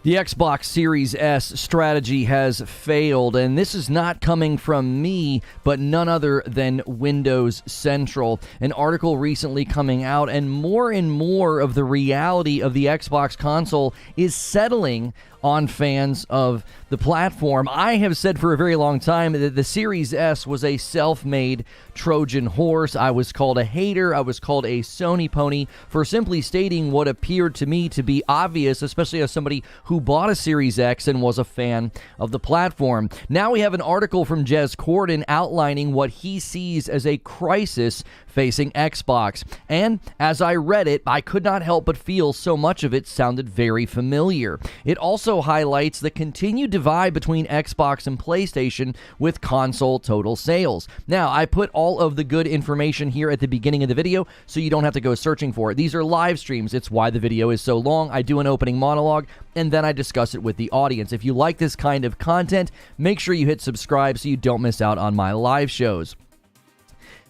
The Xbox Series S strategy has failed, and this is not coming from me, but none other than Windows Central. An article recently coming out, and more of the reality of the Xbox console is settling on fans of the platform. I have said for a very long time that the Series S was a self-made Trojan horse. I was called a hater. I was called a Sony pony for simply stating what appeared to me to be obvious, especially as somebody who bought a Series X and was a fan of the platform. Now we have an article from Jez Corden outlining what he sees as a crisis facing Xbox. And as I read it, I could not help but feel so much of it sounded very familiar. It also highlights the continued divide between Xbox and PlayStation with console total sales. Now, I put all of the good information here at the beginning of the video so you don't have to go searching for it. These are live streams. It's why the video is so long. I do an opening monologue and then I discuss it with the audience. If you like this kind of content, make sure you hit subscribe so you don't miss out on my live shows.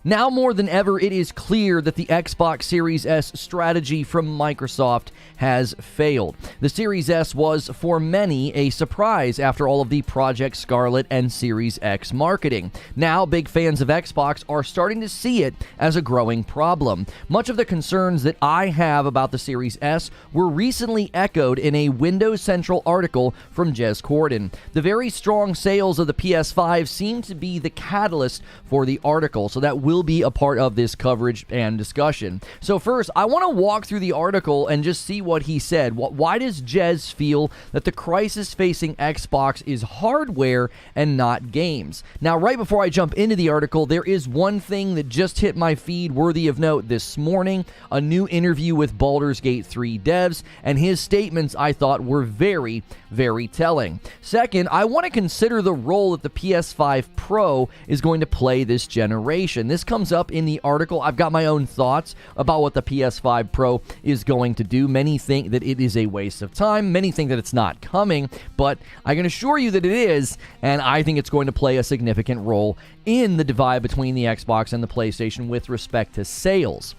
Now more than ever, it is clear that the Xbox Series S strategy from Microsoft has failed. The Series S was, for many, a surprise after all of the Project Scarlett and Series X marketing. Now, big fans of Xbox are starting to see it as a growing problem. Much of the concerns that I have about the Series S were recently echoed in a Windows Central article from Jez Corden. The very strong sales of the PS5 seem to be the catalyst for the article, so that will be a part of this coverage and discussion. So first, I want to walk through the article and just see what he said. Why does Jez feel that the crisis facing Xbox is hardware and not games? Now, right before I jump into the article, there is one thing that just hit my feed worthy of note this morning, a new interview with Baldur's Gate 3 devs, and his statements I thought were very, very telling. Second, I want to consider the role that the PS5 Pro is going to play this generation. This comes up in the article. I've got my own thoughts about what the PS5 Pro is going to do. Many think that it is a waste of time. Many think that it's not coming, but I can assure you that it is, and I think it's going to play a significant role in the divide between the Xbox and the PlayStation with respect to sales.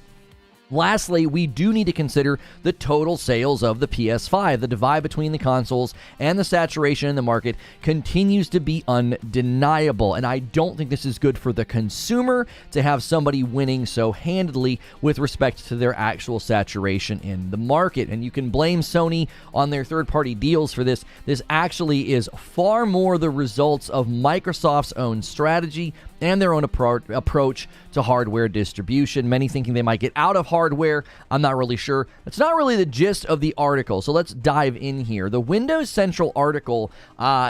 Lastly, we do need to consider the total sales of the PS5. The divide between the consoles and the saturation in the market continues to be undeniable, and I don't think this is good for the consumer to have somebody winning so handily with respect to their actual saturation in the market. And you can blame Sony on their third-party deals for this. This actually is far more the results of Microsoft's own strategy and their own approach to hardware distribution. Many thinking they might get out of hardware. I'm not really sure. That's not really the gist of the article, so let's dive in here. The Windows Central article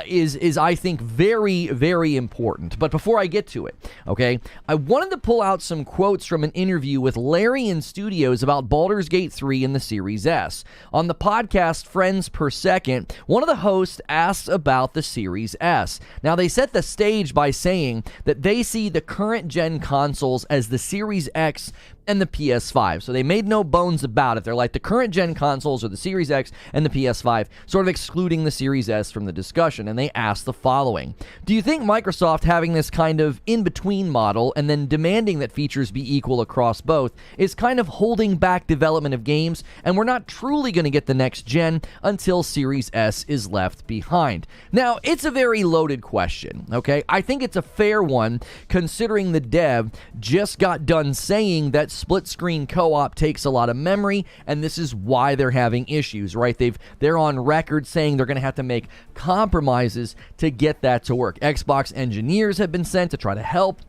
is I think, very, very important. But before I get to it, okay, I wanted to pull out some quotes from an interview with Larian Studios about Baldur's Gate 3 and the Series S. On the podcast Friends Per Second, one of the hosts asked about the Series S. Now, they set the stage by saying that they see the current gen consoles as the Series X and the PS5. So they made no bones about it. They're like, the current gen consoles are the Series X and the PS5, sort of excluding the Series S from the discussion. And they asked the following: do you think Microsoft having this kind of in-between model and then demanding that features be equal across both is kind of holding back development of games, and we're not truly going to get the next gen until Series S is left behind? Now, it's a very loaded question, okay? I think it's a fair one, considering the dev just got done saying that split-screen co-op takes a lot of memory, and this is why they're having issues, right? They're on record saying they're going to have to make compromises to get that to work. Xbox engineers have been sent to try to help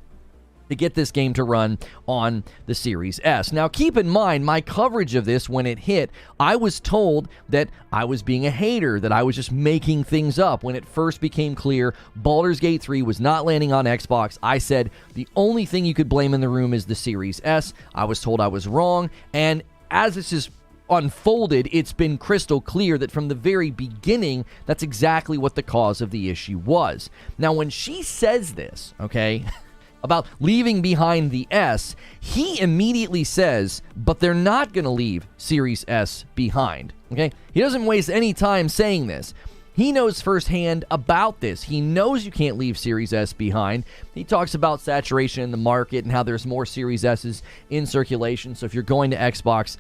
to get this game to run on the Series S. Now, keep in mind, my coverage of this, when it hit, I was told that I was being a hater, that I was just making things up. When it first became clear Baldur's Gate 3 was not landing on Xbox, I said the only thing you could blame in the room is the Series S. I was told I was wrong, and as this is unfolded, it's been crystal clear that from the very beginning, that's exactly what the cause of the issue was. Now, when she says this, okay, about leaving behind the S, he immediately says, but they're not going to leave Series S behind, okay? He doesn't waste any time saying this. He knows firsthand about this. He knows you can't leave Series S behind. He talks about saturation in the market and how there's more Series S's in circulation. So if you're going to Xbox,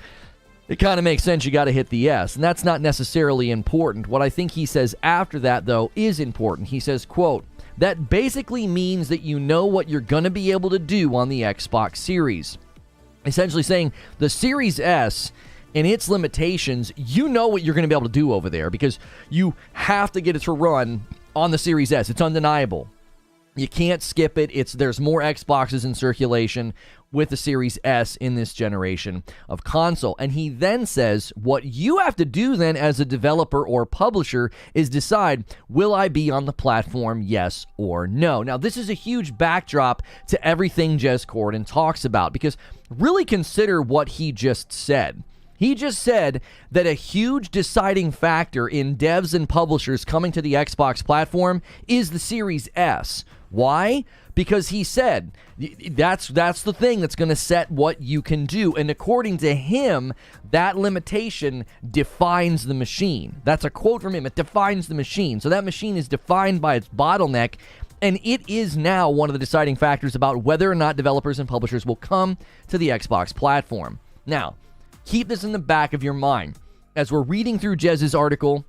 it kind of makes sense you got to hit the S, and that's not necessarily important. What I think he says after that, though, is important. He says, quote, that basically means that you know what you're going to be able to do on the Xbox Series. Essentially saying the Series S and its limitations, you know what you're going to be able to do over there because you have to get it to run on the Series S. It's undeniable. You can't skip it. There's more Xboxes in circulation with the Series S in this generation of console. And he then says, what you have to do then as a developer or publisher is decide, will I be on the platform, yes or no? Now, this is a huge backdrop to everything Jez Corden talks about, because really consider what he just said. He just said that a huge deciding factor in devs and publishers coming to the Xbox platform is the Series S. Why? Because he said that's the thing that's going to set what you can do. And according to him, that limitation defines the machine. That's a quote from him. It defines the machine. So that machine is defined by its bottleneck. And it is now one of the deciding factors about whether or not developers and publishers will come to the Xbox platform. Now, keep this in the back of your mind. As we're reading through Jez's article,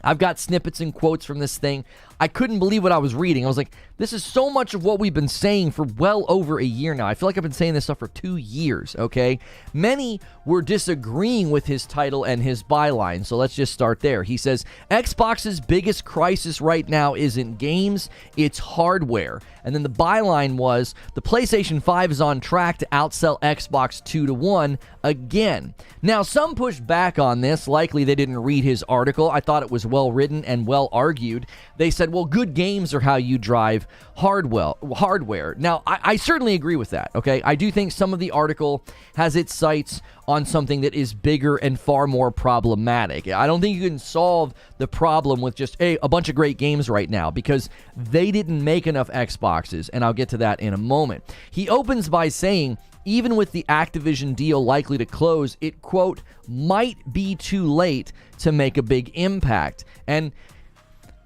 I've got snippets and quotes from this thing. I couldn't believe what I was reading. I was like, this is so much of what we've been saying for well over a year now. I feel like I've been saying this stuff for 2 years, okay? Many were disagreeing with his title and his byline, so let's just start there. He says, Xbox's biggest crisis right now isn't games, it's hardware. And then the byline was, the PlayStation 5 is on track to outsell Xbox 2-1 again. Now, some pushed back on this. Likely they didn't read his article. I thought it was well written and well argued. They said, well, good games are how you drive hardware. Now, I certainly agree with that, okay? I do think some of the article has its sights on something that is bigger and far more problematic. I don't think you can solve the problem with just, hey, a bunch of great games right now, because they didn't make enough Xboxes, and I'll get to that in a moment. He opens by saying, even with the Activision deal likely to close, it, quote, might be too late to make a big impact. And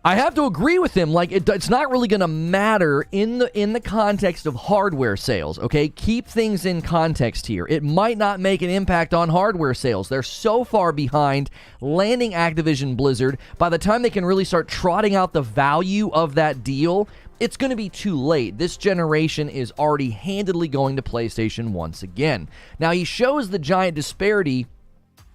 I have to agree with him. Like, it's not really going to matter in the context of hardware sales, okay? Keep things in context here. It might not make an impact on hardware sales. They're so far behind landing Activision Blizzard. By the time they can really start trotting out the value of that deal, it's going to be too late. This generation is already handedly going to PlayStation once again. Now, he shows the giant disparity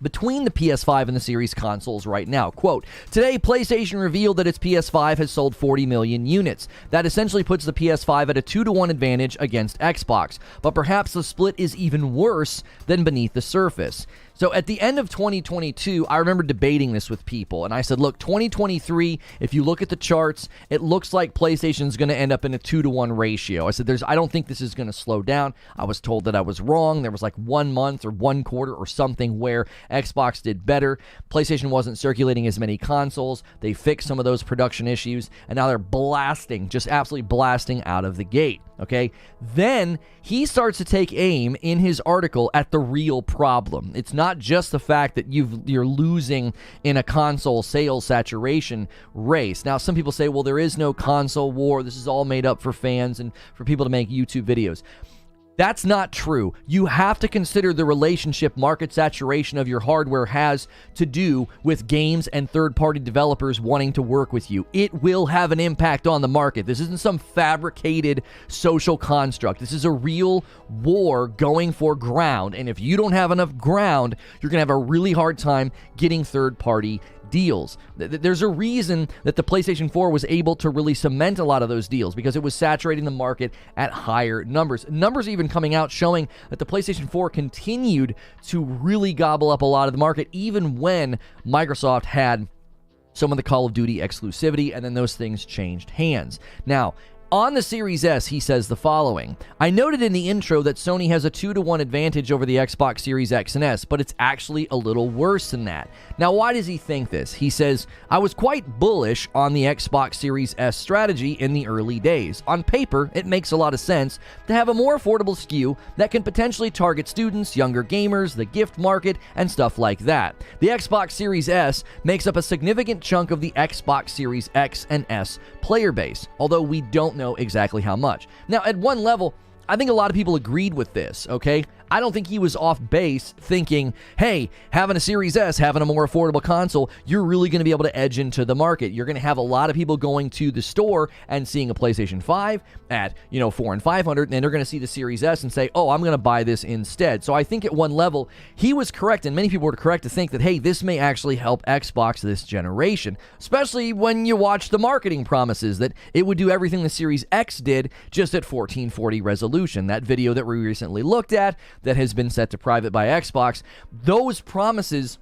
between the PS5 and the Series consoles right now. Quote, today, PlayStation revealed that its PS5 has sold 40 million units. That essentially puts the PS5 at a 2-1 advantage against Xbox. But perhaps the split is even worse than beneath the surface. So at the end of 2022, I remember debating this with people, and I said, look, 2023, if you look at the charts, it looks like PlayStation's going to end up in a 2-1 ratio. I said, I don't think this is going to slow down. I was told that I was wrong. There was like 1 month or 1 quarter or something where Xbox did better. PlayStation wasn't circulating as many consoles. They fixed some of those production issues, and now they're blasting, just absolutely blasting out of the gate. Okay, then he starts to take aim in his article at the real problem. It's not just the fact that you're losing in a console sales saturation race. Now, some people say, well, there is no console war. This is all made up for fans and for people to make YouTube videos. That's not true. You have to consider the relationship market saturation of your hardware has to do with games and third-party developers wanting to work with you. It will have an impact on the market. This isn't some fabricated social construct. This is a real war going for ground, and if you don't have enough ground, you're going to have a really hard time getting third-party deals. There's a reason that the PlayStation 4 was able to really cement a lot of those deals, because it was saturating the market at higher numbers. Numbers even coming out showing that the PlayStation 4 continued to really gobble up a lot of the market, even when Microsoft had some of the Call of Duty exclusivity, and then those things changed hands. Now, on the Series S, he says the following. I noted in the intro that Sony has a 2-1 advantage over the Xbox Series X and S, but it's actually a little worse than that. Now, why does he think this? He says, I was quite bullish on the Xbox Series S strategy in the early days. On paper, it makes a lot of sense to have a more affordable SKU that can potentially target students, younger gamers, the gift market, and stuff like that. The Xbox Series S makes up a significant chunk of the Xbox Series X and S player base, although we don't know exactly how much. Now, at one level, I think a lot of people agreed with this, okay? I don't think he was off base thinking, hey, having a Series S, having a more affordable console, you're really going to be able to edge into the market. You're going to have a lot of people going to the store and seeing a PlayStation 5 at, $400 and $500, and then they're going to see the Series S and say, oh, I'm going to buy this instead. So I think at one level, he was correct, and many people were correct to think that, hey, this may actually help Xbox this generation, especially when you watch the marketing promises that it would do everything the Series X did, just at 1440 resolution. That video that we recently looked at that has been set to private by Xbox, those promises,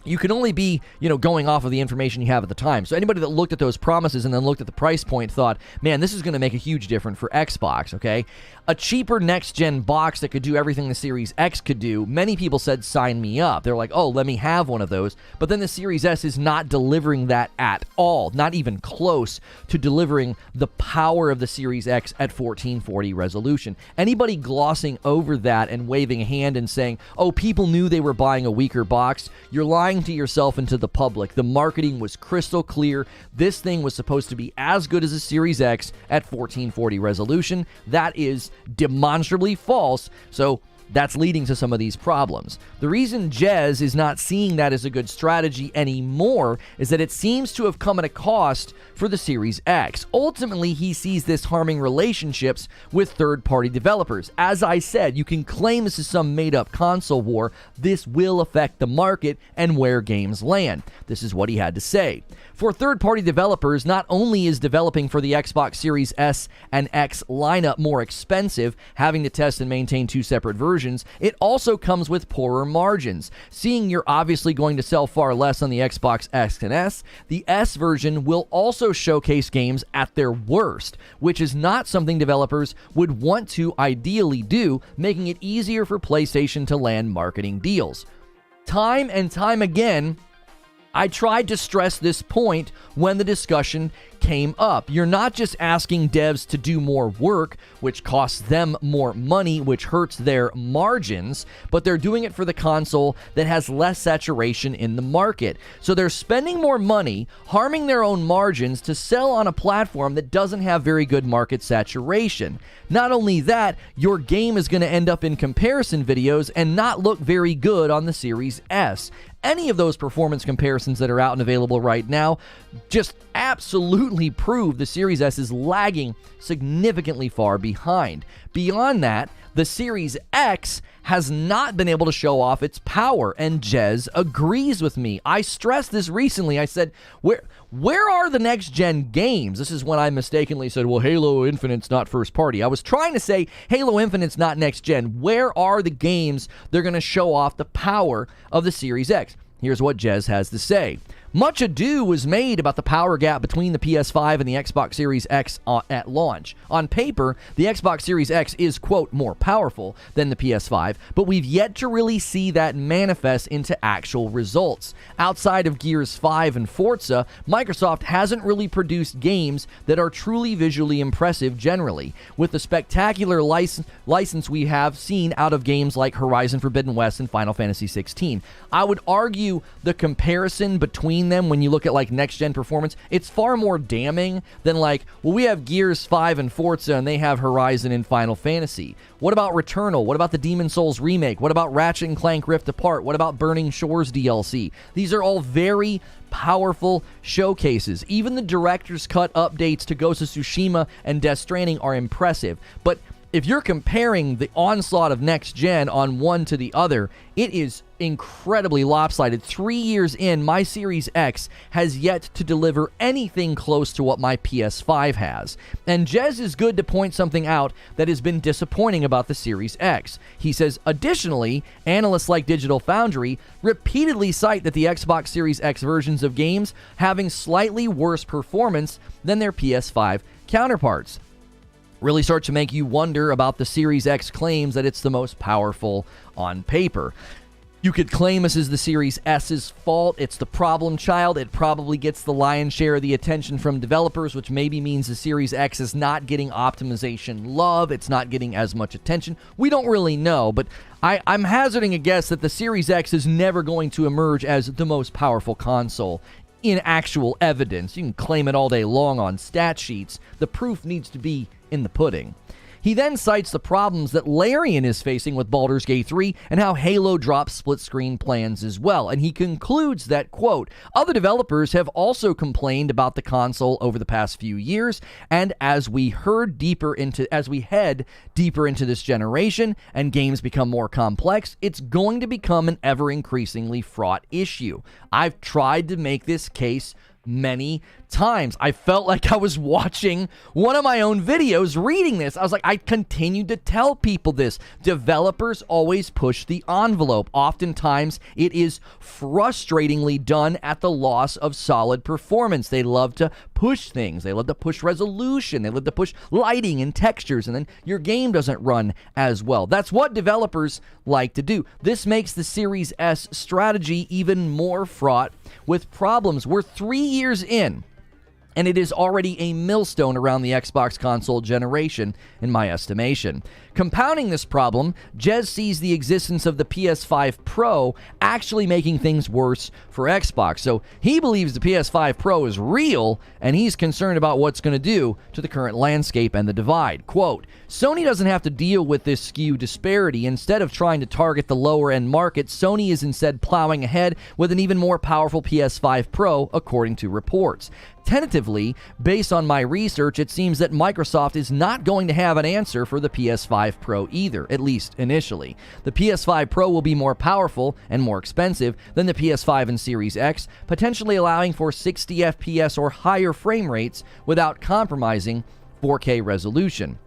you can only be, going off of the information you have at the time. So anybody that looked at those promises and then looked at the price point thought, man, this is going to make a huge difference for Xbox, okay? A cheaper next-gen box that could do everything the Series X could do, many people said, sign me up. They're like, oh, let me have one of those. But then the Series S is not delivering that at all, not even close to delivering the power of the Series X at 1440 resolution. Anybody glossing over that and waving a hand and saying, oh, people knew they were buying a weaker box, you're lying to yourself and to the public. The marketing was crystal clear. This thing was supposed to be as good as a Series X at 1440 resolution. That is demonstrably false. So that's leading to some of these problems. The reason Jez is not seeing that as a good strategy anymore is that it seems to have come at a cost for the Series X. Ultimately, he sees this harming relationships with third-party developers. As I said, you can claim this is some made-up console war. This will affect the market and where games land. This is what he had to say. For third-party developers, not only is developing for the Xbox Series S and X lineup more expensive, having to test and maintain two separate versions, it also comes with poorer margins. Seeing you're obviously going to sell far less on the Xbox X and S, the S version will also showcase games at their worst, which is not something developers would want to ideally do, making it easier for PlayStation to land marketing deals. Time and time again, I tried to stress this point when the discussion came up. You're not just asking devs to do more work, which costs them more money, which hurts their margins, but they're doing it for the console that has less saturation in the market. So they're spending more money, harming their own margins to sell on a platform that doesn't have very good market saturation. Not only that, your game is going to end up in comparison videos and not look very good on the Series S. Any of those performance comparisons that are out and available right now just absolutely prove the Series S is lagging significantly far behind. Beyond that, the Series X has not been able to show off its power, and Jez agrees with me. I stressed this recently. I said, where are the next-gen games? This is when I mistakenly said, well, Halo Infinite's not first-party. I was trying to say Halo Infinite's not next-gen. Where are the games they're going to show off the power of the Series X? Here's what Jez has to say. Much ado was made about the power gap between the PS5 and the Xbox Series X at launch. On paper, the Xbox Series X is, quote, more powerful than the PS5, but we've yet to really see that manifest into actual results. Outside of Gears 5 and Forza, Microsoft hasn't really produced games that are truly visually impressive generally, with the spectacular license we have seen out of games like Horizon Forbidden West and Final Fantasy XVI. I would argue the comparison between them when you look at like next-gen performance, it's far more damning than like, well, we have Gears 5 and Forza and they have Horizon and Final Fantasy. What about Returnal? What about the Demon's Souls remake? What about Ratchet & Clank Rift Apart? What about Burning Shores DLC? These are all very powerful showcases. Even the director's cut updates to Ghost of Tsushima and Death Stranding are impressive, but if you're comparing the onslaught of next-gen on one to the other, it is incredibly lopsided. 3 years in, my Series X has yet to deliver anything close to what my PS5 has. And Jez is good to point something out that has been disappointing about the Series X. He says, additionally, analysts like Digital Foundry repeatedly cite that the Xbox Series X versions of games having slightly worse performance than their PS5 counterparts. Really start to make you wonder about the Series X claims that it's the most powerful on paper. You could claim this is the Series S's fault. It's the problem child. It probably gets the lion's share of the attention from developers, which maybe means the Series X is not getting optimization love. It's not getting as much attention. We don't really know, but I'm hazarding a guess that the Series X is never going to emerge as the most powerful console in actual evidence. You can claim it all day long on stat sheets. The proof needs to be in the pudding. He then cites the problems that Larian is facing with Baldur's Gate 3 and how Halo drops split-screen plans as well. And he concludes that, quote, other developers have also complained about the console over the past few years, and as we head deeper into this generation and games become more complex, it's going to become an ever-increasingly fraught issue. I've tried to make this case many times. I felt like I was watching one of my own videos reading this. I was like, I continued to tell people this. Developers always push the envelope. Oftentimes, it is frustratingly done at the loss of solid performance. They love to push things. They love to push resolution. They love to push lighting and textures, and then your game doesn't run as well. That's what developers like to do. This makes the Series S strategy even more fraught with problems. We're 3 years in, and it is already a millstone around the Xbox console generation, in my estimation. Compounding this problem, Jez sees the existence of the PS5 Pro actually making things worse for Xbox. So he believes the PS5 Pro is real, and he's concerned about what's going to do to the current landscape and the divide. Quote, Sony doesn't have to deal with this SKU disparity. Instead of trying to target the lower-end market, Sony is instead plowing ahead with an even more powerful PS5 Pro, according to reports. Tentatively, based on my research, it seems that Microsoft is not going to have an answer for the PS5 Pro either, at least initially. The PS5 Pro will be more powerful and more expensive than the PS5 and Series X, potentially allowing for 60 FPS or higher frame rates without compromising 4K resolution.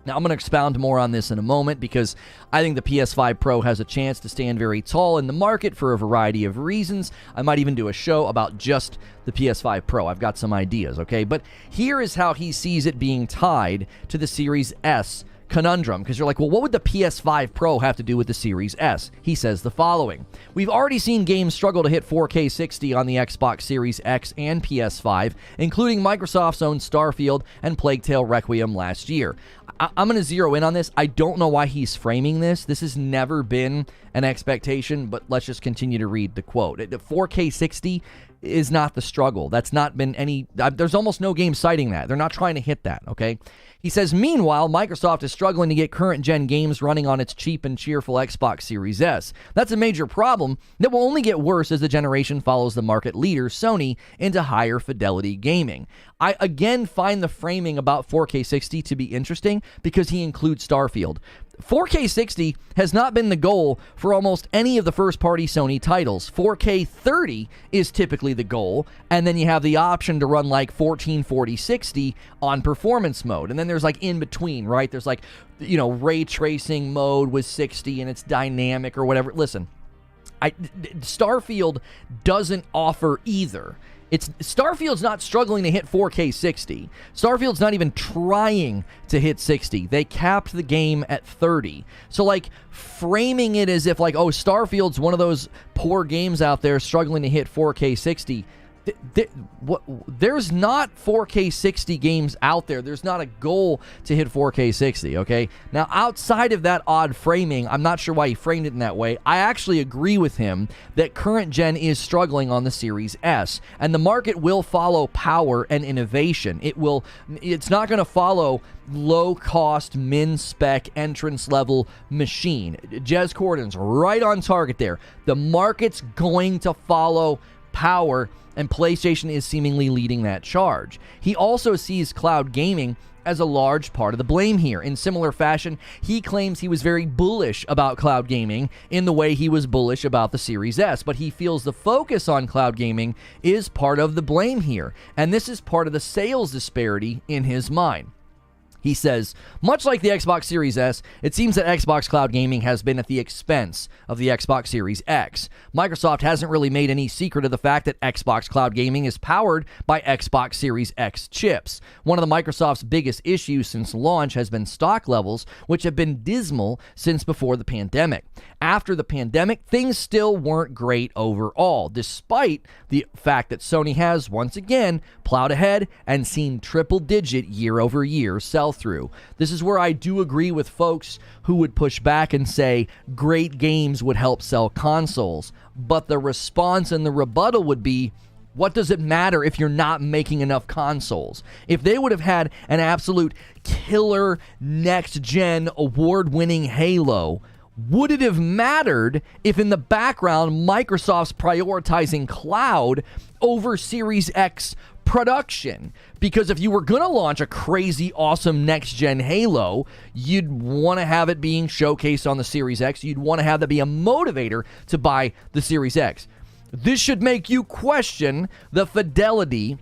Now, I'm going to expound more on this in a moment because I think the PS5 Pro has a chance to stand very tall in the market for a variety of reasons. I might even do a show about just the PS5 Pro. I've got some ideas, okay? But here is how he sees it being tied to the Series S conundrum, because you're like, well, what would the PS5 Pro have to do with the Series S? He says the following. We've already seen games struggle to hit 4K 60 on the Xbox Series X and PS5, including Microsoft's own Starfield and Plague Tale Requiem last year. I'm going to zero in on this. I don't know why he's framing this. This has never been an expectation, but let's just continue to read the quote. The 4K 60 is not the struggle. That's not been any... There's almost no game citing that. They're not trying to hit that, okay? He says, meanwhile, Microsoft is struggling to get current-gen games running on its cheap and cheerful Xbox Series S. That's a major problem that will only get worse as the generation follows the market leader, Sony, into higher fidelity gaming. I, again, find the framing about 4K 60 to be interesting because he includes Starfield. 4K 60 has not been the goal for almost any of the first-party Sony titles. 4K 30 is typically the goal, and then you have the option to run like 1440-60 on performance mode. And then there's like in between, right? There's like, you know, ray tracing mode with 60 and it's dynamic or whatever. Listen, Starfield doesn't offer either. Starfield's not struggling to hit 4K 60. Starfield's not even trying to hit 60. They capped the game at 30. So, like, framing it as if, like, oh, Starfield's one of those poor games out there struggling to hit 4K 60. There's not 4K 60 games out there. There's not a goal to hit 4K 60, okay? Now, outside of that odd framing, I'm not sure why he framed it in that way. I actually agree with him that current gen is struggling on the Series S, and the market will follow power and innovation. It's not going to follow low-cost, min-spec, entrance-level machine. Jez Corden's right on target there. The market's going to follow power, and PlayStation is seemingly leading that charge. He also sees cloud gaming as a large part of the blame here. In similar fashion, he claims he was very bullish about cloud gaming in the way he was bullish about the Series S, but he feels the focus on cloud gaming is part of the blame here, and this is part of the sales disparity in his mind. He says, much like the Xbox Series S, it seems that Xbox Cloud Gaming has been at the expense of the Xbox Series X. Microsoft hasn't really made any secret of the fact that Xbox Cloud Gaming is powered by Xbox Series X chips. One of Microsoft's biggest issues since launch has been stock levels, which have been dismal since before the pandemic. After the pandemic, things still weren't great overall, despite the fact that Sony has, once again, plowed ahead and seen triple-digit year-over-year sell-through. This is where I do agree with folks who would push back and say great games would help sell consoles, but the response and the rebuttal would be, What does it matter if you're not making enough consoles? If they would have had an absolute killer next-gen award-winning Halo, would it have mattered if in the background Microsoft's prioritizing cloud over Series X production? Because if you were going to launch a crazy, awesome next-gen Halo, you'd want to have it being showcased on the Series X. You'd want to have that be a motivator to buy the Series X. This should make you question the fidelity,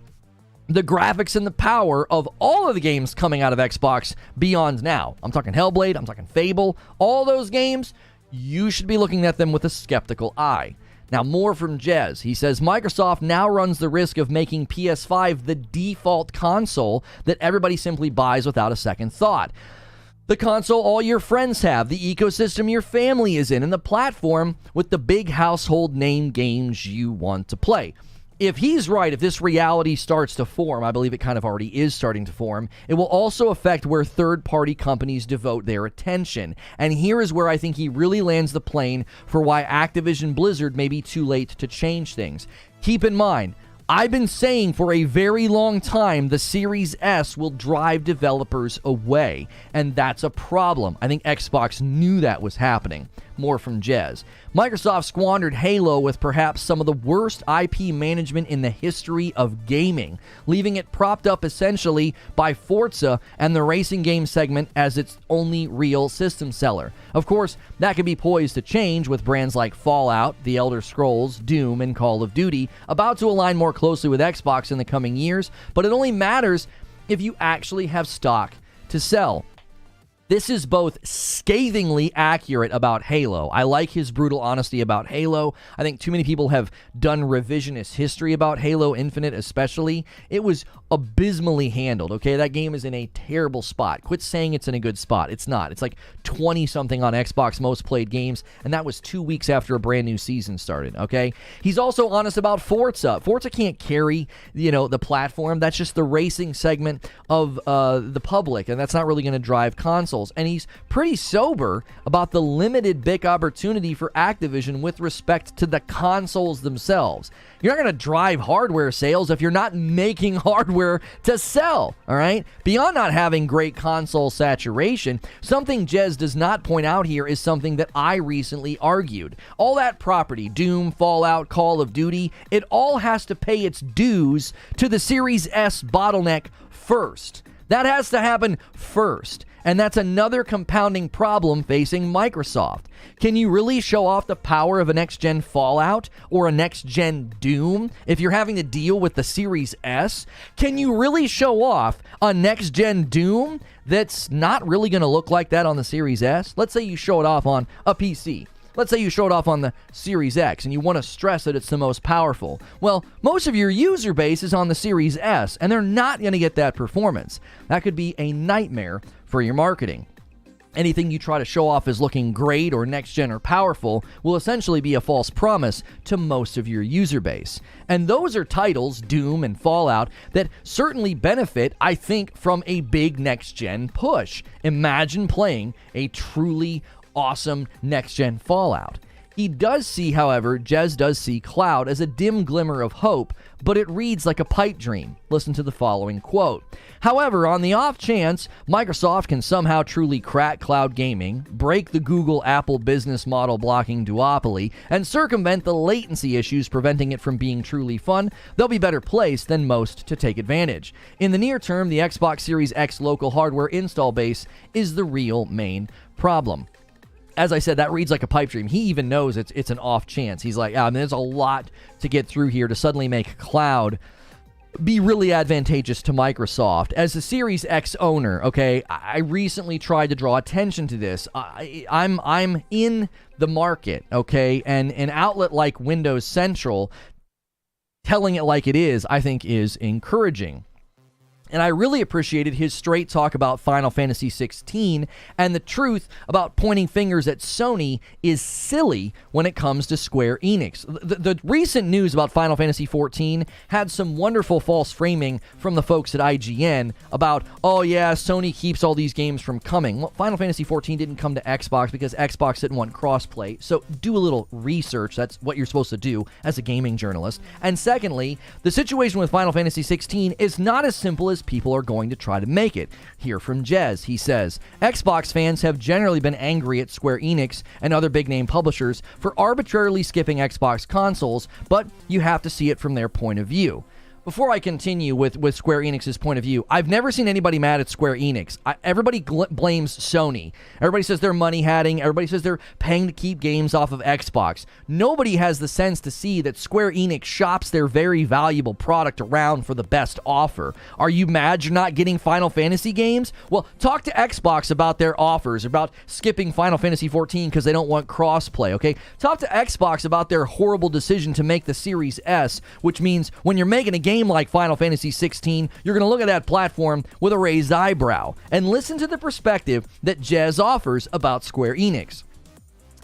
the graphics, and the power of all of the games coming out of Xbox beyond now. I'm talking Hellblade, I'm talking Fable, all those games, you should be looking at them with a skeptical eye. Now, more from Jez. He says, Microsoft now runs the risk of making PS5 the default console that everybody simply buys without a second thought. The console all your friends have, the ecosystem your family is in, and the platform with the big household name games you want to play. If he's right, if this reality starts to form, I believe it kind of already is starting to form, it will also affect where third-party companies devote their attention. And here is where I think he really lands the plane for why Activision Blizzard may be too late to change things. Keep in mind, I've been saying for a very long time the Series S will drive developers away, and that's a problem. I think Xbox knew that was happening. More from Jez. Microsoft squandered Halo with perhaps some of the worst IP management in the history of gaming, leaving it propped up essentially by Forza and the racing game segment as its only real system seller. Of course, that could be poised to change with brands like Fallout, The Elder Scrolls, Doom, and Call of Duty about to align more closely with Xbox in the coming years, but it only matters if you actually have stock to sell. This is both scathingly accurate about Halo. I like his brutal honesty about Halo. I think too many people have done revisionist history about Halo Infinite especially. It was abysmally handled, okay? That game is in a terrible spot. Quit saying it's in a good spot. It's not. It's like 20-something on Xbox most played games, and that was 2 weeks after a brand new season started, okay? He's also honest about Forza. Forza can't carry, the platform. That's just the racing segment of the public, and that's not really going to drive consoles. And he's pretty sober about the limited big opportunity for Activision with respect to the consoles themselves. You're not going to drive hardware sales if you're not making hardware to sell, all right? Beyond not having great console saturation, something Jez does not point out here is something that I recently argued. All that property, Doom, Fallout, Call of Duty, it all has to pay its dues to the Series S bottleneck first. That has to happen first. And that's another compounding problem facing Microsoft. Can you really show off the power of a next-gen Fallout or a next-gen Doom if you're having to deal with the Series S? Can you really show off a next-gen Doom that's not really going to look like that on the Series S? Let's say you show it off on a PC. Let's say you show it off on the Series X and you want to stress that it's the most powerful. Well, most of your user base is on the Series S, and they're not going to get that performance. That could be a nightmare for your marketing. Anything you try to show off as looking great or next-gen or powerful will essentially be a false promise to most of your user base. And those are titles, Doom and Fallout, that certainly benefit, I think, from a big next-gen push. Imagine playing a truly awesome next-gen Fallout. He does see, however, Jez does see cloud as a dim glimmer of hope, but it reads like a pipe dream. Listen to the following quote. However, on the off chance Microsoft can somehow truly crack cloud gaming, break the Google-Apple business model blocking duopoly, and circumvent the latency issues preventing it from being truly fun, they'll be better placed than most to take advantage. In the near term, the Xbox Series X local hardware install base is the real main problem. As I said, that reads like a pipe dream. He even knows it's an off chance. He's like, there's a lot to get through here to suddenly make cloud be really advantageous to Microsoft. As a Series X owner, okay, I recently tried to draw attention to this. I'm in the market, okay, and an outlet like Windows Central telling it like it is, I think, is encouraging. And I really appreciated his straight talk about Final Fantasy 16, and the truth about pointing fingers at Sony is silly when it comes to Square Enix. The recent news about Final Fantasy 14 had some wonderful false framing from the folks at IGN about, oh yeah, Sony keeps all these games from coming. Well, Final Fantasy 14 didn't come to Xbox because Xbox didn't want crossplay, so do a little research. That's what you're supposed to do as a gaming journalist. And secondly, the situation with Final Fantasy 16 is not as simple as people are going to try to make it. Hear from Jez. He says, Xbox fans have generally been angry at Square Enix and other big-name publishers for arbitrarily skipping Xbox consoles, but you have to see it from their point of view. Before I continue with Square Enix's point of view, I've never seen anybody mad at Square Enix. Everybody blames Sony. Everybody says they're money-hatting. Everybody says they're paying to keep games off of Xbox. Nobody has the sense to see that Square Enix shops their very valuable product around for the best offer. Are you mad you're not getting Final Fantasy games? Well, talk to Xbox about their offers, about skipping Final Fantasy 14 because they don't want crossplay, okay? Talk to Xbox about their horrible decision to make the Series S, which means when you're making a game like Final Fantasy 16, you're going to look at that platform with a raised eyebrow. And listen to the perspective that Jez offers about Square Enix.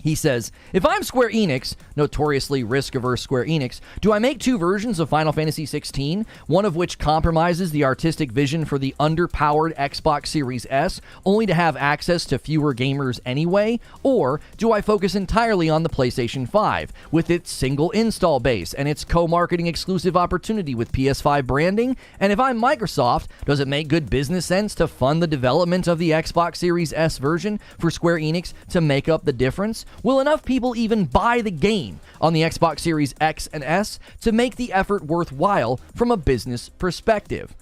He says, if I'm Square Enix, notoriously risk-averse Square Enix, do I make two versions of Final Fantasy 16, one of which compromises the artistic vision for the underpowered Xbox Series S, only to have access to fewer gamers anyway? Or do I focus entirely on the PlayStation 5, with its single install base and its co-marketing exclusive opportunity with PS5 branding? And if I'm Microsoft, does it make good business sense to fund the development of the Xbox Series S version for Square Enix to make up the difference? Will enough people even buy the game on the Xbox Series X and S to make the effort worthwhile from a business perspective?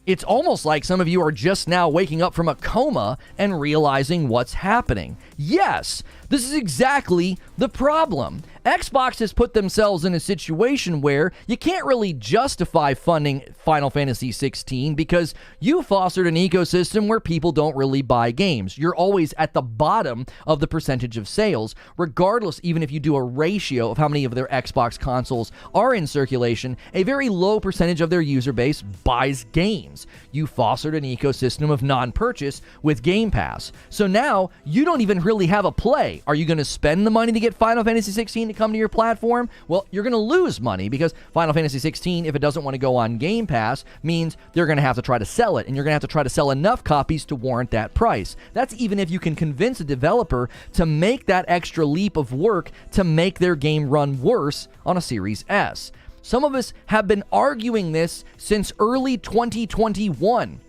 It's almost like some of you are just now waking up from a coma and realizing what's happening. Yes, this is exactly the problem. Xbox has put themselves in a situation where you can't really justify funding Final Fantasy 16 because you fostered an ecosystem where people don't really buy games. You're always at the bottom of the percentage of sales, regardless, even if you do a ratio of how many of their Xbox consoles are in circulation, a very low percentage of their user base buys games. You fostered an ecosystem of non-purchase with Game Pass. So now you don't even really have a play. Are you going to spend the money to get Final Fantasy 16 to come to your platform? Well, you're going to lose money because Final Fantasy 16, if it doesn't want to go on Game Pass, means they're going to have to try to sell it, and you're going to have to try to sell enough copies to warrant that price. That's even if you can convince a developer to make that extra leap of work to make their game run worse on a Series S. Some of us have been arguing this since early 2021.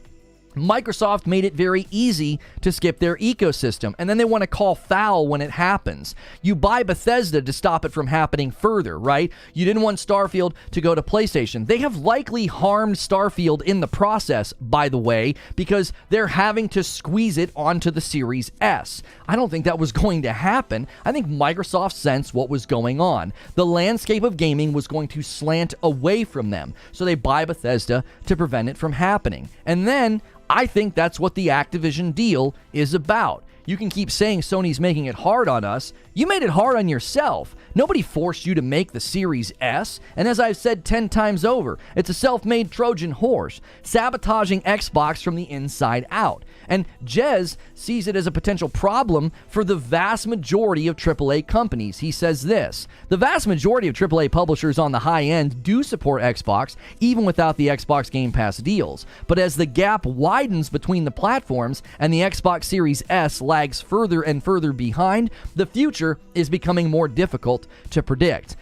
Microsoft made it very easy to skip their ecosystem, and then they want to call foul when it happens. You buy Bethesda to stop it from happening further, right? You didn't want Starfield to go to PlayStation. They have likely harmed Starfield in the process, by the way, because they're having to squeeze it onto the Series S. I don't think that was going to happen. I think Microsoft sensed what was going on. The landscape of gaming was going to slant away from them, so they buy Bethesda to prevent it from happening. And then I think that's what the Activision deal is about. You can keep saying Sony's making it hard on us. You made it hard on yourself. Nobody forced you to make the Series S, and as I've said 10 times over, it's a self-made Trojan horse, sabotaging Xbox from the inside out. And Jez sees it as a potential problem for the vast majority of AAA companies. He says this: the vast majority of AAA publishers on the high end do support Xbox, even without the Xbox Game Pass deals. But as the gap widens between the platforms and the Xbox Series S lags further and further behind, the future is becoming more difficult to predict.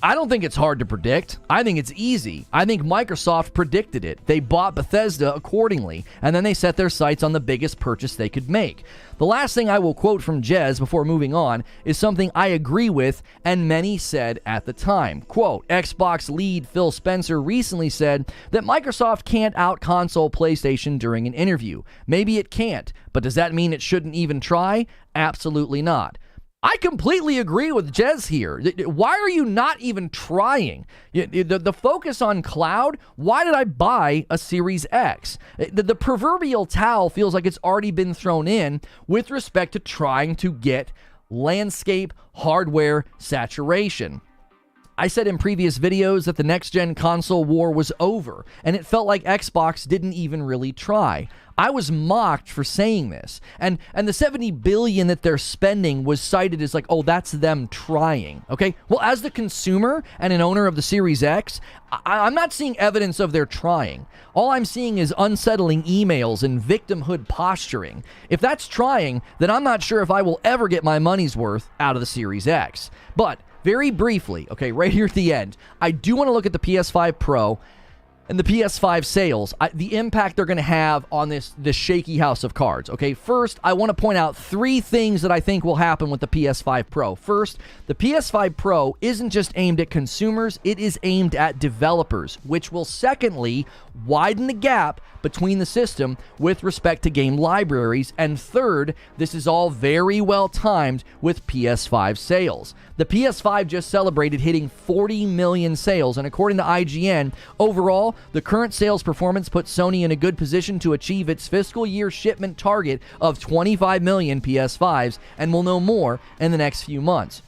I don't think it's hard to predict. I think it's easy. I think Microsoft predicted it. They bought Bethesda accordingly, and then they set their sights on the biggest purchase they could make. The last thing I will quote from Jez before moving on is something I agree with and many said at the time. Quote, Xbox lead Phil Spencer recently said that Microsoft can't out-console PlayStation during an interview. Maybe it can't, but does that mean it shouldn't even try? Absolutely not. I completely agree with Jez here. Why are you not even trying? The focus on cloud, why did I buy a Series X? The proverbial towel feels like it's already been thrown in with respect to trying to get landscape hardware saturation. I said in previous videos that the next-gen console war was over, and it felt like Xbox didn't even really try. I was mocked for saying this, and the $70 billion that they're spending was cited as like, oh, that's them trying, okay? Well, as the consumer and an owner of the Series X, I'm not seeing evidence of their trying. All I'm seeing is unsettling emails and victimhood posturing. If that's trying, then I'm not sure if I will ever get my money's worth out of the Series X. But very briefly, okay, right here at the end, I do want to look at the PS5 Pro and the PS5 sales, the impact they're going to have on this shaky house of cards. Okay, first, I want to point out 3 things that I think will happen with the PS5 Pro. First, the PS5 Pro isn't just aimed at consumers, it is aimed at developers, which will secondly widen the gap between the system with respect to game libraries. And third, this is all very well timed with PS5 sales. The PS5 just celebrated hitting 40 million sales, and according to IGN, overall, the current sales performance puts Sony in a good position to achieve its fiscal year shipment target of 25 million PS5s, and we'll know more in the next few months.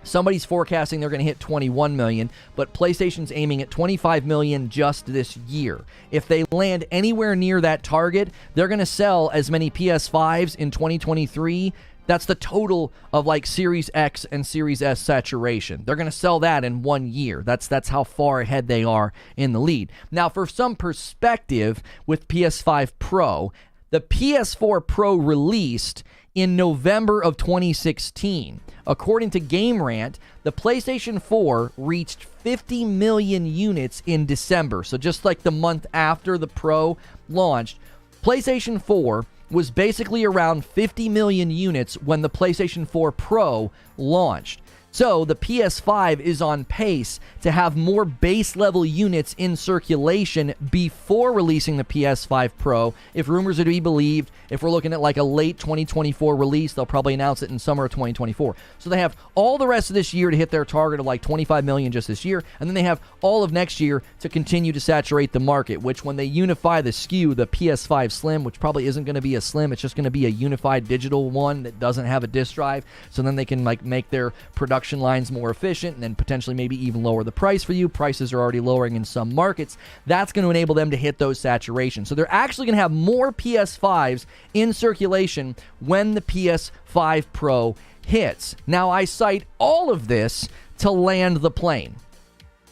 Somebody's forecasting they're going to hit 21 million, but PlayStation's aiming at 25 million just this year. If they land anywhere near that target, they're going to sell as many PS5s in 2023. That's the total of like Series X and Series S saturation. They're going to sell that in 1 year. That's how far ahead they are in the lead. Now, for some perspective with PS5 Pro, the PS4 Pro released in November of 2016. According to Game Rant, the PlayStation 4 reached 50 million units in December. So just like the month after the Pro launched, PlayStation 4 was basically around 50 million units when the PlayStation 4 Pro launched. So the PS5 is on pace to have more base level units in circulation before releasing the PS5 Pro. If rumors are to be believed, if we're looking at like a late 2024 release, they'll probably announce it in summer of 2024. So they have all the rest of this year to hit their target of like 25 million just this year, and then they have all of next year to continue to saturate the market, which when they unify the SKU, the PS5 Slim, which probably isn't going to be a Slim, it's just going to be a unified digital one that doesn't have a disk drive, so then they can like make their production lines more efficient and then potentially maybe even lower the price for you. Prices are already lowering in some markets. That's going to enable them to hit those saturations. So they're actually going to have more PS5s in circulation when the PS5 Pro hits. Now, I cite all of this to land the plane.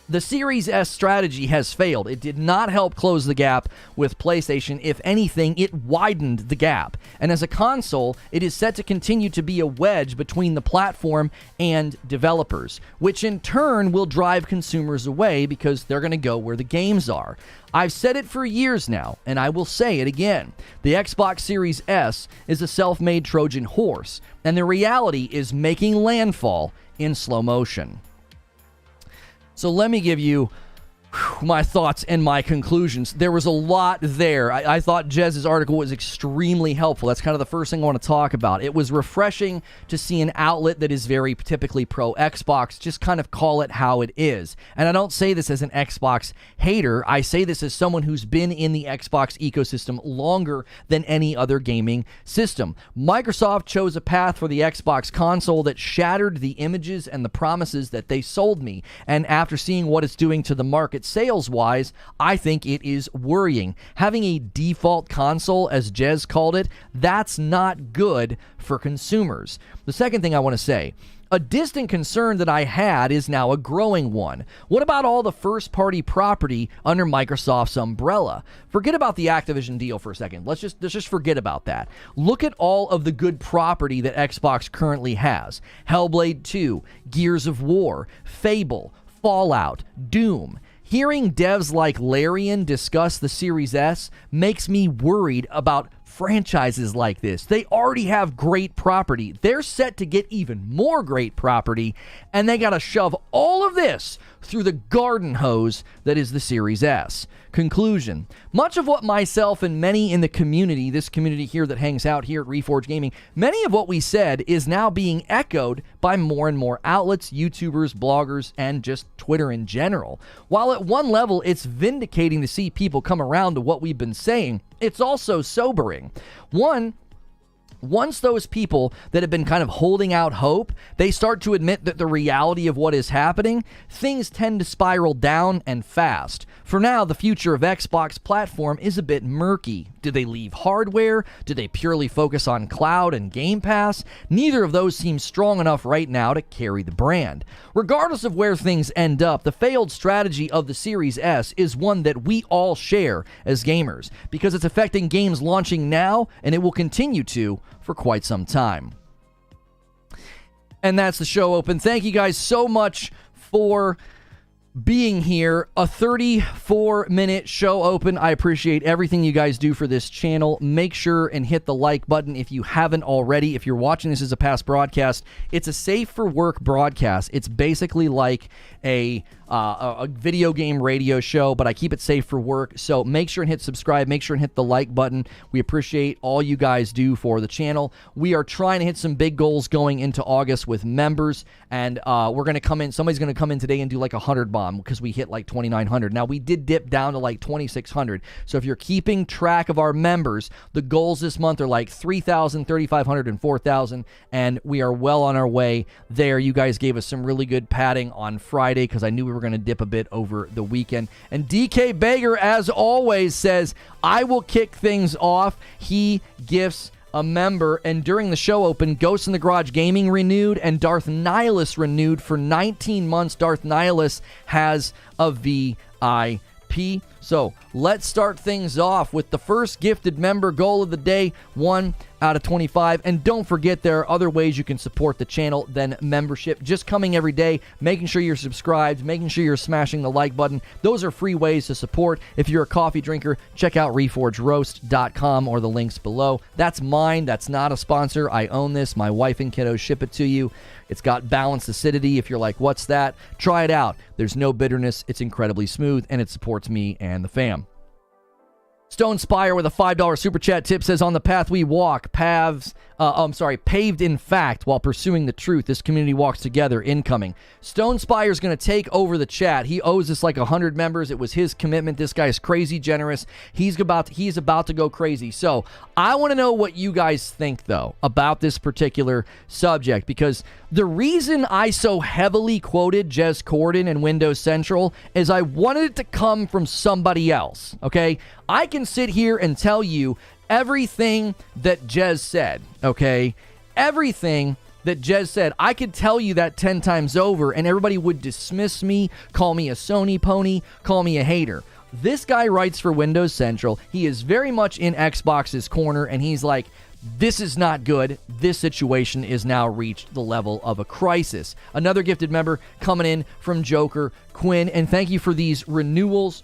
The Series S strategy has failed. It did not help close the gap with PlayStation. If anything, it widened the gap. And as a console, it is set to continue to be a wedge between the platform and developers, which in turn will drive consumers away because they're going to go where the games are. I've said it for years now, and I will say it again. The Xbox Series S is a self-made Trojan horse, and the reality is making landfall in slow motion. So let me give you my thoughts and my conclusions. There was a lot there. I thought Jez's article was extremely helpful. That's kind of the first thing I want to talk about. It was refreshing to see an outlet that is very typically pro-Xbox just kind of call it how it is. And I don't say this as an Xbox hater. I say this as someone who's been in the Xbox ecosystem longer than any other gaming system. Microsoft chose a path for the Xbox console that shattered the images and the promises that they sold me. And after seeing what it's doing to the market sales-wise, I think it is worrying. Having a default console, as Jez called it, that's not good for consumers. The second thing I want to say, a distant concern that I had is now a growing one. What about all the first-party property under Microsoft's umbrella? Forget about the Activision deal for a second. Let's just forget about that. Look at all of the good property that Xbox currently has. Hellblade 2, Gears of War, Fable, Fallout, Doom. Hearing devs like Larian discuss the Series S makes me worried about franchises like this. They already have great property. They're set to get even more great property, and they got to shove all of this through the garden hose that is the Series S. Conclusion. Much of what myself and many in the community, this community here that hangs out here at Reforge Gaming, many of what we said is now being echoed by more and more outlets, YouTubers, bloggers, and just Twitter in general. While at one level it's vindicating to see people come around to what we've been saying, it's also sobering. One, Once those people that have been kind of holding out hope, they start to admit that the reality of what is happening, things tend to spiral down and fast. For now, the future of Xbox platform is a bit murky. Do they leave hardware? Do they purely focus on cloud and Game Pass? Neither of those seems strong enough right now to carry the brand. Regardless of where things end up, the failed strategy of the Series S is one that we all share as gamers, because it's affecting games launching now, and it will continue to for quite some time. And that's the show open. Thank you guys so much for being here. A 34-minute show open. I appreciate everything you guys do for this channel. Make sure and hit the like button if you haven't already. If you're watching this as a past broadcast, it's a safe for work broadcast. It's basically like a video game radio show, but I keep it safe for work. So make sure and hit subscribe. Make sure and hit the like button. We appreciate all you guys do for the channel. We are trying to hit some big goals going into August with members, and we're going to come in. Somebody's going to come in today and do like a 100 bomb because we hit like 2,900. Now, we did dip down to like 2,600. So if you're keeping track of our members, the goals this month are like 3,000, 3,500, and 4,000, and we are well on our way there. You guys gave us some really good padding on Friday because I knew we were going to dip a bit over the weekend. And DK Bager, as always, says, I will kick things off. He gifts a member, and during the show open, Ghosts in the Garage Gaming renewed and Darth Nihilus renewed for 19 months. Darth Nihilus has a VIP. So let's start things off with the first gifted member goal of the day, 1 out of 25. And don't forget, there are other ways you can support the channel than membership. Just coming every day, making sure you're subscribed, making sure you're smashing the like button. Those are free ways to support. If you're a coffee drinker, check out reforgeroast.com or the links below. That's mine. That's not a sponsor. I own this. My wife and kiddos ship it to you. It's got balanced acidity. If you're like, what's that? Try it out. There's no bitterness. It's incredibly smooth, and it supports me and the fam. Stone Spire with a $5 super chat tip says, on the path we walk, paved in fact while pursuing the truth. This community walks together. Incoming. Stone Spire's going to take over the chat. He owes us like 100 members. It was his commitment. This guy's crazy generous. He's about to go crazy. So I want to know what you guys think, though, about this particular subject, because the reason I so heavily quoted Jez Corden and Windows Central is I wanted it to come from somebody else, okay? I can sit here and tell you everything that Jez said, okay? Everything that Jez said. I could tell you that 10 times over, and everybody would dismiss me, call me a Sony pony, call me a hater. This guy writes for Windows Central. He is very much in Xbox's corner, and he's like, this is not good. This situation is now reached the level of a crisis. Another gifted member coming in from Joker Quinn, and thank you for these renewals.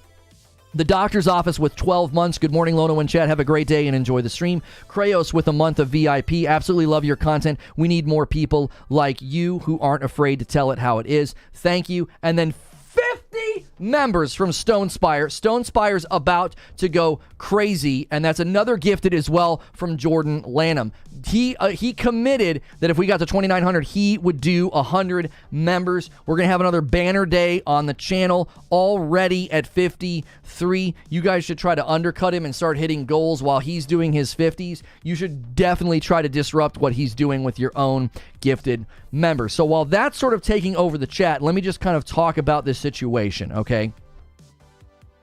The Doctor's Office with 12 months. Good morning, Lono and Chat. Have a great day and enjoy the stream. Krayos with a month of VIP. Absolutely love your content. We need more people like you who aren't afraid to tell it how it is. Thank you. And then 50 members from Stone Spire. Stone Spire's about to go crazy, and that's another gifted as well from Jordan Lanham. He committed that if we got to 2,900, he would do 100 members. We're going to have another banner day on the channel already at 53. You guys should try to undercut him and start hitting goals while he's doing his 50s. You should definitely try to disrupt what he's doing with your own gifted members. So while that's sort of taking over the chat, let me just kind of talk about this situation, okay?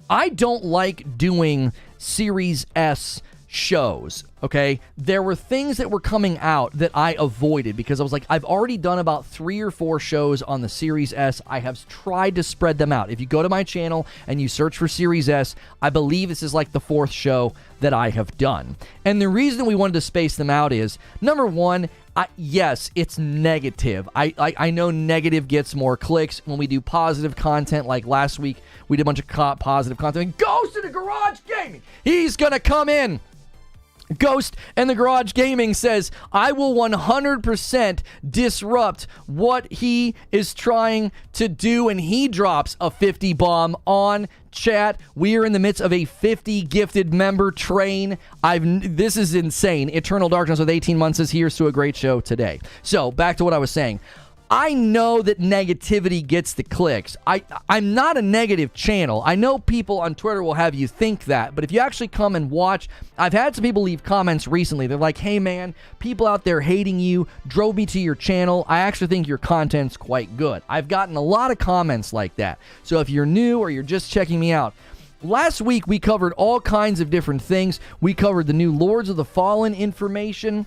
I don't like doing Series S shows, okay? There were things that were coming out that I avoided because I was like, I've already done about 3 or 4 shows on the Series S. I have tried to spread them out. If you go to my channel and you search for Series S, I believe this is like the 4th show that I have done. And the reason we wanted to space them out is, number one, yes, it's negative. I know negative gets more clicks. When we do positive content, like last week, we did a bunch of positive content. Ghost in the Garage Gaming, he's going to come in. Ghost and the Garage Gaming says, I will 100% disrupt what he is trying to do, and he drops a 50 bomb on chat. We are in the midst of a 50 gifted member train. This is insane. Eternal Darkness with 18 months is here's to a great show today. So back to what I was saying. I know that negativity gets the clicks. I'm not a negative channel. I know people on Twitter will have you think that, but if you actually come and watch, I've had some people leave comments recently. They're like, hey man, people out there hating you drove me to your channel. I actually think your content's quite good. I've gotten a lot of comments like that. So if you're new or you're just checking me out, last week we covered all kinds of different things. We covered the new Lords of the Fallen information.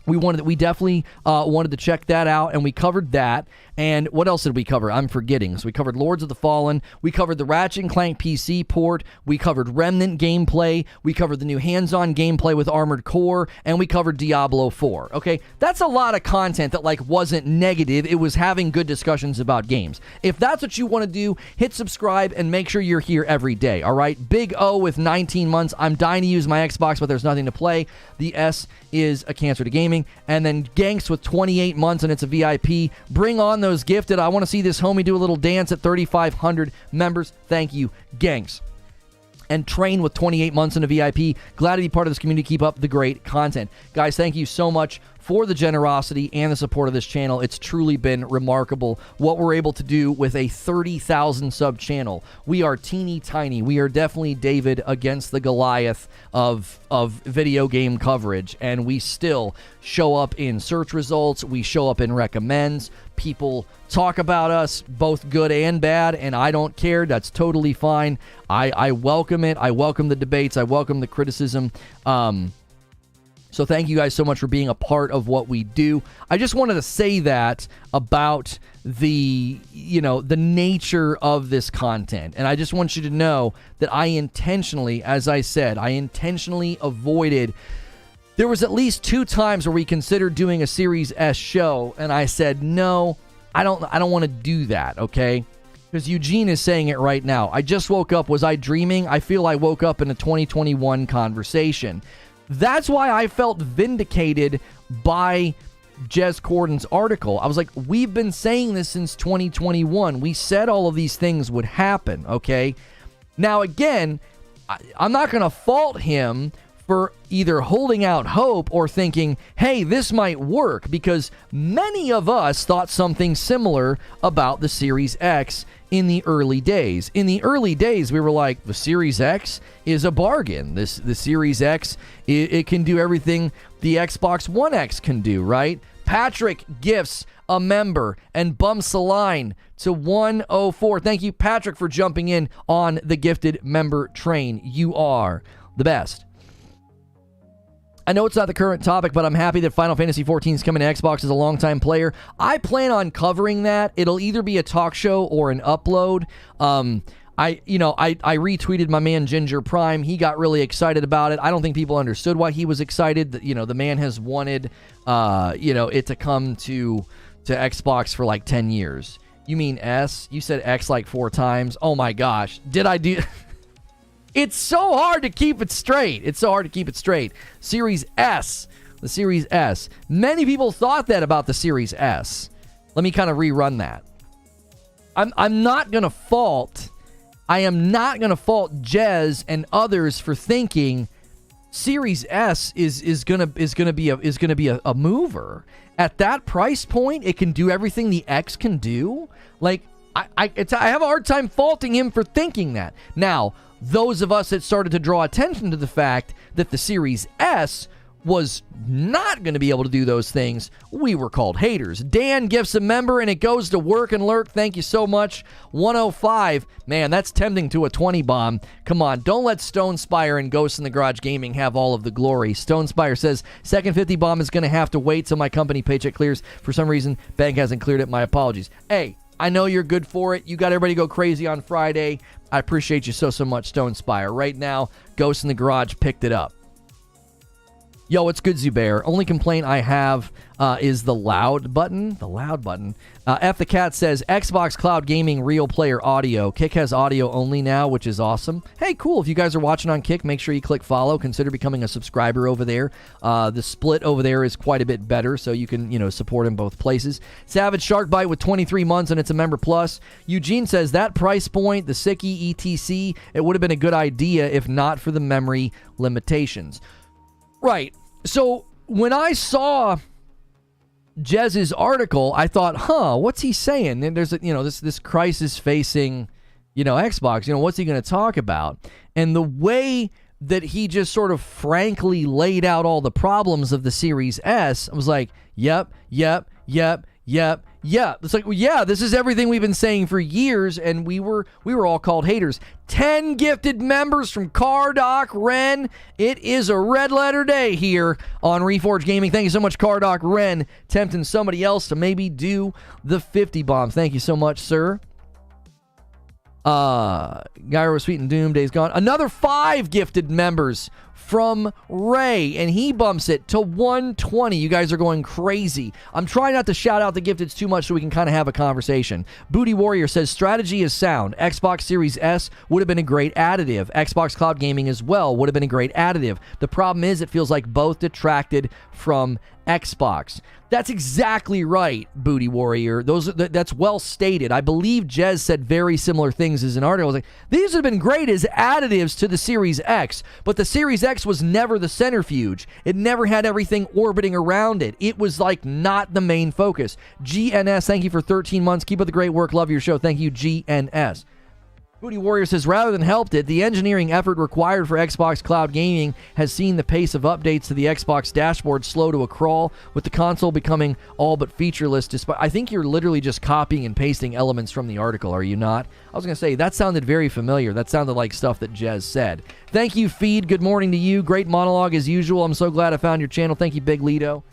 We definitely wanted to check that out, and we covered that. And what else did we cover? I'm forgetting. So we covered Lords of the Fallen. We covered the Ratchet & Clank PC port. We covered Remnant gameplay. We covered the new hands-on gameplay with Armored Core, and we covered Diablo 4. Okay, that's a lot of content that wasn't negative. It was having good discussions about games. If that's what you want to do, hit subscribe and make sure you're here every day. All right, Big O with 19 months. I'm dying to use my Xbox, but there's nothing to play. The S is a cancer to gaming. And then Ganks with 28 months, and it's a VIP. Bring on those gifted. I want to see this homie do a little dance at 3,500 members. Thank you, Ganks. And Train with 28 months in a VIP. Glad to be part of this community. Keep up the great content. Guys, thank you so much for the generosity and the support of this channel. It's truly been remarkable what we're able to do with a 30,000 sub channel. We are teeny tiny. We are definitely David against the Goliath of video game coverage, and we still show up in search results. We show up in recommends. People talk about us, both good and bad, and I don't care. That's totally fine. I welcome it. I welcome the debates. I welcome the criticism. So thank you guys so much for being a part of what we do. I just wanted to say that about the nature of this content. And I just want you to know that I intentionally, as I said, avoided. There was at least 2 times where we considered doing a Series S show, and I said, no, I don't want to do that, okay? Because Eugene is saying it right now. I just woke up. Was I dreaming? I feel I woke up in a 2021 conversation. That's why I felt vindicated by Jez Corden's article. I was like, we've been saying this since 2021. We said all of these things would happen, okay? Now, again, I'm not going to fault him for either holding out hope or thinking, hey, this might work, because many of us thought something similar about the Series X in the early days. In the early days, we were like, the Series X is a bargain. The Series X, it can do everything the Xbox One X can do, right? Patrick gifts a member and bumps the line to 104. Thank you, Patrick, for jumping in on the gifted member train. You are the best. I know it's not the current topic, but I'm happy that Final Fantasy XIV is coming to Xbox as a longtime player. I plan on covering that. It'll either be a talk show or an upload. I retweeted my man Ginger Prime. He got really excited about it. I don't think people understood why he was excited. The man has wanted, it to come to Xbox for like 10 years. You mean S? You said X like 4 times. Oh my gosh. Did I do... It's so hard to keep it straight. Series S. The Series S. Many people thought that about the Series S. Let me kind of rerun that. I'm not going to fault... I am not going to fault Jez and others for thinking Series S is going to be a mover. At that price point, it can do everything the X can do. Like, I have a hard time faulting him for thinking that. Now, those of us that started to draw attention to the fact that the Series S was not going to be able to do those things, we were called haters. Dan gifts a member, and it goes to Work and Lurk. Thank you so much. 105. Man, that's tempting to a 20 bomb. Come on, don't let Stone Spire and Ghosts in the Garage Gaming have all of the glory. Stone Spire says, second 50 bomb is going to have to wait till my company paycheck clears. For some reason, bank hasn't cleared it. My apologies. Hey, I know you're good for it. You got everybody go crazy on Friday. I appreciate you so much, Stone Spire. Right now, Ghosts in the Garage picked it up. Yo, what's good, Zubair? Only complaint I have is the loud button. The loud button. F the Cat says, Xbox Cloud Gaming Real Player Audio. Kick has audio only now, which is awesome. Hey, cool. If you guys are watching on Kick, make sure you click follow. Consider becoming a subscriber over there. The split over there is quite a bit better, so you can, support in both places. Savage Sharkbite with 23 months, and it's a member plus. Eugene says, that price point, the Sicky ETC, it would have been a good idea if not for the memory limitations. Right. So when I saw Jez's article, I thought, what's he saying? And there's this crisis facing, Xbox. What's he going to talk about? And the way that he just sort of frankly laid out all the problems of the Series S, I was like, yep. It's like, well, yeah, this is everything we've been saying for years, and we were all called haters. 10 gifted members from Cardoc Ren. It is a red letter day here on Reforge Gaming. Thank you so much, Cardoc Ren, tempting somebody else to maybe do the 50 bomb. Thank you so much, sir. Gyro Sweet and Doom, Days Gone. Another 5 gifted members from Ray, and he bumps it to 120. You guys are going crazy. I'm trying not to shout out the gifteds too much so we can kind of have a conversation. Booty Warrior says, strategy is sound. Xbox Series S would have been a great additive. Xbox Cloud Gaming as well would have been a great additive. The problem is it feels like both detracted from Xbox. That's exactly right, Booty Warrior. That's well stated. I believe Jez said very similar things as an article. I was like, these have been great as additives to the Series X, but the Series X was never the centrifuge. It never had everything orbiting around it. It was like not the main focus. GNS, thank you for 13 months. Keep up the great work. Love your show. Thank you, GNS. Booty Warrior says, rather than helped it, the engineering effort required for Xbox Cloud Gaming has seen the pace of updates to the Xbox dashboard slow to a crawl, with the console becoming all but featureless. Despite, I think you're literally just copying and pasting elements from the article, are you not? I was going to say, that sounded very familiar. That sounded like stuff that Jez said. Thank you, Feed. Good morning to you. Great monologue as usual. I'm so glad I found your channel. Thank you, Big Lido.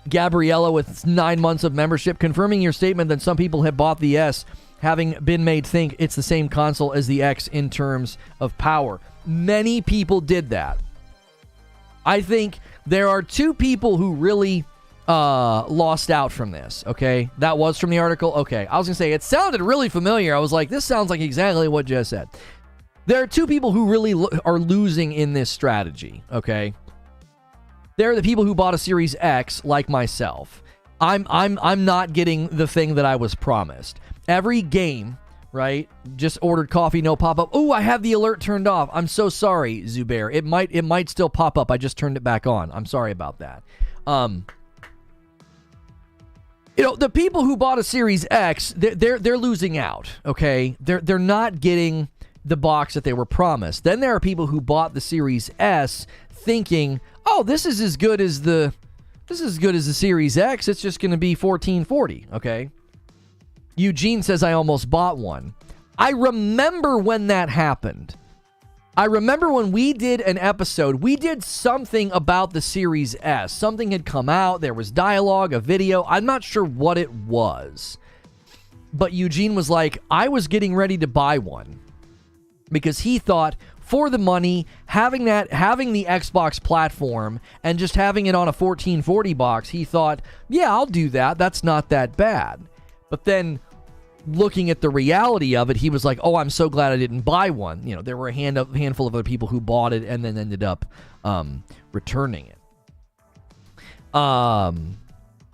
Gabriella with 9 months of membership, confirming your statement that some people have bought the S, having been made think it's the same console as the X in terms of power. Many people did that. I think there are 2 people who really lost out from this, okay? That was from the article? Okay. I was going to say, it sounded really familiar. I was like, this sounds like exactly what Jess said. There are 2 people who really are losing in this strategy, okay? There are the people who bought a Series X, like myself. I'm not getting the thing that I was promised. Every game, right? Just ordered coffee, no pop-up. Oh, I have the alert turned off. I'm so sorry, Zubair. It might still pop up. I just turned it back on. I'm sorry about that. The people who bought a Series X, they're losing out, okay? They're not getting the box that they were promised. Then there are people who bought the Series S thinking, oh, this is as good as the Series X. It's just going to be $1,440, okay? Eugene says, I almost bought one. I remember when that happened. I remember when we did an episode, we did something about the Series S. Something had come out. There was dialogue, a video. I'm not sure what it was. But Eugene was like, I was getting ready to buy one. Because he thought, for the money, having the Xbox platform and just having it on a 1440 box, he thought, yeah, I'll do that. That's not that bad. But then looking at the reality of it, he was like, oh, I'm so glad I didn't buy one. There were a handful of other people who bought it and then ended up returning it. I'm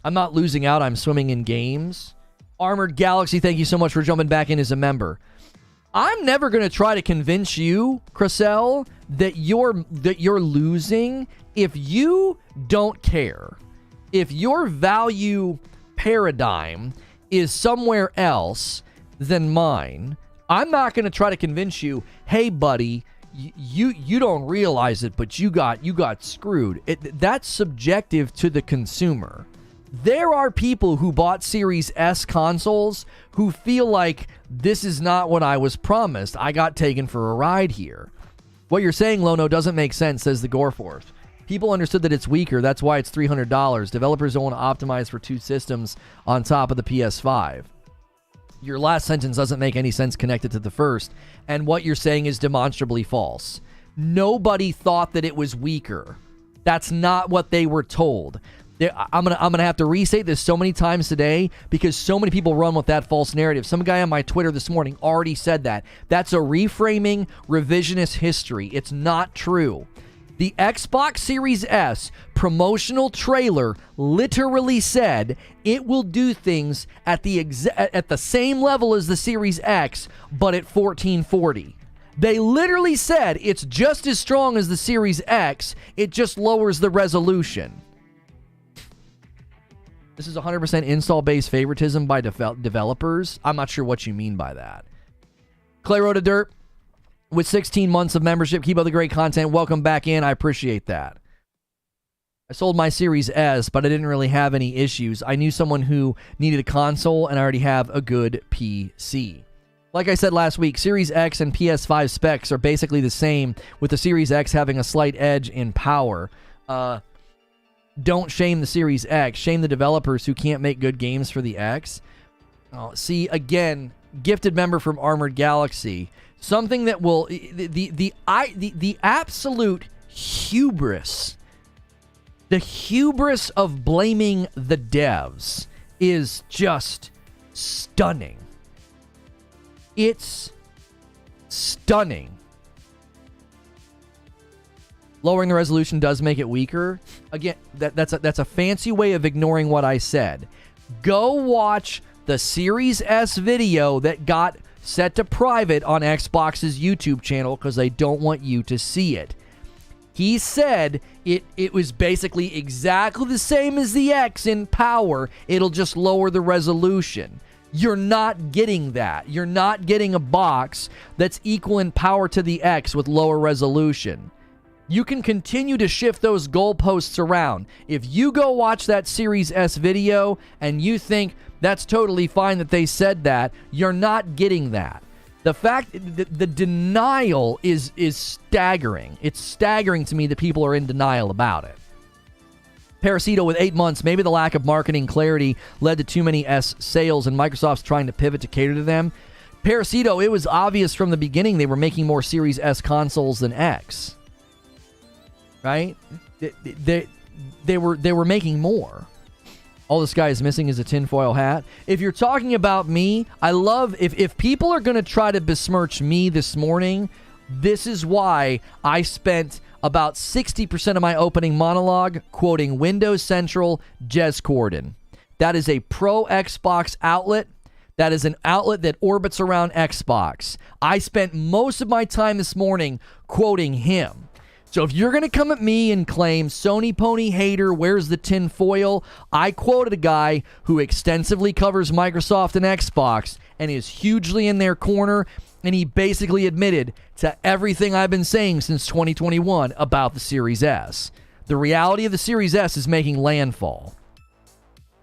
not losing out. I'm swimming in games. Armored Galaxy, thank you so much for jumping back in as a member. I'm never going to try to convince you, Cressel, that you're losing if you don't care. If your value paradigm is somewhere else than mine, I'm not going to try to convince you, hey, buddy, you don't realize it, but you got screwed. That's subjective to the consumer. There are people who bought Series S consoles who feel like this is not what I was promised. I got taken for a ride here. What you're saying, Lono, doesn't make sense, says the Goreforth. People understood that it's weaker. That's why it's $300. Developers don't want to optimize for 2 systems on top of the PS5. Your last sentence doesn't make any sense connected to the first. And what you're saying is demonstrably false. Nobody thought that it was weaker. That's not what they were told. I'm gonna have to restate this so many times today because so many people run with that false narrative. Some guy on my Twitter this morning already said that. That's a reframing, revisionist history. It's not true. The Xbox Series S promotional trailer literally said it will do things at the same level as the Series X, but at 1440. They literally said it's just as strong as the Series X, it just lowers the resolution. This is 100% install-based favoritism by developers. I'm not sure what you mean by that. Clay Road of Dirt, with 16 months of membership, keep up the great content. Welcome back in. I appreciate that. I sold my Series S, but I didn't really have any issues. I knew someone who needed a console, and I already have a good PC. Like I said last week, Series X and PS5 specs are basically the same, with the Series X having a slight edge in power. Don't shame the Series X. Shame the developers who can't make good games for the X. See, again, gifted member from Armored Galaxy. Something that will... The absolute hubris... The hubris of blaming the devs is just stunning. It's stunning. Lowering the resolution does make it weaker. Again, that's a fancy way of ignoring what I said. Go watch the Series S video that got set to private on Xbox's YouTube channel because they don't want you to see it. He said it was basically exactly the same as the X in power. It'll just lower the resolution. You're not getting that. You're not getting a box that's equal in power to the X with lower resolution. You can continue to shift those goalposts around. If you go watch that Series S video and you think that's totally fine that they said that, you're not getting that. The fact, the denial is staggering. It's staggering to me that people are in denial about it. Parasito with 8 months. Maybe the lack of marketing clarity led to too many S sales and Microsoft's trying to pivot to cater to them. Parasito, it was obvious from the beginning they were making more Series S consoles than X. Right? They were making more. All this guy is missing is a tinfoil hat. If you're talking about me, I love... If people are going to try to besmirch me this morning, this is why I spent about 60% of my opening monologue quoting Windows Central Jez Corden. That is a pro Xbox outlet. That is an outlet that orbits around Xbox. I spent most of my time this morning quoting him. So if you're going to come at me and claim Sony pony hater, where's the tin foil? I quoted a guy who extensively covers Microsoft and Xbox and is hugely in their corner, and he basically admitted to everything I've been saying since 2021 about the Series S. The reality of the Series S is making landfall.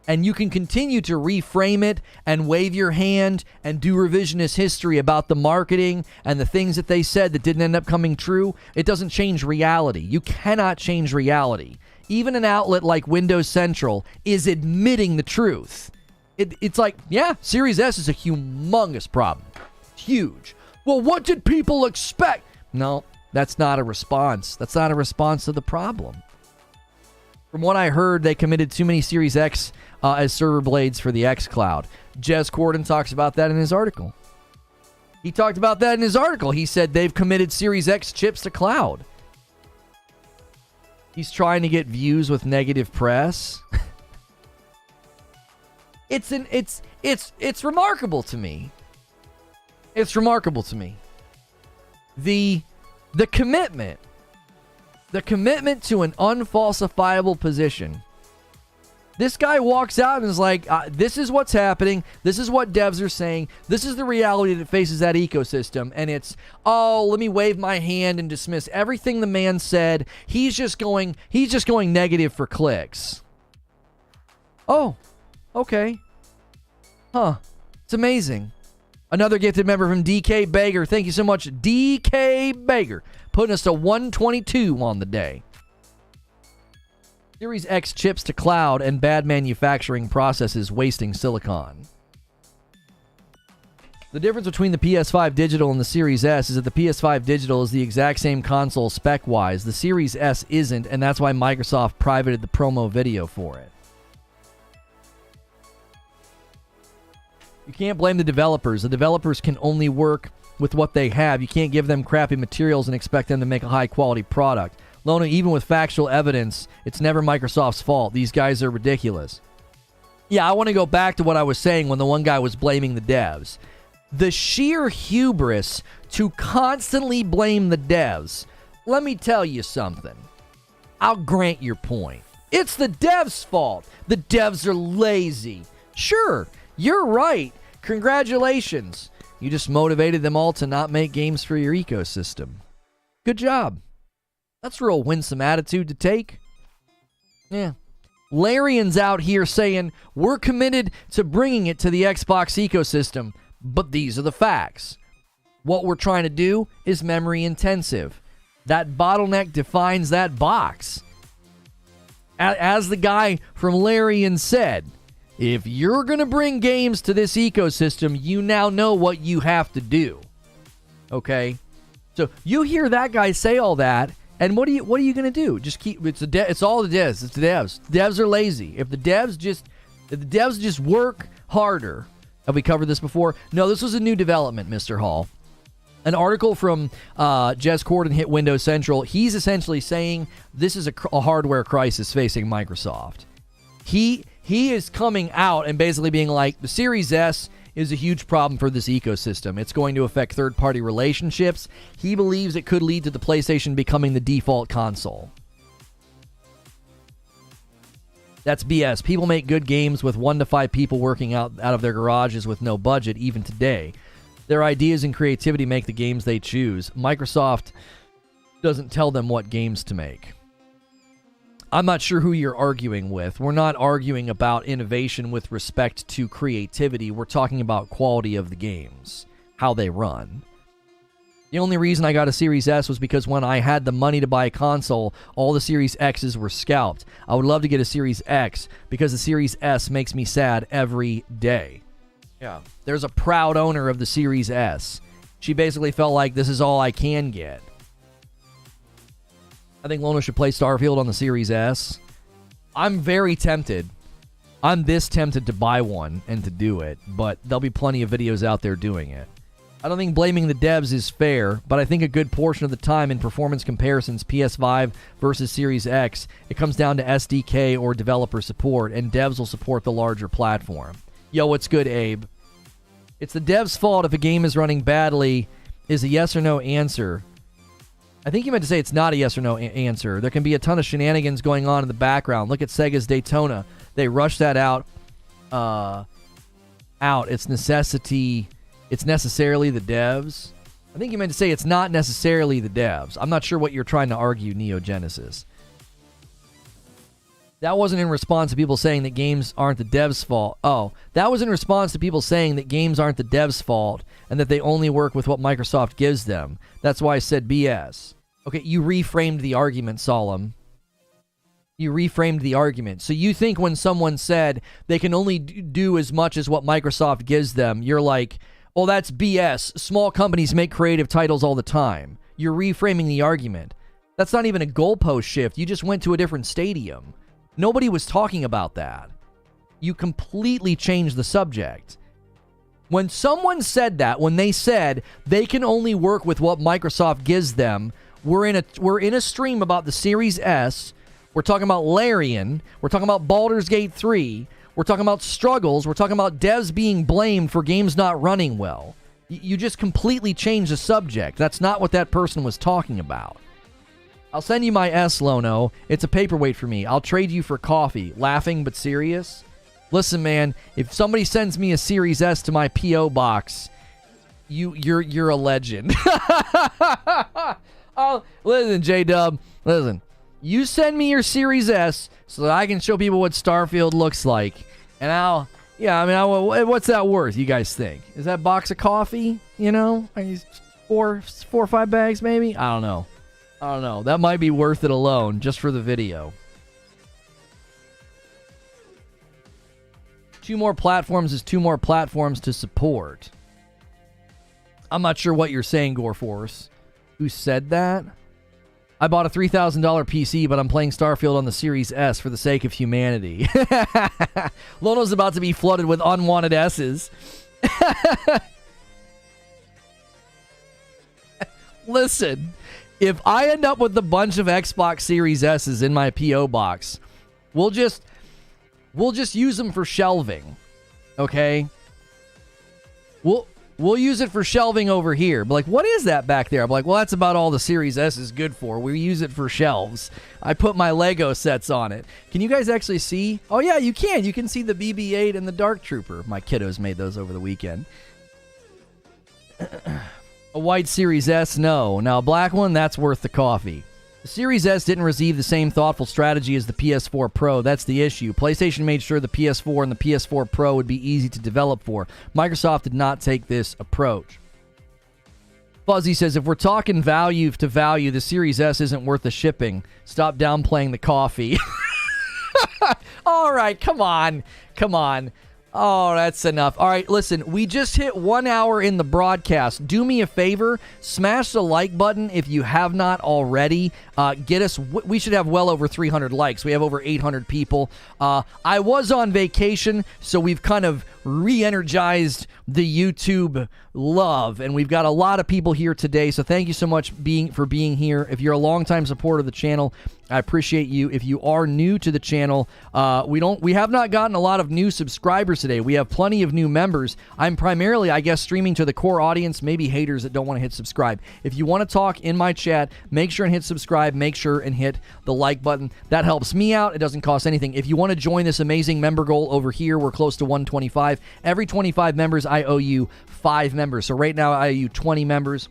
And you can continue to reframe it and wave your hand and do revisionist history about the marketing and the things that they said that didn't end up coming true. It doesn't change reality. You cannot change reality. Even an outlet like Windows Central is admitting the truth. It's like, yeah, Series S is a humongous problem. It's huge. Well, what did people expect? No, that's not a response. That's not a response to the problem. From what I heard, they committed too many Series X as server blades for the X Cloud. Jez Corden talks about that in his article. He talked about that in his article. He said they've committed Series X chips to cloud. He's trying to get views with negative press. It's remarkable to me. It's remarkable to me. The commitment. The commitment to an unfalsifiable position. This guy walks out and is like, this is what's happening. This is what devs are saying. This is the reality that faces that ecosystem. And it's, oh, let me wave my hand and dismiss everything the man said. He's just going negative for clicks. Oh, okay. Huh. It's amazing. Another gifted member from DK Bager. Thank you so much, DK Bager. Putting us to 122 on the day. Series X chips to cloud and bad manufacturing processes wasting silicon. The difference between the PS5 Digital and the Series S is that the PS5 Digital is the exact same console spec-wise. The Series S isn't, and that's why Microsoft privated the promo video for it. You can't blame the developers. The developers can only work with what they have. You can't give them crappy materials and expect them to make a high-quality product. Lona, even with factual evidence, it's never Microsoft's fault. These guys are ridiculous. Yeah, I want to go back to what I was saying when the one guy was blaming the devs. The sheer hubris to constantly blame the devs. Let me tell you something. I'll grant your point. It's the devs' fault. The devs are lazy. Sure, you're right. Congratulations. You just motivated them all to not make games for your ecosystem. Good job. That's a real winsome attitude to take. Yeah. Larian's out here saying, we're committed to bringing it to the Xbox ecosystem, but these are the facts. What we're trying to do is memory intensive. That bottleneck defines that box. As the guy from Larian said, if you're going to bring games to this ecosystem, you now know what you have to do. Okay? So you hear that guy say all that, and what are you going to do? Just keep it's all the devs. It's the devs. The devs are lazy. If the devs just work harder. Have we covered this before? No, this was a new development, Mr. Hall. An article from Jez Corden hit Windows Central. He's essentially saying this is a hardware crisis facing Microsoft. He is coming out and basically being like, the Series S is a huge problem for this ecosystem. It's going to affect third-party relationships. He believes it could lead to the PlayStation becoming the default console. That's BS. People make good games with 1 to 5 people working out of their garages with no budget, even today. Their ideas and creativity make the games they choose. Microsoft doesn't tell them what games to make. I'm not sure who you're arguing with. We're not arguing about innovation with respect to creativity. We're talking about quality of the games, how they run. The only reason I got a Series S was because when I had the money to buy a console, all the Series X's were scalped. I would love to get a Series X because the Series S makes me sad every day. Yeah. There's a proud owner of the Series S. She basically felt like this is all I can get. I think Lona should play Starfield on the Series S. I'm very tempted. I'm this tempted to buy one and to do it, but there'll be plenty of videos out there doing it. I don't think blaming the devs is fair, but I think a good portion of the time in performance comparisons, PS5 versus Series X, it comes down to SDK or developer support, and devs will support the larger platform. Yo, what's good, Abe? It's the devs' fault if a game is running badly is a yes or no answer. I think you meant to say it's not a yes or no answer. There can be a ton of shenanigans going on in the background. Look at Sega's Daytona. They rushed that out. It's necessity. It's necessarily the devs. I think you meant to say it's not necessarily the devs. I'm not sure what you're trying to argue, Neo Genesis. That wasn't in response to people saying that games aren't the devs' fault. Oh, that was in response to people saying that games aren't the devs' fault and that they only work with what Microsoft gives them. That's why I said BS. Okay, you reframed the argument, Solemn. You reframed the argument. So you think when someone said they can only do as much as what Microsoft gives them, you're like, oh, that's BS. Small companies make creative titles all the time. You're reframing the argument. That's not even a goalpost shift. You just went to a different stadium. Nobody was talking about that. You completely changed the subject. When someone said that, when they said they can only work with what Microsoft gives them, we're in a stream about the Series S. We're talking about Larian. We're talking about Baldur's Gate 3. We're talking about struggles. We're talking about devs being blamed for games not running well. You just completely changed the subject. That's not what that person was talking about. I'll send you my S, Lono. It's a paperweight for me. I'll trade you for coffee. Laughing but serious. Listen, man, if somebody sends me a Series S to my P.O. box, you're a legend. Oh, listen, J-Dub. Listen. You send me your Series S so that I can show people what Starfield looks like. And what's that worth, you guys think? Is that box of coffee, you know? Four or 5 bags, maybe? I don't know. That might be worth it alone, just for the video. 2 more platforms is 2 more platforms to support. I'm not sure what you're saying, Goreforce. Who said that? I bought a $3,000 PC, but I'm playing Starfield on the Series S for the sake of humanity. Lono's about to be flooded with unwanted S's. Listen, if I end up with a bunch of Xbox Series S's in my P.O. box, we'll just use them for shelving. Okay? We'll We'll use it for shelving over here. But like, what is that back there? I'm like, well, that's about all the Series S is good for. We use it for shelves. I put my Lego sets on it. Can you guys actually see? Oh, yeah, you can. You can see the BB-8 and the Dark Trooper. My kiddos made those over the weekend. A white Series S? No. Now, a black one? That's worth the coffee. The Series S didn't receive the same thoughtful strategy as the PS4 Pro. That's the issue. PlayStation made sure the PS4 and the PS4 Pro would be easy to develop for. Microsoft did not take this approach. Fuzzy says, if we're talking value to value, the Series S isn't worth the shipping. Stop downplaying the coffee. All right, come on. Come on. Oh, that's enough. All right, listen, we just hit 1 hour in the broadcast. Do me a favor, smash the like button if you have not already. We should have well over 300 likes. We have over 800 people. I was on vacation, so we've kind of re-energized the YouTube love, and we've got a lot of people here today, so thank you so much for being here. If you're a longtime supporter of the channel, I appreciate you. If you are new to the channel, we have not gotten a lot of new subscribers today. We have plenty of new members. I'm primarily, I guess, streaming to the core audience, maybe haters that don't want to hit subscribe. If you want to talk in my chat, make sure and hit subscribe. Make sure and hit the like button. That helps me out. It doesn't cost anything. If you want to join this amazing member goal over here, we're close to 125. Every 25 members, I owe you 5 members. So right now, I owe you 20 members.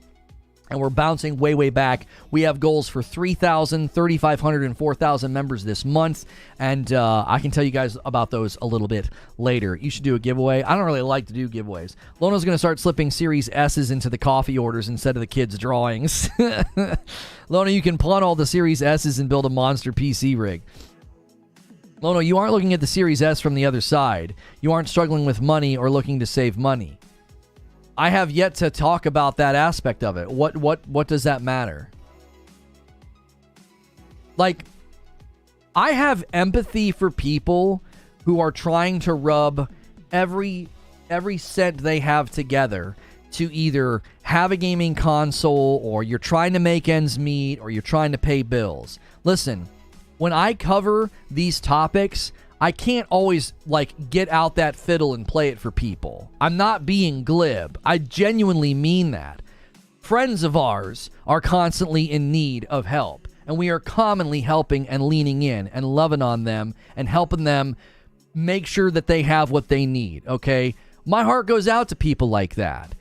And we're bouncing way, way back. We have goals for 3,000, 3,500, and 4,000 members this month. And I can tell you guys about those a little bit later. You should do a giveaway. I don't really like to do giveaways. Lono's going to start slipping Series S's into the coffee orders instead of the kids' drawings. Lono, you can pawn all the Series S's and build a monster PC rig. Lono, you aren't looking at the Series S from the other side. You aren't struggling with money or looking to save money. I have yet to talk about that aspect of it. What does that matter? Like, I have empathy for people who are trying to rub every cent they have together to either have a gaming console, or you're trying to make ends meet, or you're trying to pay bills. Listen, when I cover these topics, I can't always, get out that fiddle and play it for people. I'm not being glib. I genuinely mean that. Friends of ours are constantly in need of help, and we are commonly helping and leaning in and loving on them and helping them make sure that they have what they need, okay? My heart goes out to people like that.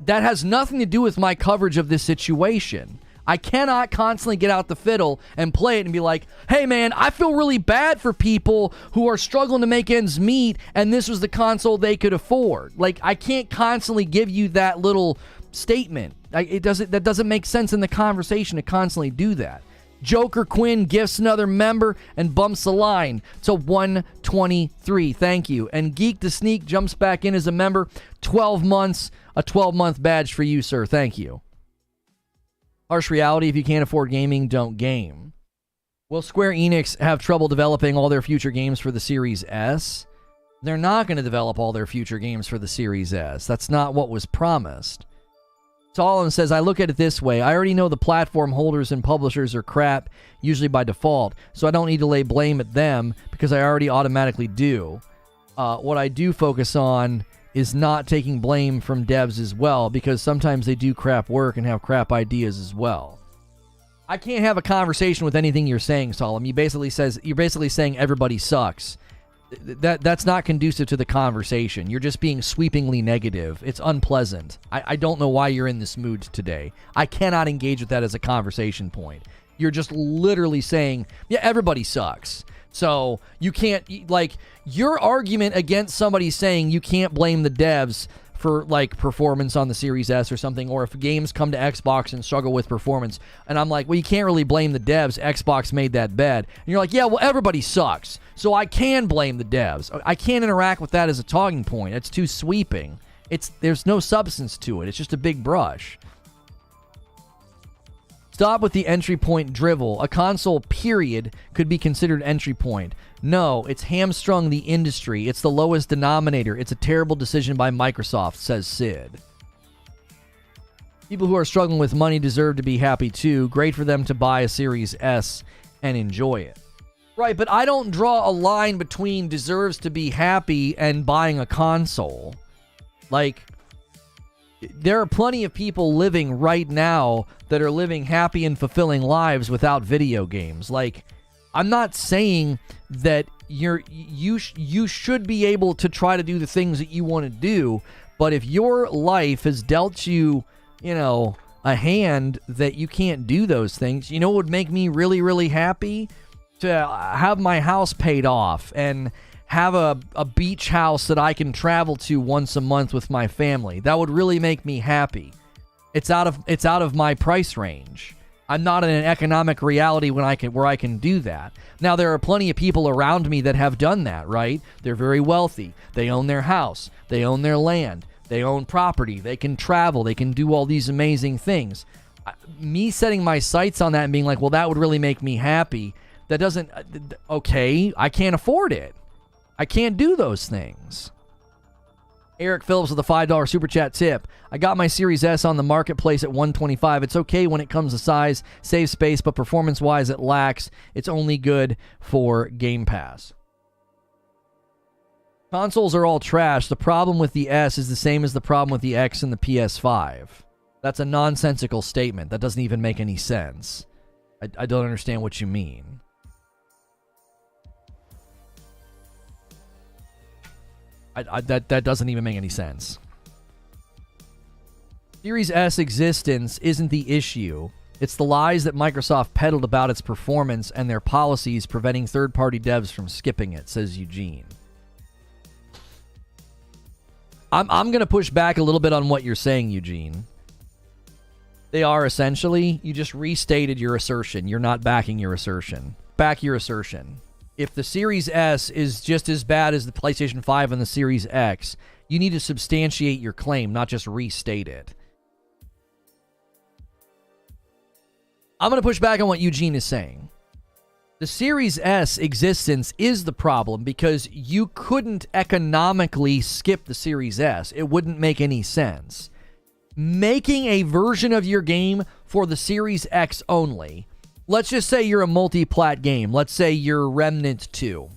That has nothing to do with my coverage of this situation. I cannot constantly get out the fiddle and play it and be like, hey man, I feel really bad for people who are struggling to make ends meet and this was the console they could afford. I can't constantly give you that little statement. That doesn't make sense in the conversation to constantly do that. Joker Quinn gifts another member and bumps the line to 123. Thank you. And Geek the Sneak jumps back in as a member. 12 months, a 12-month badge for you, sir. Thank you. Harsh reality, if you can't afford gaming, don't game. Will Square Enix have trouble developing all their future games for the Series S? They're not going to develop all their future games for the Series S. That's not what was promised. Solomon says, I look at it this way. I already know the platform holders and publishers are crap, usually by default, so I don't need to lay blame at them because I already automatically do. What I do focus on is not taking blame from devs as well, because sometimes they do crap work and have crap ideas as well. I can't have a conversation with anything you're saying, Solomon. You're basically saying everybody sucks. That's not conducive to the conversation. You're just being sweepingly negative. It's unpleasant. I don't know why you're in this mood today. I cannot engage with that as a conversation point. You're just literally saying, yeah, everybody sucks. So you can't, your argument against somebody saying you can't blame the devs for, performance on the Series S or something, or if games come to Xbox and struggle with performance, and I'm like, well, you can't really blame the devs. Xbox made that bad. And you're like, yeah, well, everybody sucks, so I can blame the devs. I can't interact with that as a talking point. It's too sweeping. There's no substance to it. It's just a big brush. Stop with the entry point drivel. A console, period, could be considered entry point. No, it's hamstrung the industry. It's the lowest denominator. It's a terrible decision by Microsoft, says Sid. People who are struggling with money deserve to be happy too. Great for them to buy a Series S and enjoy it. Right, but I don't draw a line between deserves to be happy and buying a console. there are plenty of people living right now that are living happy and fulfilling lives without video games. Like, I'm not saying that you should be able to try to do the things that you want to do, but if your life has dealt you, a hand that you can't do those things, what would make me really, really happy? To have my house paid off and have a beach house that I can travel to once a month with my family. That would really make me happy. It's out of my price range. I'm not in an economic reality where I can do that. Now, there are plenty of people around me that have done that, right? They're very wealthy. They own their house. They own their land. They own property. They can travel. They can do all these amazing things. Me setting my sights on that and being like, well, that would really make me happy. That doesn't... Okay, I can't afford it. I can't do those things. Eric Phillips with a $5 super chat tip. I got my Series S on the marketplace at $125. It's okay when it comes to size, save space, but performance-wise it lacks. It's only good for Game Pass. Consoles are all trash. The problem with the S is the same as the problem with the X and the PS5. That's a nonsensical statement. That doesn't even make any sense. I don't understand what you mean. That doesn't even make any sense. Series S existence isn't the issue. It's the lies that Microsoft peddled about its performance and their policies preventing third-party devs from skipping it, says Eugene. I'm going to push back a little bit on what you're saying, Eugene. They are essentially, you just restated your assertion. You're not backing your assertion. Back your assertion. If the Series S is just as bad as the PlayStation 5 and the Series X, you need to substantiate your claim, not just restate it. I'm going to push back on what Eugene is saying. The Series S existence is the problem because you couldn't economically skip the Series S. It wouldn't make any sense. Making a version of your game for the Series X only. Let's just say you're a multi-plat game. Let's say you're Remnant 2.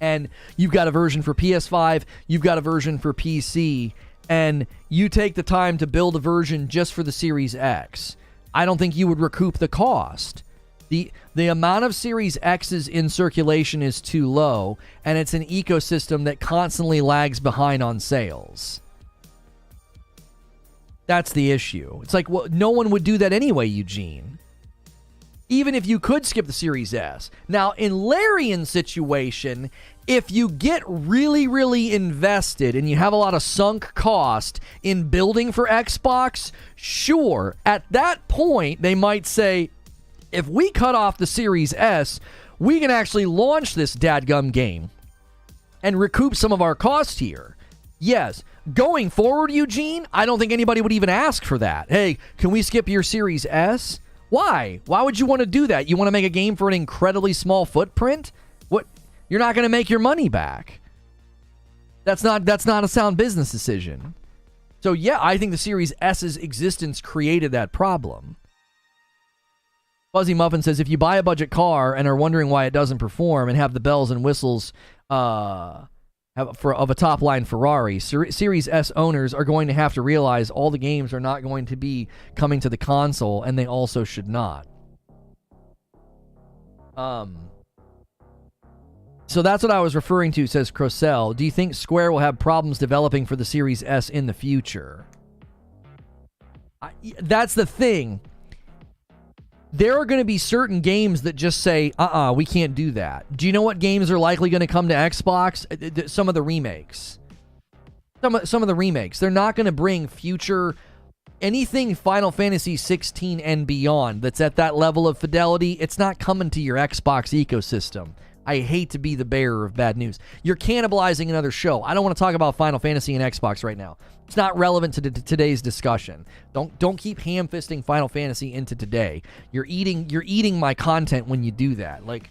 And you've got a version for PS5, you've got a version for PC, and you take the time to build a version just for the Series X. I don't think you would recoup the cost. The amount of Series X's in circulation is too low, and it's an ecosystem that constantly lags behind on sales. That's the issue. It's like, well, no one would do that anyway, Eugene. Even if you could skip the Series S. Now, in Larian's situation, if you get really, really invested and you have a lot of sunk cost in building for Xbox, sure, at that point, they might say, if we cut off the Series S, we can actually launch this dadgum game and recoup some of our costs here. Yes, going forward, Eugene, I don't think anybody would even ask for that. Hey, can we skip your Series S? Why? Why would you want to do that? You want to make a game for an incredibly small footprint? What? You're not going to make your money back. That's not a sound business decision. So yeah, I think the Series S's existence created that problem. Fuzzy Muffin says, if you buy a budget car and are wondering why it doesn't perform and have the bells and whistles of a top-line Ferrari, Series S owners are going to have to realize all the games are not going to be coming to the console, and they also should not. So that's what I was referring to, says Crosell. Do you think Square will have problems developing for the Series S in the future? That's the thing. There are going to be certain games that just say, we can't do that. Do you know what games are likely going to come to Xbox? Some of the remakes. Some of the remakes. They're not going to bring future anything Final Fantasy 16 and beyond that's at that level of fidelity. It's not coming to your Xbox ecosystem. I hate to be the bearer of bad news. You're cannibalizing another show. I don't want to talk about Final Fantasy and Xbox right now. It's not relevant to today's discussion. Don't keep ham-fisting Final Fantasy into today. You're eating my content when you do that. Like,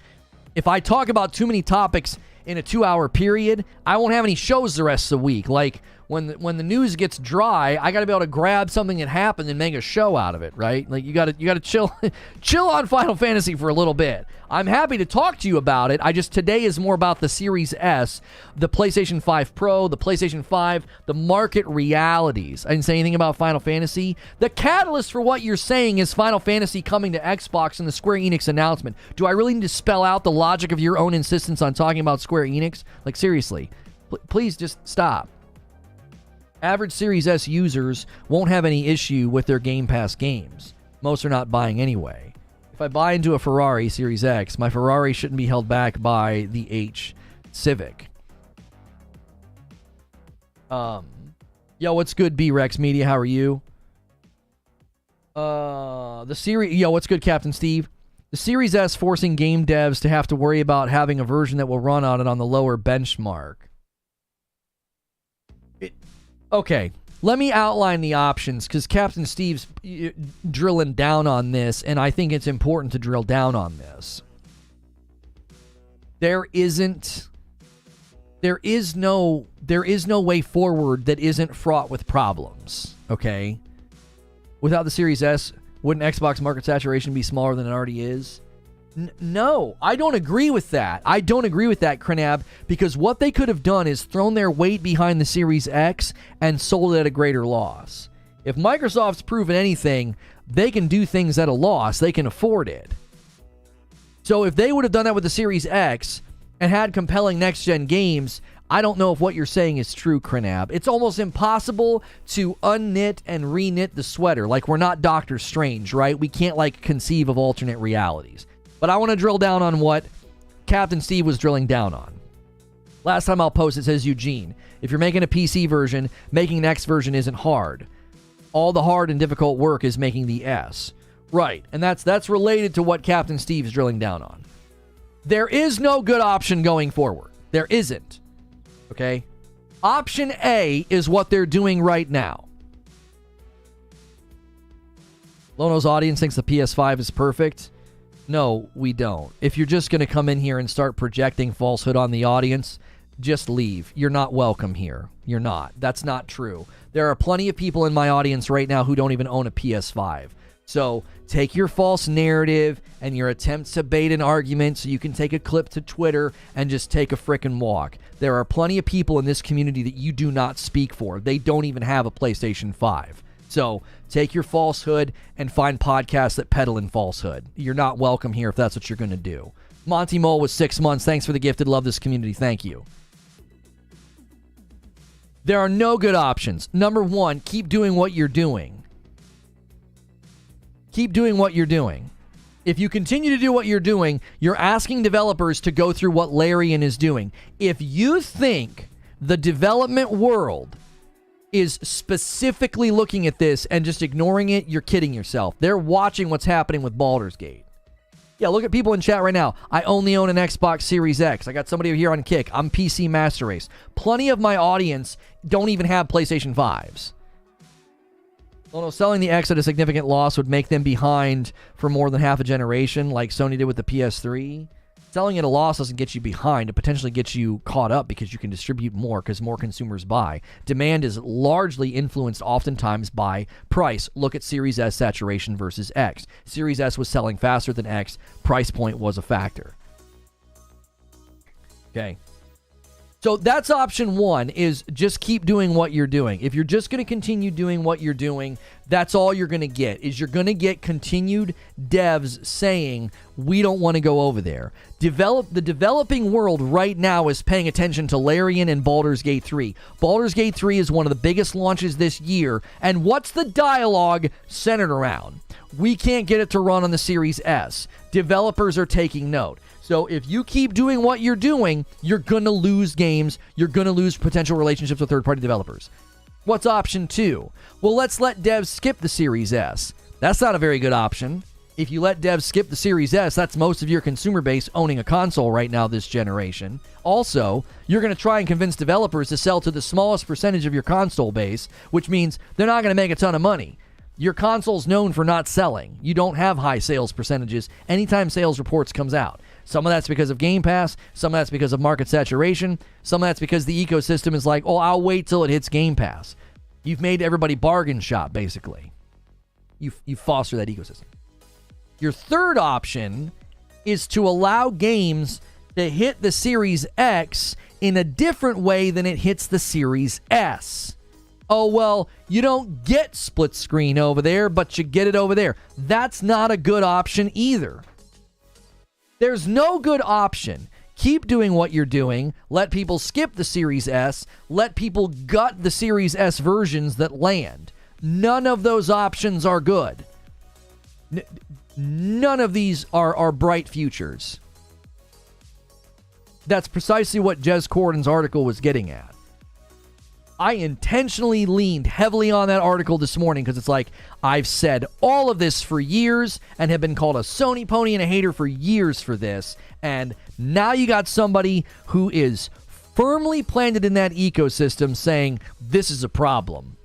if I talk about too many topics in a 2-hour period, I won't have any shows the rest of the week. Like, when the news gets dry, I got to be able to grab something that happened and make a show out of it, right? Like you got to chill chill on Final Fantasy for a little bit. I'm happy to talk to you about it. Today is more about the Series S, the PlayStation 5 Pro, the PlayStation 5, the market realities. I didn't say anything about Final Fantasy. The catalyst for what you're saying is Final Fantasy coming to Xbox and the Square Enix announcement. Do I really need to spell out the logic of your own insistence on talking about Square Enix? Like, seriously, please just stop. Average Series S users won't have any issue with their Game Pass games. Most are not buying anyway. If I buy into a Ferrari Series X, my Ferrari shouldn't be held back by the H Civic. Yo, what's good, B-Rex Media? How are you? What's good, Captain Steve? The Series S forcing game devs to have to worry about having a version that will run on it on the lower benchmark. Okay, let me outline the options, because Captain Steve's drilling down on this, and I think it's important to drill down on this. There is no way forward that isn't fraught with problems, okay? Without the Series S, wouldn't Xbox market saturation be smaller than it already is? No, I don't agree with that. I don't agree with that, Crenab, because what they could have done is thrown their weight behind the Series X and sold it at a greater loss. If Microsoft's proven anything, they can do things at a loss. They can afford it. So if they would have done that with the Series X and had compelling next-gen games, I don't know if what you're saying is true, Crenab. It's almost impossible to unknit and reknit the sweater. Like, we're not Doctor Strange, right? We can't, conceive of alternate realities. But I want to drill down on what Captain Steve was drilling down on. Last time I'll post, it says, Eugene, if you're making a PC version, making an X version isn't hard. All the hard and difficult work is making the S. Right, and that's related to what Captain Steve's drilling down on. There is no good option going forward. There isn't. Okay? Option A is what they're doing right now. Lono's audience thinks the PS5 is perfect. No, we don't. If you're just going to come in here and start projecting falsehood on the audience, just leave. You're not welcome here. You're not. That's not true. There are plenty of people in my audience right now who don't even own a PS5. So take your false narrative and your attempts to bait an argument so you can take a clip to Twitter and just take a frickin' walk. There are plenty of people in this community that you do not speak for. They don't even have a PlayStation 5. So take your falsehood and find podcasts that peddle in falsehood. You're not welcome here if that's what you're going to do. Monty Mole was 6 months. Thanks for the gifted. Love this community. Thank you. There are no good options. Number one, keep doing what you're doing. Keep doing what you're doing. If you continue to do what you're doing, you're asking developers to go through what Larian is doing. If you think the development world is specifically looking at this and just ignoring it, you're kidding yourself. They're watching what's happening with Baldur's Gate. Yeah, look at people in chat right now. I only own an Xbox Series X. I got somebody here on Kick. I'm PC Master Race. Plenty of my audience don't even have PlayStation 5s. Well, no, selling the X at a significant loss would make them behind for more than half a generation, like Sony did with the PS3. Selling at a loss doesn't get you behind. It potentially gets you caught up because you can distribute more because more consumers buy. Demand is largely influenced oftentimes by price. Look at Series S saturation versus X. Series S was selling faster than X. Price point was a factor. Okay. So that's option one, is just keep doing what you're doing. If you're just going to continue doing what you're doing, that's all you're going to get, is you're going to get continued devs saying, we don't want to go over there. The developing world right now is paying attention to Larian and Baldur's Gate 3. Baldur's Gate 3 is one of the biggest launches this year, and what's the dialogue centered around? We can't get it to run on the Series S. Developers are taking note. So if you keep doing what you're doing, you're going to lose games. You're going to lose potential relationships with third-party developers. What's option two? Well, let's let devs skip the Series S. That's not a very good option. If you let devs skip the Series S, that's most of your consumer base owning a console right now this generation. Also, you're going to try and convince developers to sell to the smallest percentage of your console base, which means they're not going to make a ton of money. Your console's known for not selling. You don't have high sales percentages anytime sales reports comes out. Some of that's because of Game Pass. Some of that's because of market saturation. Some of that's because the ecosystem is like, oh, I'll wait till it hits Game Pass. You've made everybody bargain shop, basically. You foster that ecosystem. Your third option is to allow games to hit the Series X in a different way than it hits the Series S. Oh, well, you don't get split screen over there, but you get it over there. That's not a good option either. There's no good option. Keep doing what you're doing. Let people skip the Series S. Let people gut the Series S versions that land. None of those options are good. None of these are bright futures. That's precisely what Jez Corden's article was getting at. I intentionally leaned heavily on that article this morning because it's like, I've said all of this for years and have been called a Sony pony and a hater for years for this. And now you got somebody who is firmly planted in that ecosystem saying this is a problem.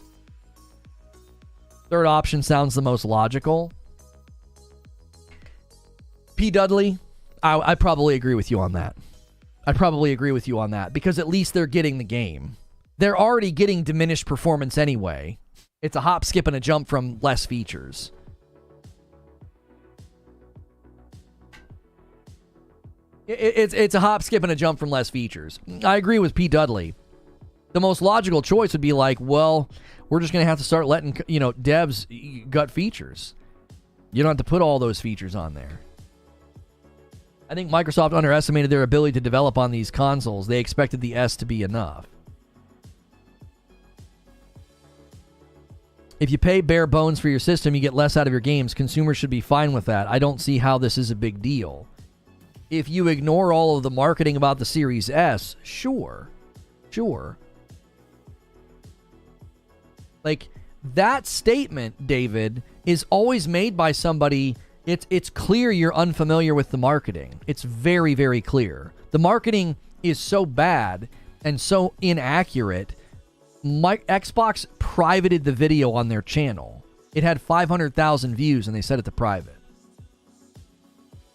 Third option sounds the most logical. P. Dudley, I probably agree with you on that. I'd probably agree with you on that because at least they're getting the game. They're already getting diminished performance anyway. It's a hop, skip, and a jump from less features. It's a hop, skip, and a jump from less features. I agree with P. Dudley. The most logical choice would be like, well, we're just going to have to start letting, devs gut features. You don't have to put all those features on there. I think Microsoft underestimated their ability to develop on these consoles. They expected the S to be enough. If you pay bare bones for your system, you get less out of your games. Consumers should be fine with that. I don't see how this is a big deal. If you ignore all of the marketing about the Series S, sure. Like, that statement, David, is always made by somebody. It's clear you're unfamiliar with the marketing. It's very, very clear. The marketing is so bad and so inaccurate. Xbox privated the video on their channel. It had 500,000 views and they set it to private.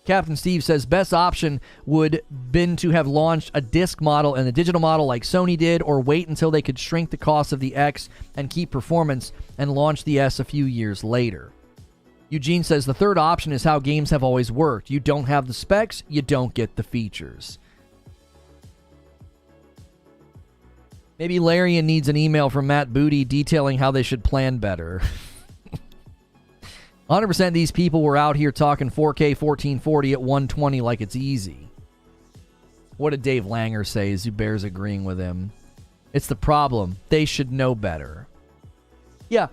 Captain Steve says best option would been to have launched a disc model and a digital model like Sony did, or wait until they could shrink the cost of the X and keep performance and launch the S a few years later. Eugene says the third option is how games have always worked. You don't have the specs, you don't get the features. Maybe Larian needs an email from Matt Booty detailing how they should plan better. 100% of these people were out here talking 4K 1440 at 120 like it's easy. What did Dave Langer say? Zubair's agreeing with him. It's the problem. They should know better. Yeah.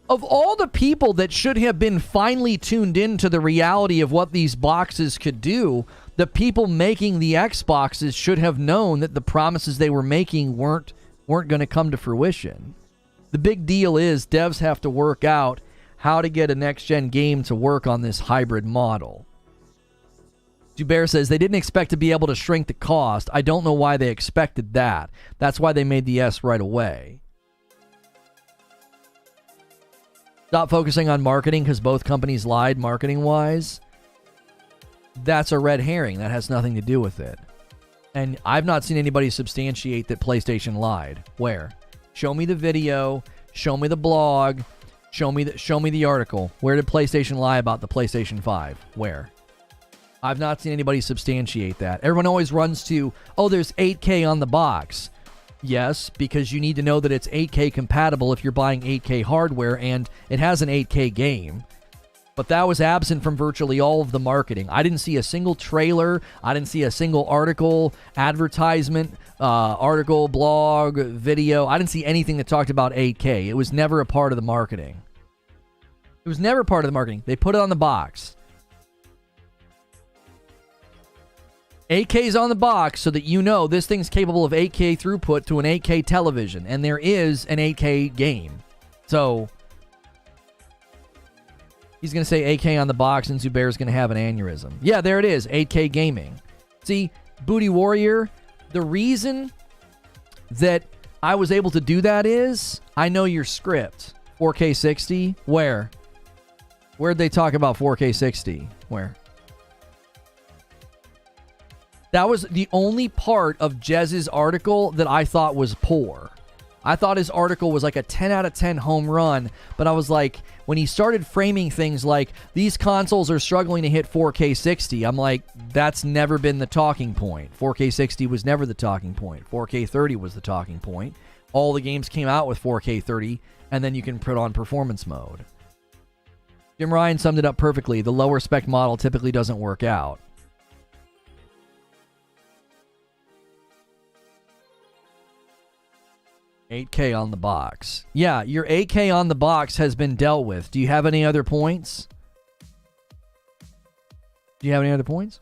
Of all the people that should have been finely tuned into the reality of what these boxes could do, the people making the Xboxes should have known that the promises they were making weren't going to come to fruition. The big deal is devs have to work out how to get a next-gen game to work on this hybrid model. Zubair says they didn't expect to be able to shrink the cost. I don't know why they expected that. That's why they made the S right away. Stop focusing on marketing because both companies lied marketing-wise. That's a red herring. That has nothing to do with it. And I've not seen anybody substantiate that PlayStation lied. Where? Show me the video. Show me the blog. Show me the article. Where did PlayStation lie about the PlayStation 5? Where? I've not seen anybody substantiate that. Everyone always runs to, oh, there's 8K on the box. Yes, because you need to know that it's 8K compatible if you're buying 8K hardware, and it has an 8K game. But that was absent from virtually all of the marketing. I didn't see a single trailer. I didn't see a single article, advertisement, article, blog, video. I didn't see anything that talked about 8K. It was never a part of the marketing. It was never part of the marketing. They put it on the box. 8K is on the box so that you know this thing's capable of 8K throughput to an 8K television. And there is an 8K game. So he's going to say 8K on the box and Zubair's going to have an aneurysm. Yeah, there it is. 8K gaming. See, Booty Warrior, the reason that I was able to do that is I know your script. 4K 60? Where? Where'd they talk about 4K 60? Where? That was the only part of Jez's article that I thought was poor. I thought his article was like a 10 out of 10 home run, but I was like, when he started framing things like, these consoles are struggling to hit 4K 60, I'm like, that's never been the talking point. 4K 60 was never the talking point. 4K 30 was the talking point. All the games came out with 4K 30, and then you can put on performance mode. Jim Ryan summed it up perfectly. The lower spec model typically doesn't work out. $8K on the box. Yeah, your $8K on the box has been dealt with. Do you have any other points? Do you have any other points?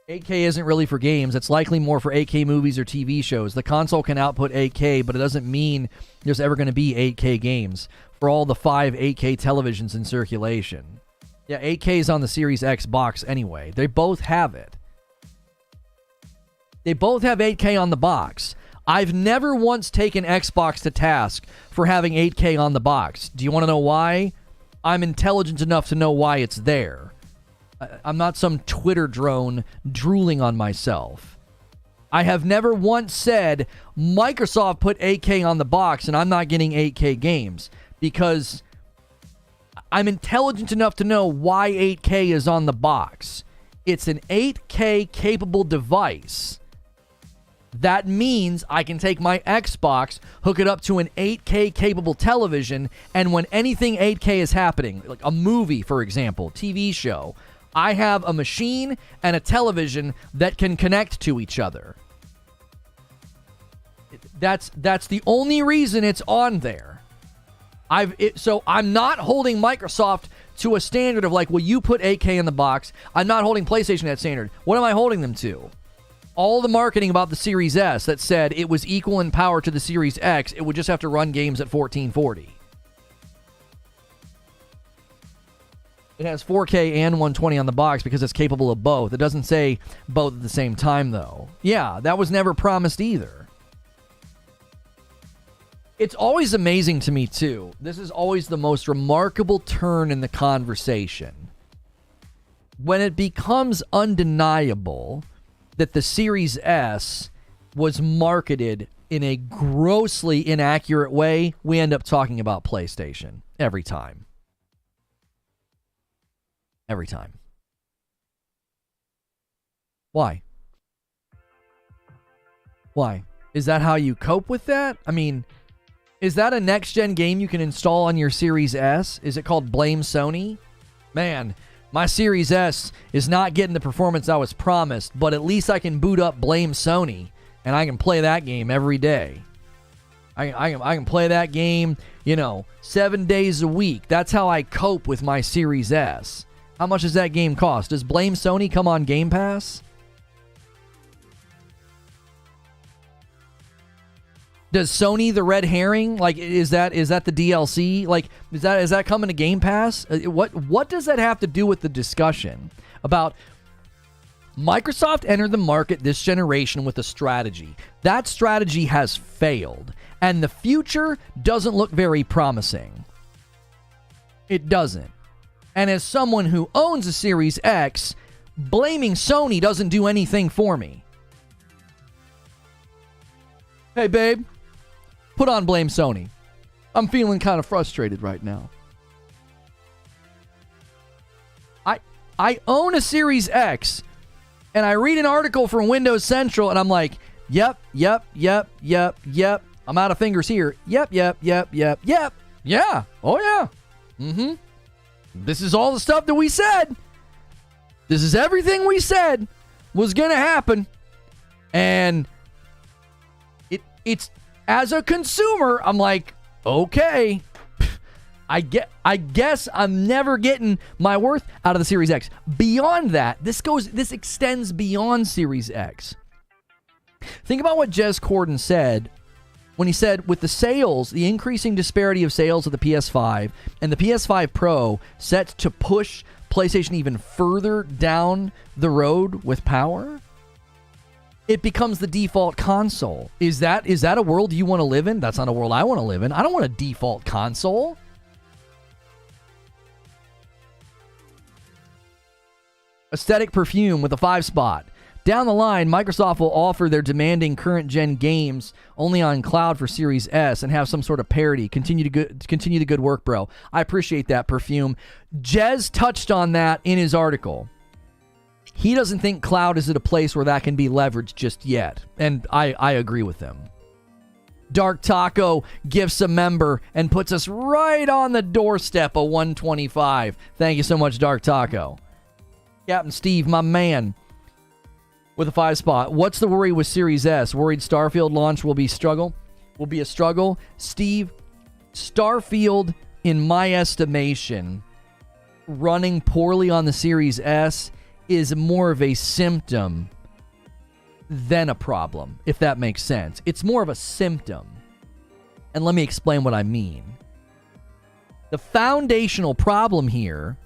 $8K isn't really for games. It's likely more for 8K movies or TV shows. The console can output 8K, but it doesn't mean there's ever going to be 8K games for all the 5 8K televisions in circulation. Yeah, 8K is on the Series X box anyway. They both have it. They both have 8K on the box. I've never once taken Xbox to task for having 8K on the box. Do you want to know why? I'm intelligent enough to know why it's there. I'm not some Twitter drone drooling on myself. I have never once said, Microsoft put 8K on the box and I'm not getting 8K games, because I'm intelligent enough to know why 8K is on the box. It's an 8K capable device. That means I can take my Xbox, hook it up to an 8K capable television, and when anything 8K is happening, like a movie, for example, TV show, I have a machine and a television that can connect to each other. That's the only reason it's on there. So I'm not holding Microsoft to a standard of like, well, you put 8K in the box. I'm not holding PlayStation to that standard. What am I holding them to? All the marketing about the Series S that said it was equal in power to the Series X, it would just have to run games at 1440. It has 4K and 120 on the box because it's capable of both. It doesn't say both at the same time, though. Yeah, that was never promised either. It's always amazing to me, too. This is always the most remarkable turn in the conversation. When it becomes undeniable that the Series S was marketed in a grossly inaccurate way, we end up talking about PlayStation every time. Every time. Why? Why? Is that how you cope with that? I mean, is that a next-gen game you can install on your Series S? Is it called Blame Sony? Man, my Series S is not getting the performance I was promised, but at least I can boot up Blame Sony, and I can play that game every day. I can play that game, 7 days a week. That's how I cope with my Series S. How much does that game cost? Does Blame Sony come on Game Pass? Does Sony the red herring? Like, is that the DLC? Like, is that coming to Game Pass? What does that have to do with the discussion about Microsoft entered the market this generation with a strategy? That strategy has failed, and the future doesn't look very promising. It doesn't. And as someone who owns a Series X, blaming Sony doesn't do anything for me. Hey, babe, put on Blame Sony. I'm feeling kind of frustrated right now. I own a Series X, and I read an article from Windows Central, and I'm like, yep. I'm out of fingers here. Yep. Yeah. Oh, yeah. Mm-hmm. This is all the stuff that we said. This is everything we said was going to happen. And it's as a consumer, I'm like, okay, I guess I'm never getting my worth out of the Series X. Beyond that, this extends beyond Series X. Think about what Jez Corden said when he said, with the sales, the increasing disparity of sales of the PS5 and the PS5 Pro set to push PlayStation even further down the road with power, it becomes the default console. Is that a world you want to live in? That's not a world I want to live in. I don't want a default console. Aesthetic Perfume with a 5 spot. Down the line, Microsoft will offer their demanding current-gen games only on cloud for Series S and have some sort of parity. Continue the good work, bro. I appreciate that, Perfume. Jez touched on that in his article. He doesn't think cloud is at a place where that can be leveraged just yet, and I agree with him. Dark Taco gifts a member and puts us right on the doorstep of 125. Thank you so much, Dark Taco. Captain Steve, my man, with a 5 spot. What's the worry with Series S? Worried Starfield launch will be a struggle. Steve, Starfield, in my estimation, running poorly on the Series S is more of a symptom than a problem, if that makes sense. It's more of a symptom. And let me explain what I mean. The foundational problem here,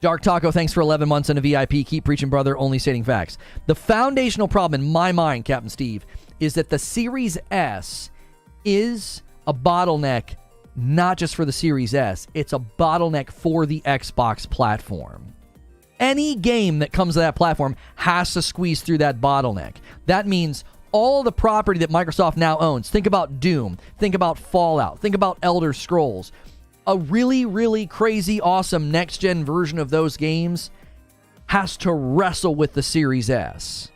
Dark Taco, thanks for 11 months and a VIP. Keep preaching, brother. Only stating facts. The foundational problem in my mind, Captain Steve, is that the Series S is a bottleneck, not just for the Series S. It's a bottleneck for the Xbox platform. Any game that comes to that platform has to squeeze through that bottleneck. That means all the property that Microsoft now owns. Think about Doom. Think about Fallout. Think about Elder Scrolls. A really, really crazy, awesome next-gen version of those games has to wrestle with the Series S.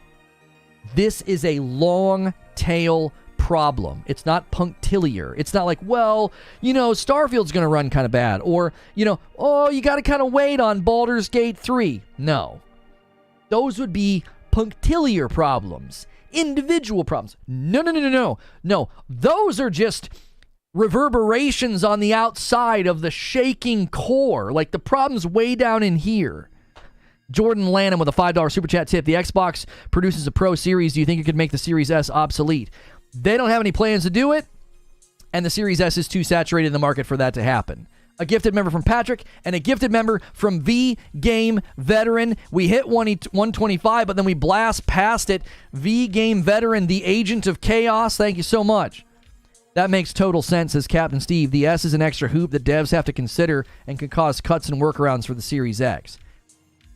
This is a long-tail problem. It's not punctiliar. It's not like, well, Starfield's going to run kind of bad. Or, you got to kind of wait on Baldur's Gate 3. No. Those would be punctiliar problems. Individual problems. No. Those are just reverberations on the outside of the shaking core. Like the problem's way down in here. Jordan Lanham with a $5 super chat tip. The Xbox produces a Pro Series. Do you think it could make the Series S obsolete? They don't have any plans to do it, and the Series S is too saturated in the market for that to happen. A gifted member from Patrick and a gifted member from V Game Veteran. We hit 125, but then we blast past it. V Game Veteran, the agent of chaos. Thank you so much. That makes total sense, says Captain Steve. The S is an extra hoop that devs have to consider and can cause cuts and workarounds for the Series X.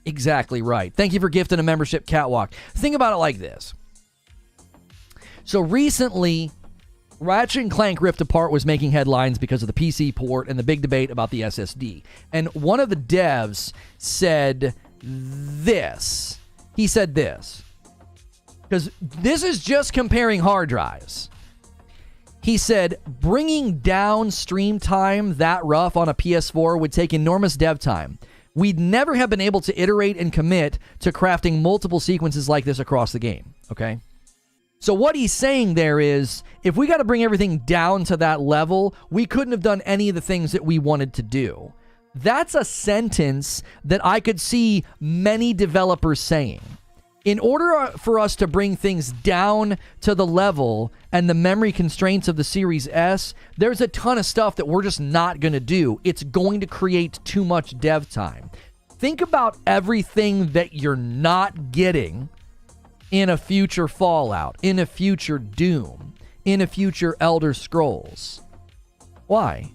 Exactly right. Thank you for gifting a membership, Catwalk. Think about it like this. So recently, Ratchet & Clank Rift Apart was making headlines because of the PC port and the big debate about the SSD. And one of the devs said this. He said this. Because this is just comparing hard drives. He said, bringing down stream time that rough on a PS4 would take enormous dev time. We'd never have been able to iterate and commit to crafting multiple sequences like this across the game. Okay? So what he's saying there is, if we got to bring everything down to that level, we couldn't have done any of the things that we wanted to do. That's a sentence that I could see many developers saying. In order for us to bring things down to the level and the memory constraints of the Series S, there's a ton of stuff that we're just not going to do. It's going to create too much dev time. Think about everything that you're not getting in a future Fallout, in a future Doom, in a future Elder Scrolls. Why?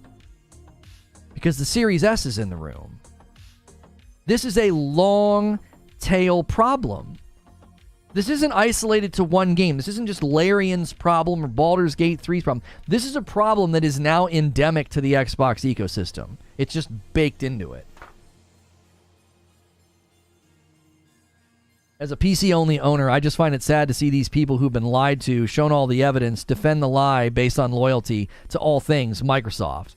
Because the Series S is in the room. This is a long tail problem. This isn't isolated to one game. This isn't just Larian's problem or Baldur's Gate 3's problem. This is a problem that is now endemic to the Xbox ecosystem. It's just baked into it. As a PC-only owner, I just find it sad to see these people who've been lied to, shown all the evidence, defend the lie based on loyalty to all things Microsoft.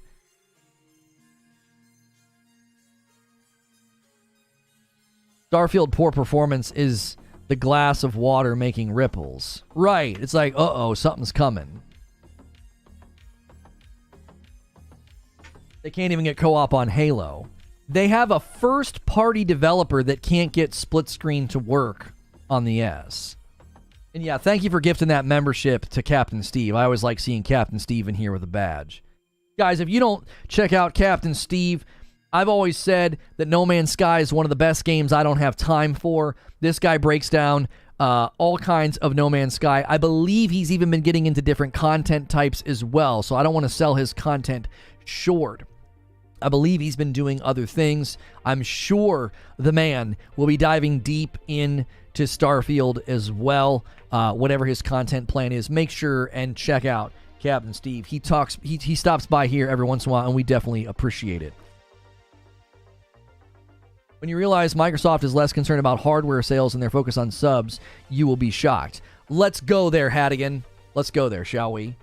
Starfield poor performance is the glass of water making ripples. Right. It's like, uh-oh, something's coming. They can't even get co-op on Halo. They have a first-party developer that can't get split screen to work on the S. And yeah, thank you for gifting that membership to Captain Steve. I always like seeing Captain Steve in here with a badge. Guys, if you don't check out Captain Steve, I've always said that No Man's Sky is one of the best games I don't have time for. This guy breaks down all kinds of No Man's Sky. I believe he's even been getting into different content types as well, so I don't want to sell his content short. I believe he's been doing other things. I'm sure the man will be diving deep into Starfield as well. Whatever his content plan is, make sure and check out Captain Steve. He stops by here every once in a while, and we definitely appreciate it. When you realize Microsoft is less concerned about hardware sales and their focus on subs, you will be shocked. Let's go there, Hattigan. Let's go there, shall we?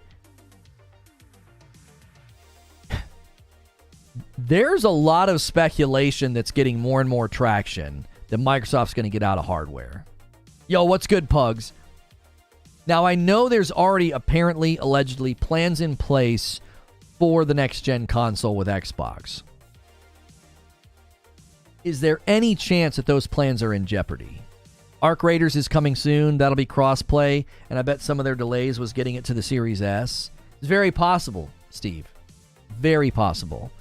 There's a lot of speculation that's getting more and more traction that Microsoft's going to get out of hardware. Yo, what's good, Pugs? Now, I know there's already apparently, allegedly, plans in place for the next-gen console with Xbox. Is there any chance that those plans are in jeopardy? Arc Raiders is coming soon. That'll be cross-play, and I bet some of their delays was getting it to the Series S. It's very possible, Steve. Very possible.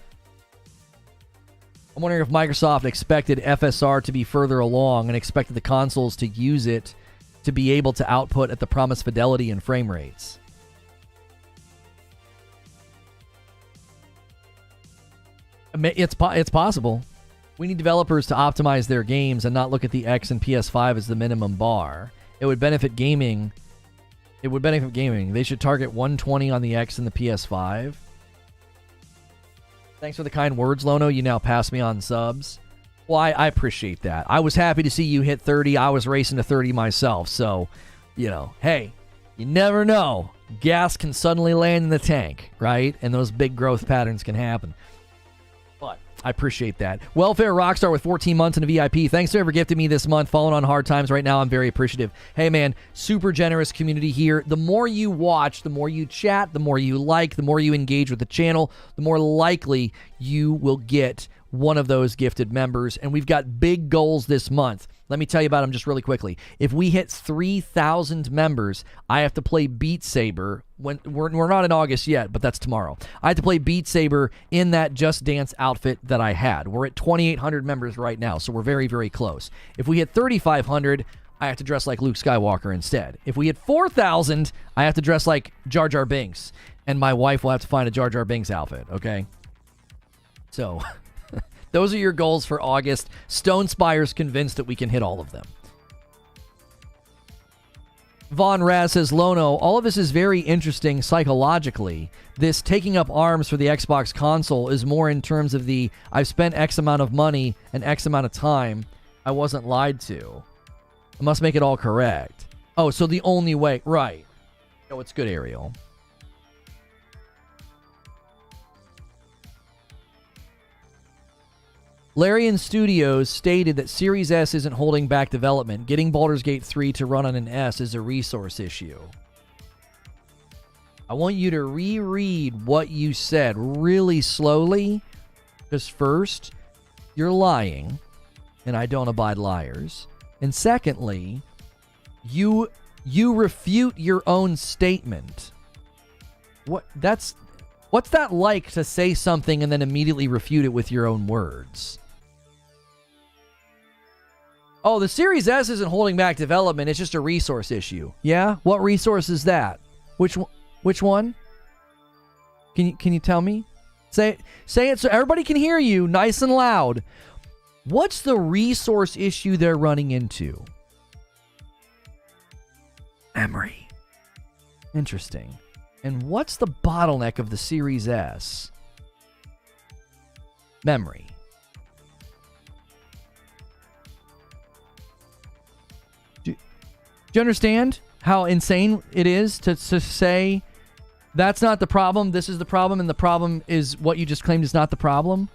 I'm wondering if Microsoft expected FSR to be further along and expected the consoles to use it to be able to output at the promised fidelity and frame rates. It's possible. We need developers to optimize their games and not look at the X and PS5 as the minimum bar. It would benefit gaming. They should target 120 on the X and the PS5. Thanks for the kind words, Lono. You now pass me on subs. Well, I appreciate that. I was happy to see you hit 30. I was racing to 30 myself. So, hey, you never know. Gas can suddenly land in the tank, right? And those big growth patterns can happen. But I appreciate that. Welfare Rockstar with 14 months in a VIP. Thanks for ever gifting me this month. Falling on hard times right now. I'm very appreciative. Hey, man, super generous community here. The more you watch, the more you chat, the more you like, the more you engage with the channel, the more likely you will get one of those gifted members. And we've got big goals this month. Let me tell you about them just really quickly. If we hit 3,000 members, I have to play Beat Saber. We're not in August yet, but that's tomorrow. I have to play Beat Saber in that Just Dance outfit that I had. We're at 2,800 members right now, so we're very, very close. If we hit 3,500, I have to dress like Luke Skywalker instead. If we hit 4,000, I have to dress like Jar Jar Binks, and my wife will have to find a Jar Jar Binks outfit, okay? So... those are your goals for August. Stone Spire's convinced that we can hit all of them. Von Raz says, Lono, all of this is very interesting psychologically. This taking up arms for the Xbox console is more in terms of the I've spent X amount of money and X amount of time. I wasn't lied to. I must make it all correct. Oh, so the only way. Right. Oh, it's good, Ariel. Larian Studios stated that Series S isn't holding back development. Getting Baldur's Gate 3 to run on an S is a resource issue. I want you to reread what you said really slowly, because first, you're lying, and I don't abide liars. And secondly, you refute your own statement. What's that like to say something and then immediately refute it with your own words? Oh, the Series S isn't holding back development. It's just a resource issue. Yeah? What resource is that? Which one? Can you tell me? Say it so everybody can hear you nice and loud. What's the resource issue they're running into? Memory. Interesting. And what's the bottleneck of the Series S? Memory. Do you understand how insane it is to say that's not the problem, this is the problem, and the problem is what you just claimed is not the problem?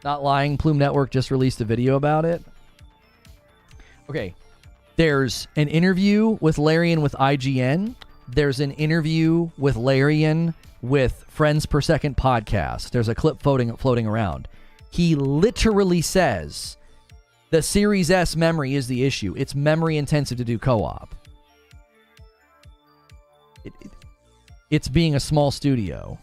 Not lying. Plume Network just released a video about it. Okay. There's an interview with Larian with IGN. There's an interview with Larian with Friends Per Second podcast. There's a clip floating around. He literally says the Series S memory is the issue. It's memory intensive to do co-op. It's being a small studio.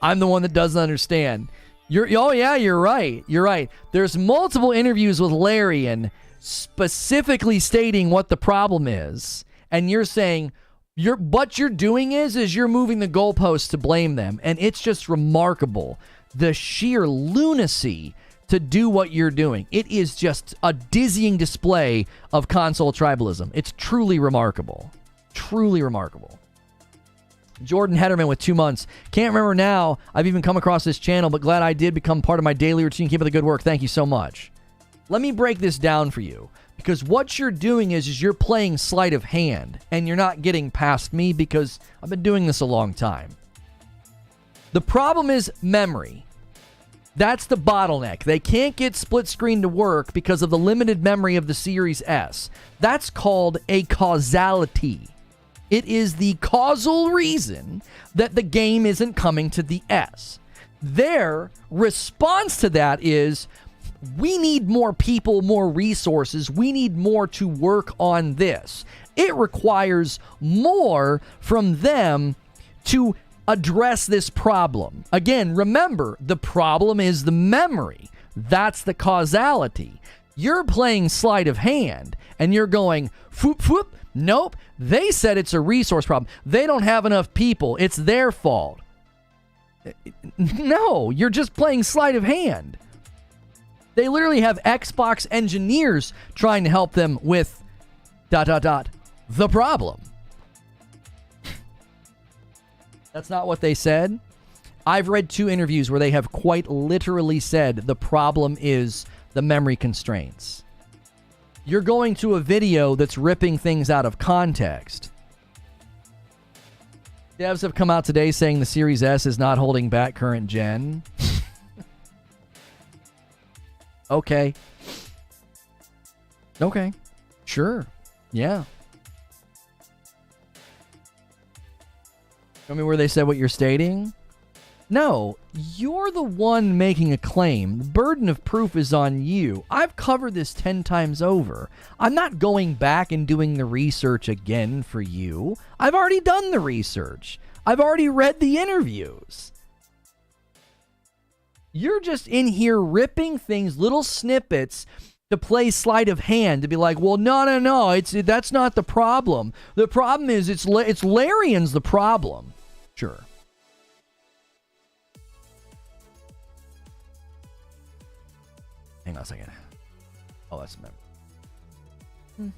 I'm the one that doesn't understand. You're right. You're right. There's multiple interviews with Larian specifically stating what the problem is, and you're saying what you're doing is you're moving the goalposts to blame them, and it's just remarkable the sheer lunacy to do what you're doing. It is just a dizzying display of console tribalism. It's truly remarkable. Truly remarkable. Jordan Hederman with 2 months. Can't remember now I've even come across this channel, but glad I did become part of my daily routine. Keep up the good work. Thank you so much. Let me break this down for you, because what you're doing is you're playing sleight of hand, and you're not getting past me because I've been doing this a long time. The problem is memory. That's the bottleneck. They can't get split screen to work because of the limited memory of the Series S. That's called a causality. It is the causal reason that the game isn't coming to the S. Their response to that is, we need more people, more resources. We need more to work on this. It requires more from them to address this problem. Again, remember, the problem is the memory. That's the causality. You're playing sleight of hand, and you're going, whoop, whoop. Nope. They said it's a resource problem. They don't have enough people. It's their fault. No, you're just playing sleight of hand. They literally have Xbox engineers trying to help them with ... the problem. That's not what they said. I've read 2 interviews where they have quite literally said the problem is the memory constraints. You're going to a video that's ripping things out of context. Devs have come out today saying the Series S is not holding back current gen. Okay. Okay. Sure. Yeah. Show me where they said what you're stating. No, you're the one making a claim. The burden of proof is on you. I've covered this 10 times over. I'm not going back and doing the research again for you. I've already done the research. I've already read the interviews. You're just in here ripping things, little snippets, to play sleight of hand, to be like, well, no, that's not the problem. The problem is it's Larian's the problem. Sure. Hang on a second. Oh, that's a memory.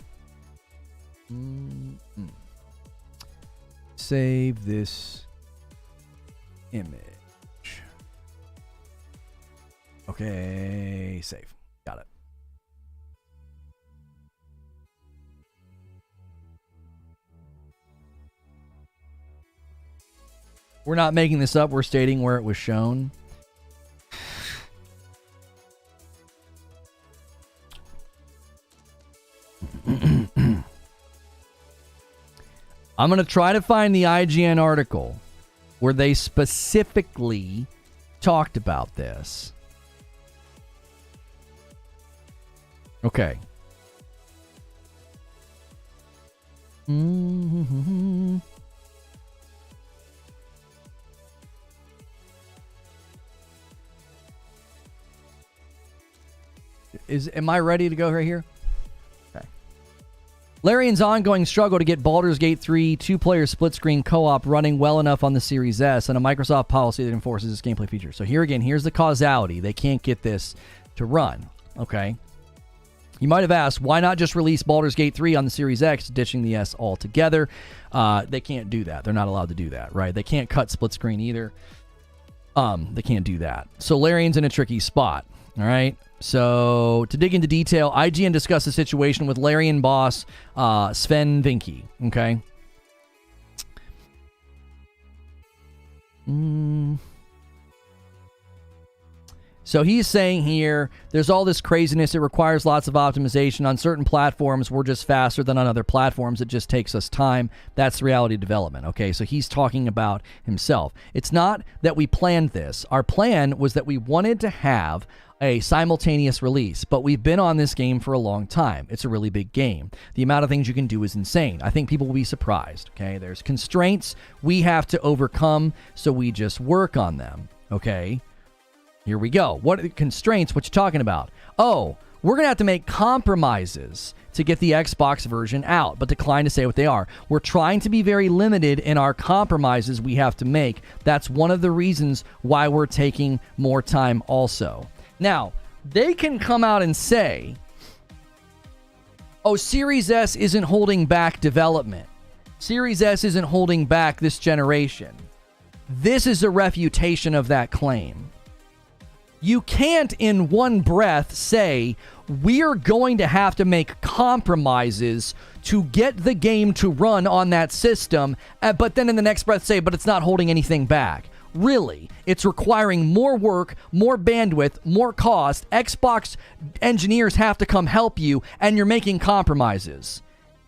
Save this image. Okay, save. Got it. We're not making this up. We're stating where it was shown. I'm going to try to find the IGN article where they specifically talked about this. Okay. Am I ready to go right here? Okay. Larian's ongoing struggle to get Baldur's Gate 3 2-player split-screen co-op running well enough on the Series S, and a Microsoft policy that enforces this gameplay feature. So here again, here's the causality. They can't get this to run. Okay. You might have asked, why not just release Baldur's Gate 3 on the Series X, ditching the S altogether? They can't do that. They're not allowed to do that, right? They can't cut split screen either. They can't do that. So Larian's in a tricky spot, all right? So to dig into detail, IGN discussed the situation with Larian boss Sven Vinke, okay? So he's saying here, there's all this craziness. It requires lots of optimization. On certain platforms, we're just faster than on other platforms. It just takes us time. That's the reality of development, okay? So he's talking about himself. It's not that we planned this. Our plan was that we wanted to have a simultaneous release, but we've been on this game for a long time. It's a really big game. The amount of things you can do is insane. I think people will be surprised, okay? There's constraints we have to overcome, so we just work on them, okay? Here we go. What are the constraints? What you talking about? Oh, we're going to have to make compromises to get the Xbox version out, but decline to say what they are. We're trying to be very limited in our compromises we have to make. That's one of the reasons why we're taking more time also. Now, they can come out and say, oh, Series S isn't holding back development. Series S isn't holding back this generation. This is a refutation of that claim. You can't in one breath say, we're going to have to make compromises to get the game to run on that system, but then in the next breath say, but it's not holding anything back. Really, it's requiring more work, more bandwidth, more cost. Xbox engineers have to come help you, and you're making compromises.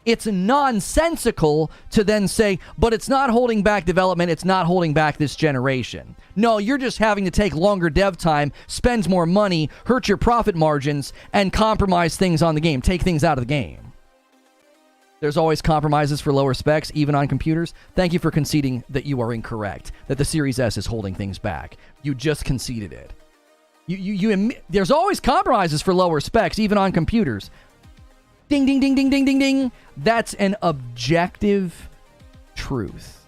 It's nonsensical to then say, but it's not holding back development, it's not holding back this generation. No, you're just having to take longer dev time, spend more money, hurt your profit margins, and compromise things on the game, take things out of the game. There's always compromises for lower specs, even on computers. Thank you for conceding that you are incorrect, that the Series S is holding things back. You just conceded it. There's always compromises for lower specs, even on computers. Ding, ding, ding, ding, ding, ding, ding. That's an objective truth.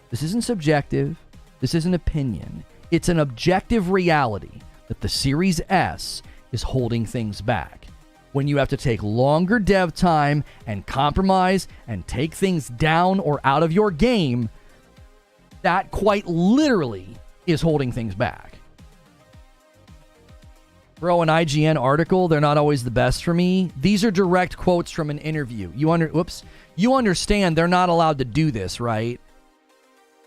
This isn't subjective. This isn't opinion. It's an objective reality that the Series S is holding things back. When you have to take longer dev time and compromise and take things down or out of your game, that quite literally is holding things back. Bro, an IGN article, they're not always the best for me. These are direct quotes from an interview. You understand they're not allowed to do this, right?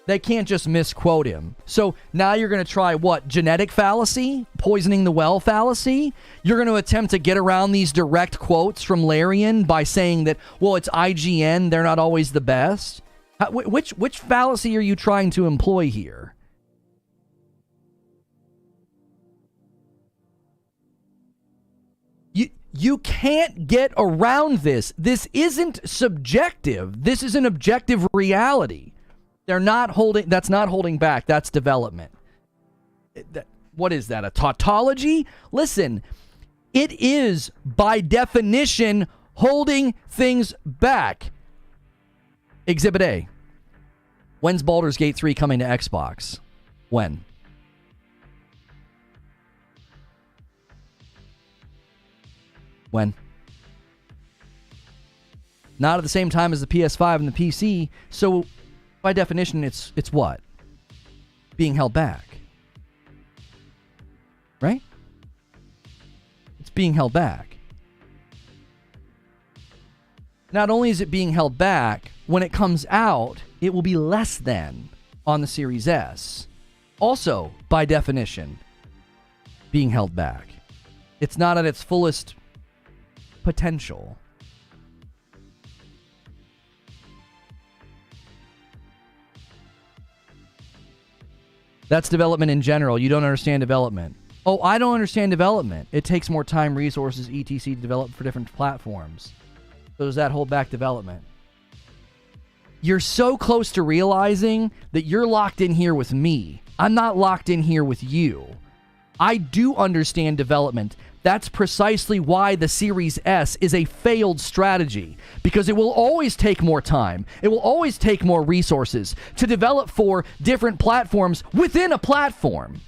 They can't just misquote him. So now you're going to try what? Genetic fallacy? Poisoning the well fallacy? You're going to attempt to get around these direct quotes from Larian by saying that, well, it's IGN, they're not always the best? Which fallacy are you trying to employ here? You can't get around this. This isn't subjective. This is an objective reality. That's not holding back. That's development. What is that? A tautology? Listen, it is by definition holding things back. Exhibit A. When's Baldur's Gate 3 coming to Xbox? When? When? Not at the same time as the PS5 and the PC, so by definition, it's what? Being held back. Right? It's being held back. Not only is it being held back, when it comes out, it will be less than on the Series S. Also, by definition, being held back. It's not at its fullest potential. That's development in general. You don't understand development. Oh, I don't understand development. It takes more time, resources, etc. to develop for different platforms. So does that hold back development? You're so close to realizing that you're locked in here with me. I'm not locked in here with you. I do understand development. That's precisely why the Series S is a failed strategy, because it will always take more time. It will always take more resources to develop for different platforms within a platform.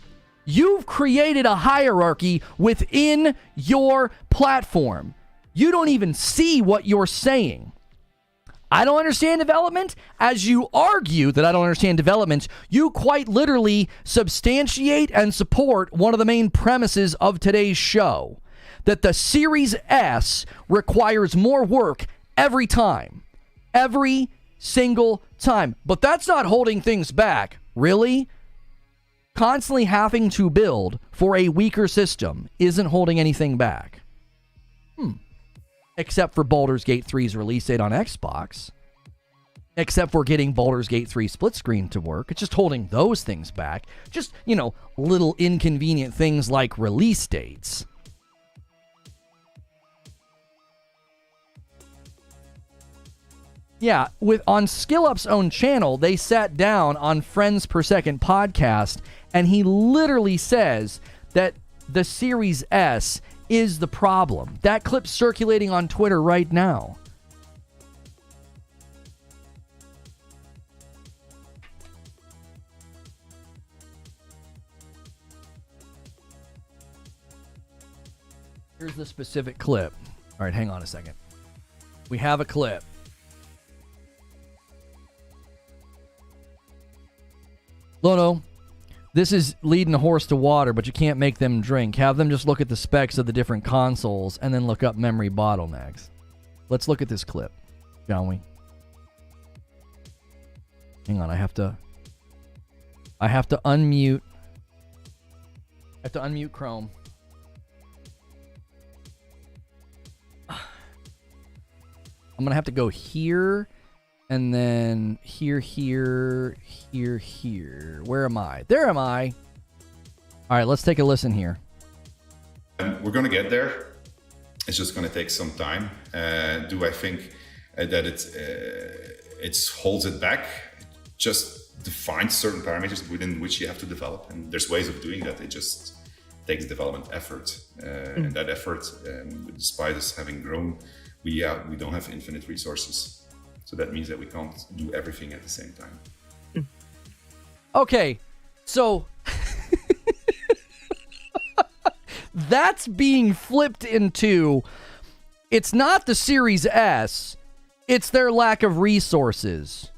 You've created a hierarchy within your platform. You don't even see what you're saying. I don't understand development. As you argue that I don't understand development, you quite literally substantiate and support one of the main premises of today's show, that the Series S requires more work every time. Every single time. But that's not holding things back. Really? Constantly having to build for a weaker system isn't holding anything back. Except for Baldur's Gate 3's release date on Xbox. Except for getting Baldur's Gate 3 split screen to work. It's just holding those things back. Just, little inconvenient things like release dates. Yeah, on SkillUp's own channel, they sat down on Friends Per Second podcast, and he literally says that the Series S is the problem. That clip's circulating on Twitter right now. Here's the specific clip. All right, hang on a second. We have a clip. Lono, this is leading a horse to water, but you can't make them drink. Have them just look at the specs of the different consoles and then look up memory bottlenecks. Let's look at this clip, shall we? Hang on, I have to unmute. I have to unmute Chrome. I'm going to have to go here, and then here. Where am I? There am I. All right, let's take a listen here. We're going to get there. It's just going to take some time. Do I think that it holds it back? Just define certain parameters within which you have to develop. And there's ways of doing that. It just takes development effort. And that effort, despite us having grown, we don't have infinite resources. So that means that we can't do everything at the same time. Okay, so that's being flipped into, it's not the Series S, it's their lack of resources.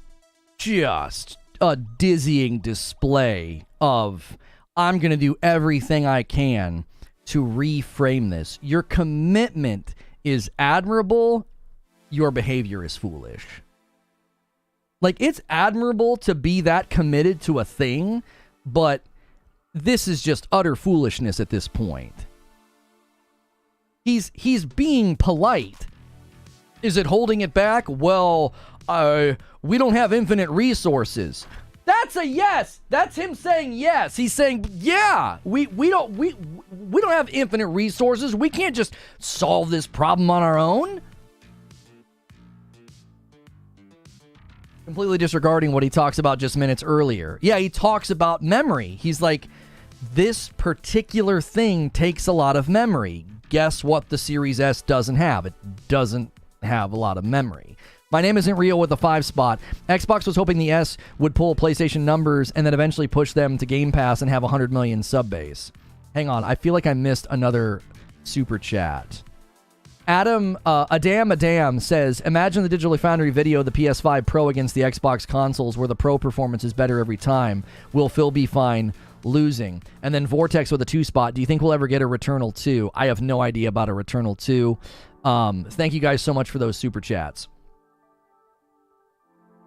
Just a dizzying display of, I'm going to do everything I can to reframe this. Your commitment is admirable, your behavior is foolish. Like, it's admirable to be that committed to a thing, but this is just utter foolishness at this point. He's being polite. Is it holding it back? Well, we don't have infinite resources. That's a yes. That's him saying yes. He's saying, yeah, we don't have infinite resources. We can't just solve this problem on our own. Completely disregarding what he talks about just minutes earlier. Yeah, he talks about memory. He's like, this particular thing takes a lot of memory. Guess what the Series S doesn't have? It doesn't have a lot of memory. My name isn't Rio with a 5 spot. Xbox was hoping the S would pull PlayStation numbers and then eventually push them to Game Pass and have 100 million sub base. Hang on, I feel like I missed another super chat. Adam says, imagine the Digital Foundry video of the PS5 Pro against the Xbox consoles where the Pro performance is better every time. Will Phil be fine losing? And then Vortex with a 2 spot. Do you think we'll ever get a Returnal 2? I have no idea about a Returnal 2. Thank you guys so much for those super chats.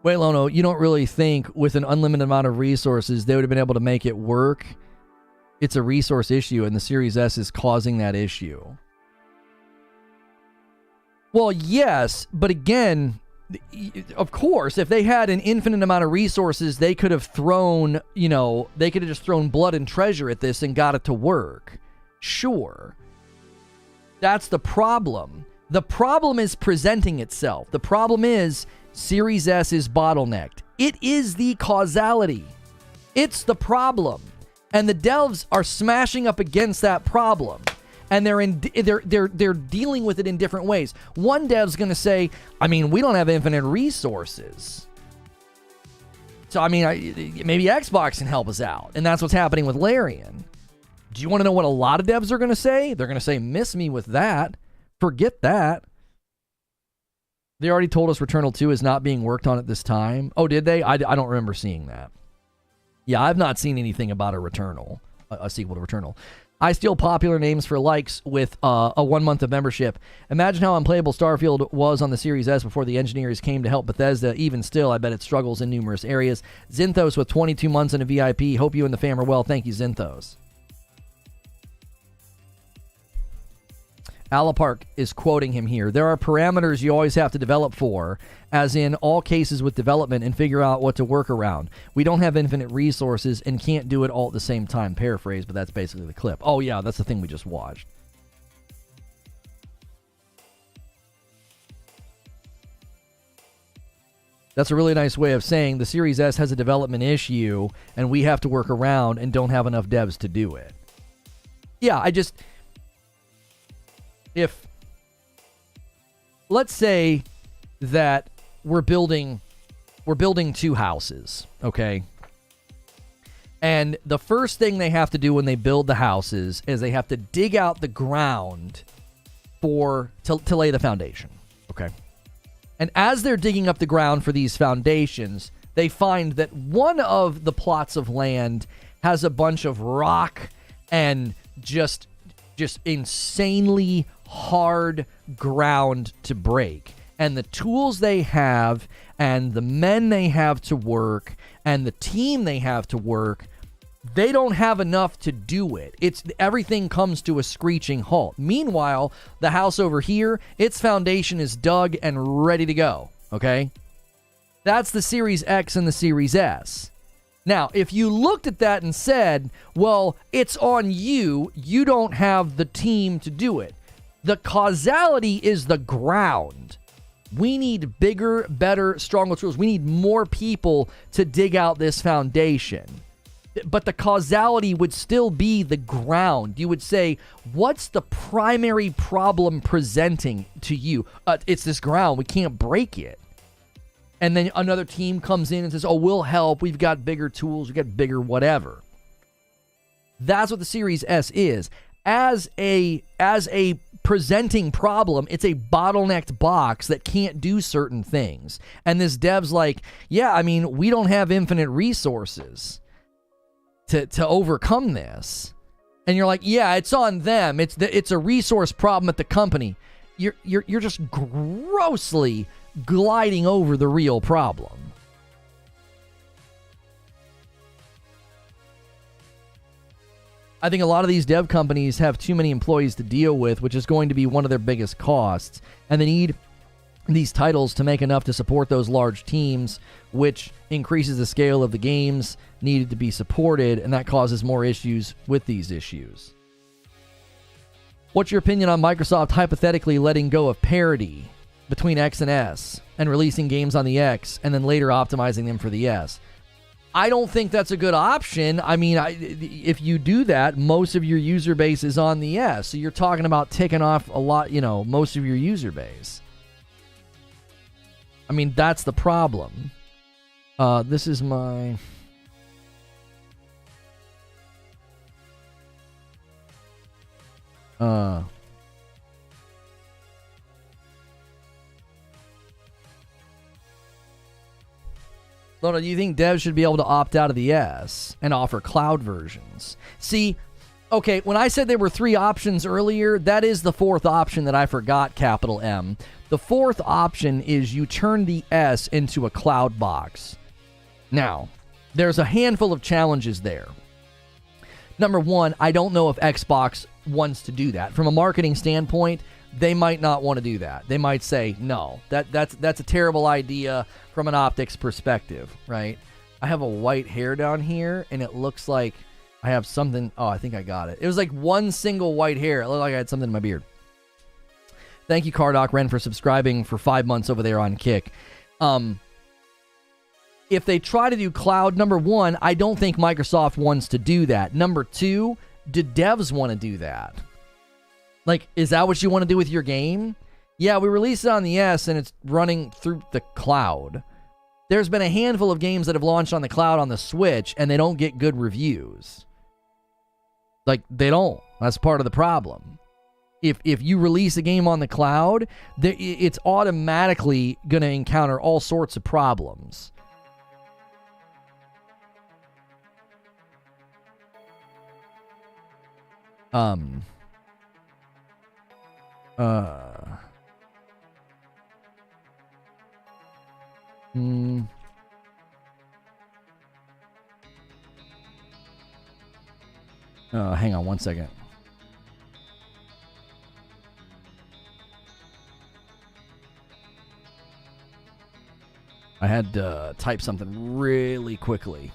Wait, Lono, you don't really think with an unlimited amount of resources they would have been able to make it work? It's a resource issue, and the Series S is causing that issue. Well, yes, but again, of course, if they had an infinite amount of resources, they could have thrown, they could have just thrown blood and treasure at this and got it to work. Sure. That's the problem. The problem is presenting itself. The problem is Series S is bottlenecked. It is the causality. It's the problem. And the devs are smashing up against that problem. And they're dealing with it in different ways. One dev's going to say, we don't have infinite resources. So, maybe Xbox can help us out. And that's what's happening with Larian. Do you want to know what a lot of devs are going to say? They're going to say, miss me with that. Forget that. They already told us Returnal 2 is not being worked on at this time. Oh, did they? I don't remember seeing that. Yeah, I've not seen anything about a Returnal, a sequel to Returnal. I steal popular names for likes with a 1 month of membership. Imagine how unplayable Starfield was on the Series S before the engineers came to help Bethesda. Even still, I bet it struggles in numerous areas. Zinthos with 22 months in a VIP. Hope you and the fam are well. Thank you, Zinthos. Alapark is quoting him here. There are parameters you always have to develop for, as in all cases with development, and figure out what to work around. We don't have infinite resources and can't do it all at the same time. Paraphrase, but that's basically the clip. Oh yeah, that's the thing we just watched. That's a really nice way of saying the Series S has a development issue and we have to work around and don't have enough devs to do it. Yeah, if, let's say that we're building 2 houses, okay? And the first thing they have to do when they build the houses is they have to dig out the ground to lay the foundation, okay? And as they're digging up the ground for these foundations, they find that one of the plots of land has a bunch of rock and just insanely hard ground to break. And the tools they have and the men they have to work and the team they have to work, they don't have enough to do it. Everything comes to a screeching halt. Meanwhile, the house over here, its foundation is dug and ready to go, okay? That's the Series X and the Series S. Now, if you looked at that and said, well, it's on you, you don't have the team to do it. The causality is the ground. We need bigger, better, stronger tools. We need more people to dig out this foundation. But the causality would still be the ground. You would say, what's the primary problem presenting to you? It's this ground. We can't break it. And then another team comes in and says, oh, we'll help. We've got bigger tools. We've got bigger whatever. That's what the Series S is. As a presenting problem, it's a bottlenecked box that can't do certain things. And this dev's like, yeah, I mean, we don't have infinite resources to overcome this. And you're like, yeah, it's on them. It's a resource problem at the company. You're just grossly gliding over the real problem. I think a lot of these dev companies have too many employees to deal with, which is going to be one of their biggest costs. And they need these titles to make enough to support those large teams, which increases the scale of the games needed to be supported, and that causes more issues with these issues. What's your opinion on Microsoft hypothetically letting go of parity between X and S and releasing games on the X and then later optimizing them for the S? I don't think that's a good option. I mean, if you do that, most of your user base is on the S. So you're talking about taking off a lot, most of your user base. I mean, that's the problem. This is my... Lona, do you think devs should be able to opt out of the S and offer cloud versions? See, okay, when I said there were 3 options earlier, that is the 4th option that I forgot, capital M. The 4th option is you turn the S into a cloud box. Now, there's a handful of challenges there. Number 1, I don't know if Xbox wants to do that. From a marketing standpoint, they might not want to do that. They might say, no, that's a terrible idea from an optics perspective, right? I have a white hair down here, and it looks like I have something. Oh, I think I got it. It was like one single white hair. It looked like I had something in my beard. Thank you, Cardoc Ren, for subscribing for 5 months over there on Kick. If they try to do cloud, number 1, I don't think Microsoft wants to do that. Number 2, do devs want to do that? Like, is that what you want to do with your game? Yeah, we released it on the S and it's running through the cloud. There's been a handful of games that have launched on the cloud on the Switch and they don't get good reviews. Like, they don't. That's part of the problem. If you release a game on the cloud, it's automatically going to encounter all sorts of problems. Hang on one second. I had to type something really quickly.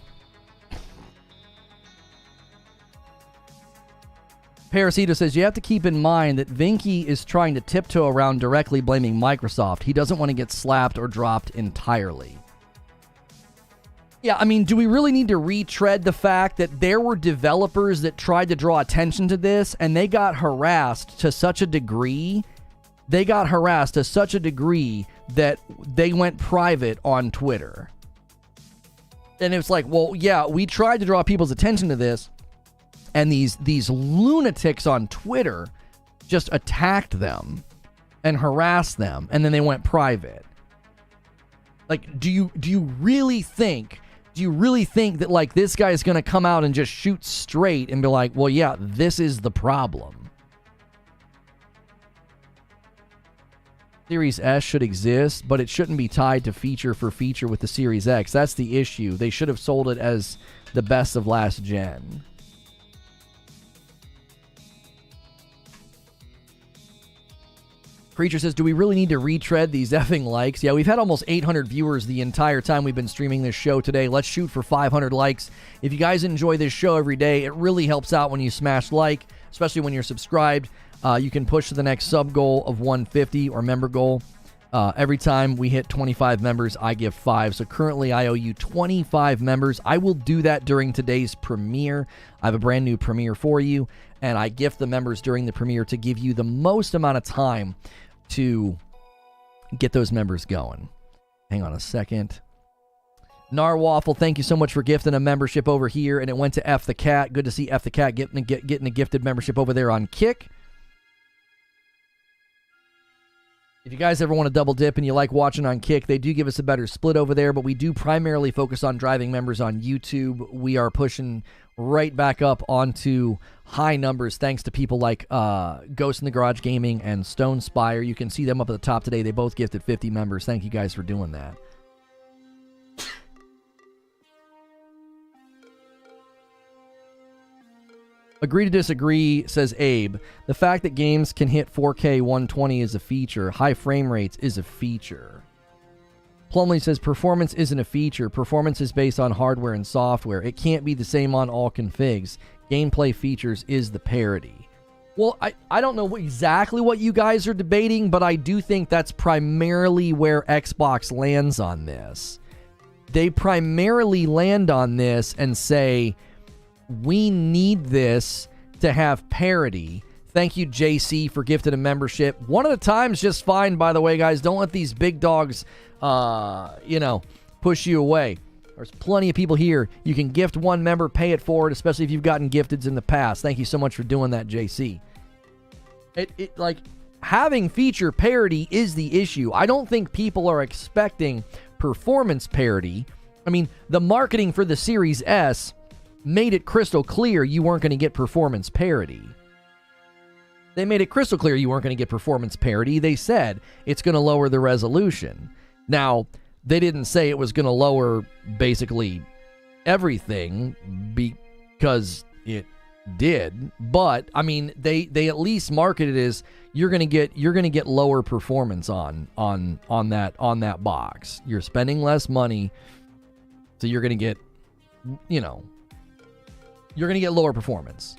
Parasito says, you have to keep in mind that Vinky is trying to tiptoe around directly blaming Microsoft. He doesn't want to get slapped or dropped entirely. Yeah, I mean, do we really need to retread the fact that there were developers that tried to draw attention to this and they got harassed to such a degree? They got harassed to such a degree that they went private on Twitter. And it's like, well, yeah, we tried to draw people's attention to this, and these lunatics on Twitter just attacked them and harassed them, and then they went private. Like, do you really think that, like, this guy is going to come out and just shoot straight and be like, well, yeah, this is the problem? Series S should exist, but it shouldn't be tied to feature for feature with the Series X. That's the issue. They should have sold it as the best of last gen. Creature says, do we really need to retread these effing likes? Yeah, we've had almost 800 viewers the entire time we've been streaming this show today. Let's shoot for 500 likes. If you guys enjoy this show every day, it really helps out when you smash like, especially when you're subscribed. You can push to the next sub goal of 150 or member goal. Every time we hit 25 members, I give 5. So currently I owe you 25 members. I will do that during today's premiere. I have a brand new premiere for you, and I gift the members during the premiere to give you the most amount of time to get those members going. Hang on a second. Narwaffle, thank you so much for gifting a membership over here, and it went to F the Cat. Good to see F the Cat getting a gifted membership over there on Kick. If you guys ever want to double dip and you like watching on Kick, they do give us a better split over there, but we do primarily focus on driving members on YouTube. We are pushing right back up onto high numbers thanks to people like Ghost in the Garage Gaming and Stone Spire. You can see them up at the top today. They both gifted 50 members. Thank you guys for doing that. Agree to disagree, says Abe. The fact that games can hit 4K 120 is a feature. High frame rates is a feature. Plumley says performance isn't a feature. Performance is based on hardware and software. It can't be the same on all configs. Gameplay features is the parity. Well, I don't know exactly what you guys are debating, but I do think that's primarily where Xbox lands on this. They primarily land on this and say, we need this to have parity. Thank you, JC, for gifting a membership. One at a time is just fine, by the way, guys. Don't let these big dogs, push you away. There's plenty of people here. You can gift one member, pay it forward, especially if you've gotten gifteds in the past. Thank you so much for doing that, JC. Like, having feature parity is the issue. I don't think people are expecting performance parity. I mean, the marketing for the Series S made it crystal clear you weren't going to get performance parity. They made it crystal clear you weren't going to get performance parity. They said it's going to lower the resolution. Now, they didn't say it was going to lower basically everything because it did, but I mean they at least marketed it as you're going to get lower performance on that box. You're spending less money, so you're going to get you're going to get lower performance.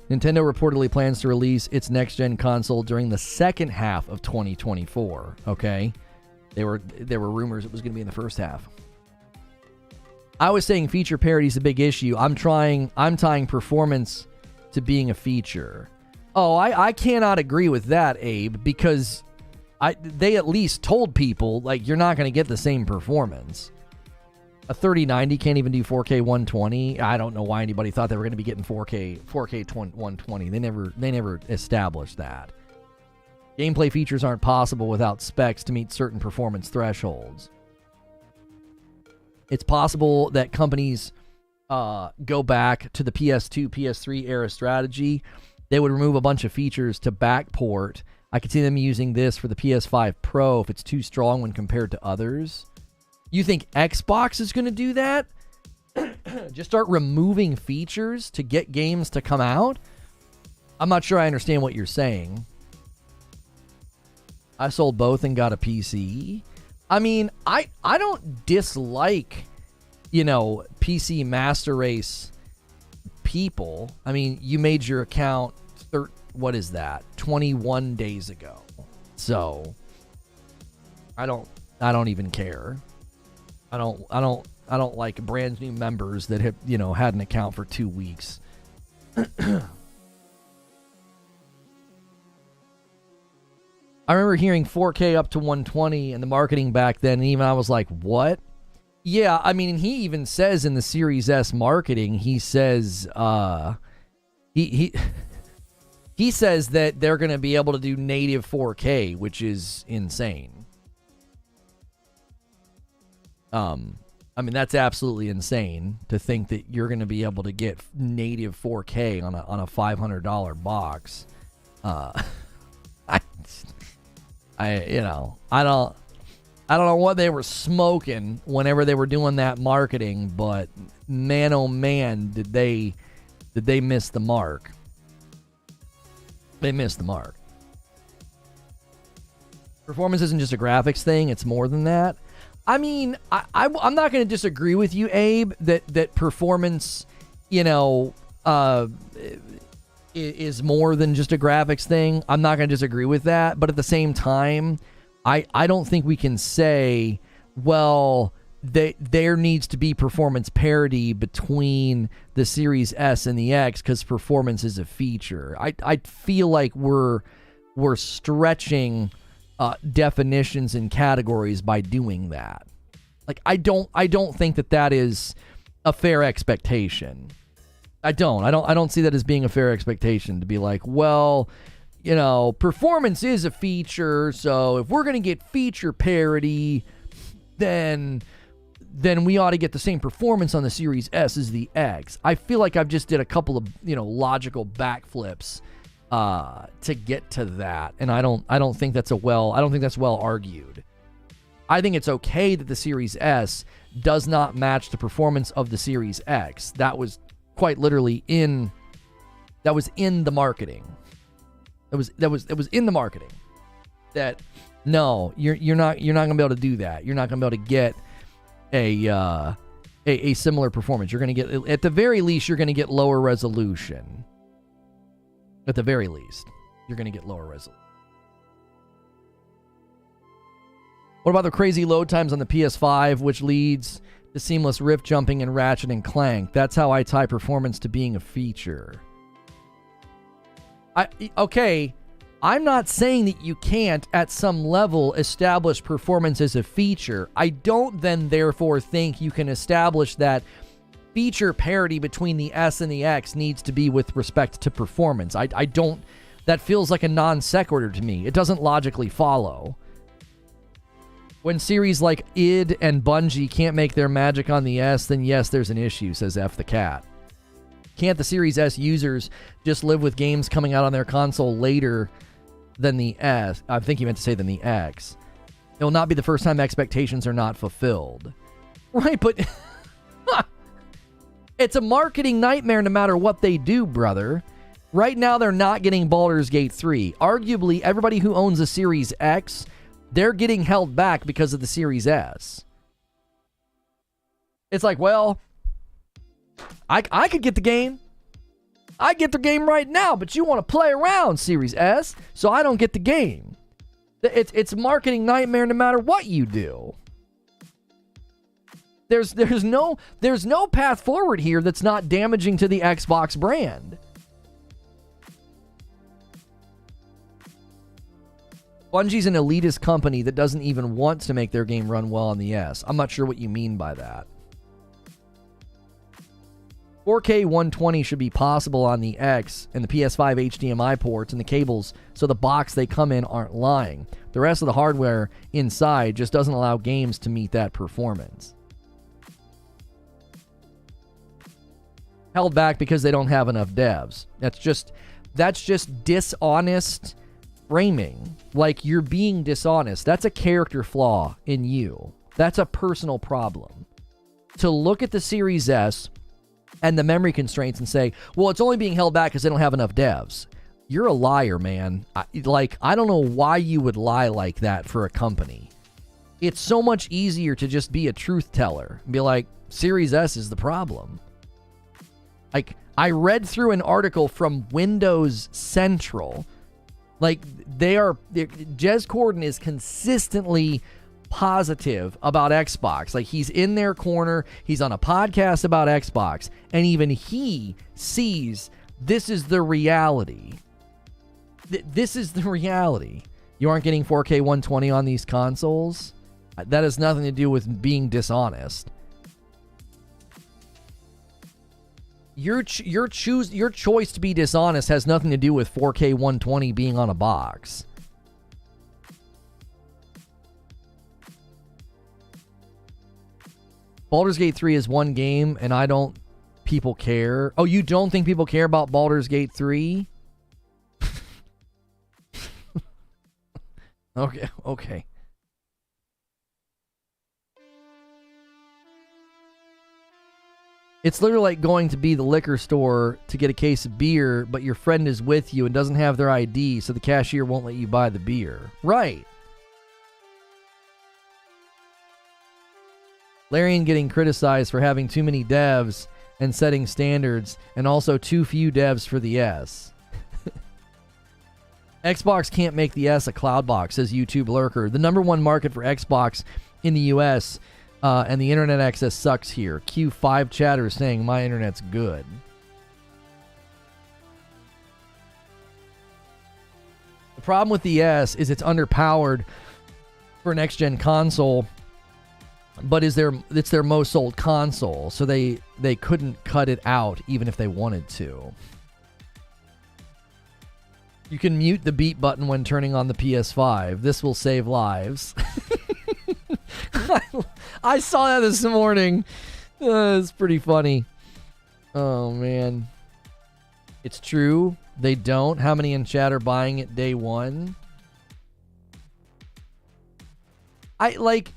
Nintendo reportedly plans to release its next-gen console during the second half of 2024, okay? There were rumors it was going to be in the first half. I was saying feature parity is a big issue. I'm tying performance to being a feature. Oh, I cannot agree with that, Abe, because they at least told people, like, you're not going to get the same performance. A 3090 can't even do 4K 120. I don't know why anybody thought they were going to be getting 4K 120. They never established that. Gameplay features aren't possible without specs to meet certain performance thresholds. It's possible that companies go back to the PS2, PS3 era strategy. They would remove a bunch of features to backport. I could see them using this for the PS5 Pro if it's too strong when compared to others. You think Xbox is going to do that? Just start removing features to get games to come out? I'm not sure I understand what you're saying. I sold both and got a PC. I mean, I don't dislike, PC Master Race people. I mean, you made your account, 21 days ago. So, I don't even care. I don't like brand new members that have, had an account for 2 weeks. I remember hearing 4K up to 120 and the marketing back then, and even I was like, what? Yeah, I mean, he even says in the Series S marketing, he says, he says that they're going to be able to do native 4K, which is insane. I mean, that's absolutely insane to think that you're going to be able to get native 4K on a $500 box. I don't know what they were smoking whenever they were doing that marketing, but man, oh man, did they miss the mark. They missed the mark. Performance isn't just a graphics thing, it's more than that. I mean, I'm not going to disagree with you, Abe, that performance, is more than just a graphics thing. I'm not going to disagree with that, but at the same time, I don't think we can say, well, there needs to be performance parity between the Series S and the X because performance is a feature. I feel like we're stretching definitions and categories by doing that. Like, I don't think that is a fair expectation. I don't see that as being a fair expectation to be like, well, performance is a feature, so if we're going to get feature parity, then we ought to get the same performance on the Series S as the X. I feel like I've just did a couple of, logical backflips to get to that, and I don't think that's well argued. I think it's okay that the Series S does not match the performance of the Series X. That was quite literally in the marketing. It was in the marketing that no, you're not gonna be able to do that. You're not gonna be able to get a similar performance. You're gonna get, at the very least, you're gonna get lower resolution. At the very least, you're gonna get lower resolution. What about the crazy load times on the PS5, which leads to seamless rift jumping and Ratchet and Clank? That's how I tie performance to being a feature. Okay, I'm not saying that you can't, at some level, establish performance as a feature. I don't then therefore think you can establish that feature parity between the S and the X needs to be with respect to performance. I don't. That feels like a non sequitur to me. It doesn't logically follow. When series like id and Bungie can't make their magic on the S, then yes, there's an issue, says F the Cat. Can't the Series S users just live with games coming out on their console later than the S? I think you meant to say than the X. It will not be the first time expectations are not fulfilled. Right, but it's a marketing nightmare no matter what they do, brother. Right now, they're not getting Baldur's Gate 3. Arguably, everybody who owns a Series X, they're getting held back because of the Series S. It's like, well, I could get the game. I get the game right now, but you want to play around, Series S, so I don't get the game. It's a marketing nightmare no matter what you do. There's no path forward here that's not damaging to the Xbox brand. Bungie's an elitist company that doesn't even want to make their game run well on the S. I'm not sure what you mean by that. 4K 120 should be possible on the X and the PS5 HDMI ports and the cables, so the box they come in aren't lying. The rest of the hardware inside just doesn't allow games to meet that performance. Held back because they don't have enough devs. That's just dishonest framing. Like, you're being dishonest. That's a character flaw in you. That's a personal problem. To look at the Series S and the memory constraints and say, well, it's only being held back because they don't have enough devs. You're a liar, man. I don't know why you would lie like that for a company. It's so much easier to just be a truth teller and be like, Series S is the problem. Like, I read through an article from Windows Central. Like, Jez Corden is consistently positive about Xbox. Like, he's in their corner, he's on a podcast about Xbox, and even he sees this is the reality. This is the reality. You aren't getting 4K 120 on these consoles. That has nothing to do with being dishonest. Your choice to be dishonest has nothing to do with 4K 120 being on a box. Baldur's Gate 3 is one game, and people care. Oh, you don't think people care about Baldur's Gate 3? Okay. It's literally like going to be the liquor store to get a case of beer, but your friend is with you and doesn't have their ID, so the cashier won't let you buy the beer. Right. Larian getting criticized for having too many devs and setting standards, and also too few devs for the S. Xbox can't make the S a cloud box, says YouTube Lurker. The number one market for Xbox in the US, and the internet access sucks here. Q5 chatter saying my internet's good. The problem with the S is it's underpowered for a next-gen console, but it's their most sold console, so they couldn't cut it out even if they wanted to. You can mute the beat button when turning on the PS5. This will save lives. I saw that this morning. It's pretty funny. Oh, man. It's true. They don't. How many in chat are buying it day one? It's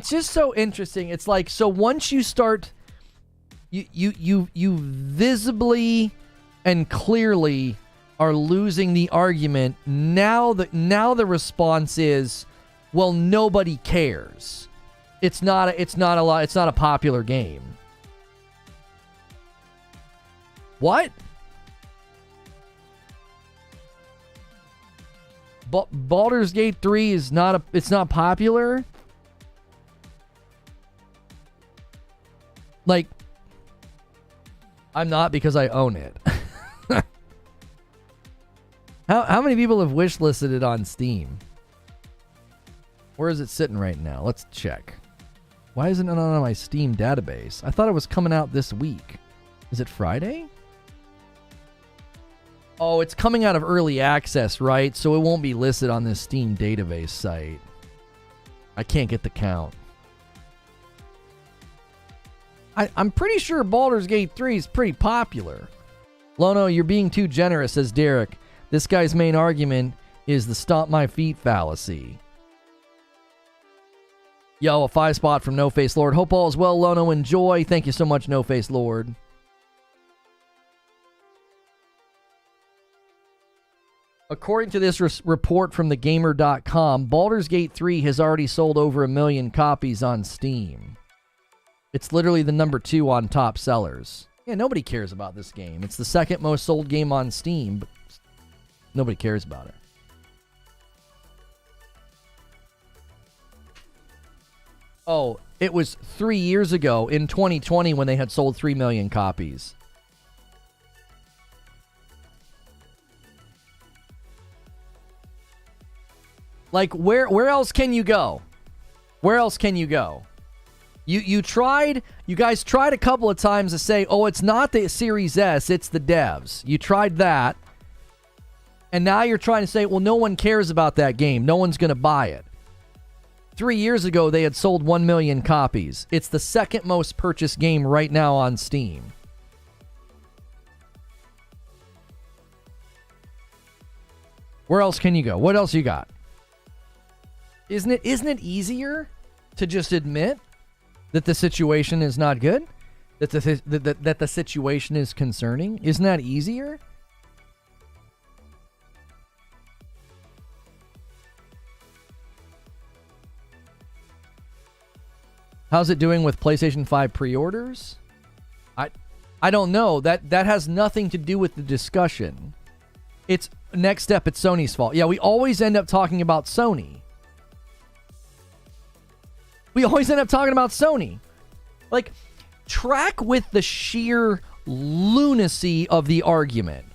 just so interesting. It's like, so once you start, you visibly and clearly are losing the argument. Now the response is, well, nobody cares. It's not a popular game. What? Baldur's Gate 3 is not popular? Like, I'm not, because I own it. How many people have wishlisted it on Steam? Where is it sitting right now? Let's check. Why isn't it on my Steam database? I thought it was coming out this week. Is it Friday? Oh, it's coming out of early access, right? So it won't be listed on this Steam database site. I can't get the count. I'm pretty sure Baldur's Gate 3 is pretty popular. Lono, you're being too generous, says Derek. This guy's main argument is the stomp my feet fallacy. Yo, a 5 spot from No Face Lord. Hope all is well, Lono. Enjoy. Thank you so much, No Face Lord. According to this report from thegamer.com, Baldur's Gate 3 has already sold over 1 million copies on Steam. It's literally the number 2 on top sellers. Yeah, nobody cares about this game. It's the second most sold game on Steam, but nobody cares about it. Oh, it was 3 years ago in 2020 when they had sold 3 million copies. Like, where else can you go? Where else can you go? You guys tried a couple of times to say, oh, it's not the Series S, it's the devs. You tried that. And now you're trying to say, well, no one cares about that game. No one's going to buy it. 3 years ago, they had sold 1 million copies. It's the second most purchased game right now on Steam. Where else can you go? What else you got? Isn't it easier to just admit that the situation is not good? That the situation is concerning? Isn't that easier? How's it doing with PlayStation 5 pre-orders? I don't know. That has nothing to do with the discussion. It's next step, it's Sony's fault. Yeah, we always end up talking about Sony. We always end up talking about Sony. Like, track with the sheer lunacy of the argument.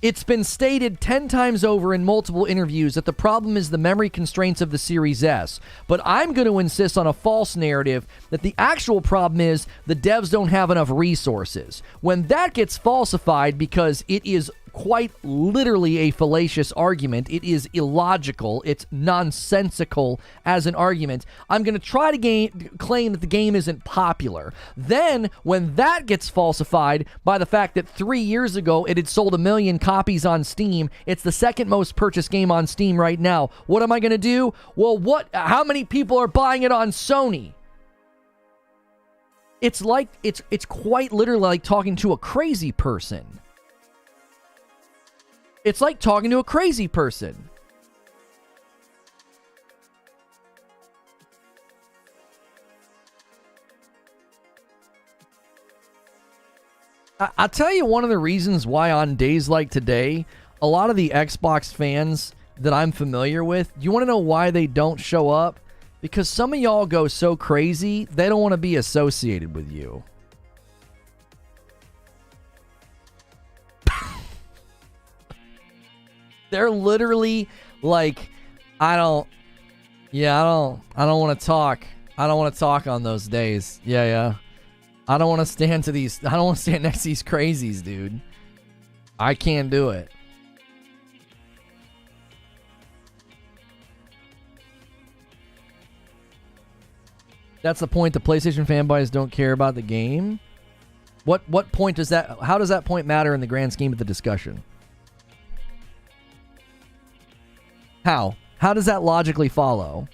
It's been stated 10 times over in multiple interviews that the problem is the memory constraints of the Series S. But I'm going to insist on a false narrative that the actual problem is the devs don't have enough resources. When that gets falsified, because it is quite literally a fallacious argument, it is illogical, it's nonsensical as an argument, I'm going to try to claim that the game isn't popular. Then, when that gets falsified by the fact that 3 years ago it had sold 1 million copies on Steam, it's the second most purchased game on Steam right now, what am I going to do? Well, how many people are buying it on Sony? It's like, it's quite literally like talking to a crazy person. It's like talking to a crazy person. I'll tell you one of the reasons why on days like today, a lot of the Xbox fans that I'm familiar with, you want to know why they don't show up? Because some of y'all go so crazy, they don't want to be associated with you. They're literally like, I don't want to talk. I don't want to talk on those days. Yeah. I don't want to stand next to these crazies, dude. I can't do it. That's the point. The PlayStation fanboys don't care about the game. What point does that, how does that point matter in the grand scheme of the discussion? How does that logically follow?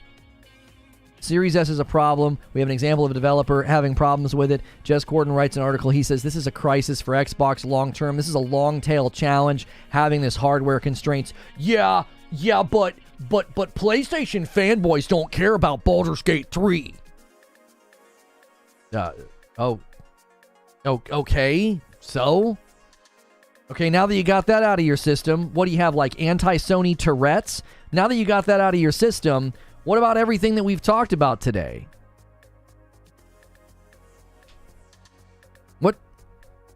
Series S is a problem. We have an example of a developer having problems with it. Jez Corden writes an article. He says, this is a crisis for Xbox long term. This is a long tail challenge, having this hardware constraints. Yeah, but PlayStation fanboys don't care about Baldur's Gate 3. Okay, so? Okay, now that you got that out of your system, what do you have, like anti-Sony Tourette's? Now that you got that out of your system, what about everything that we've talked about today? What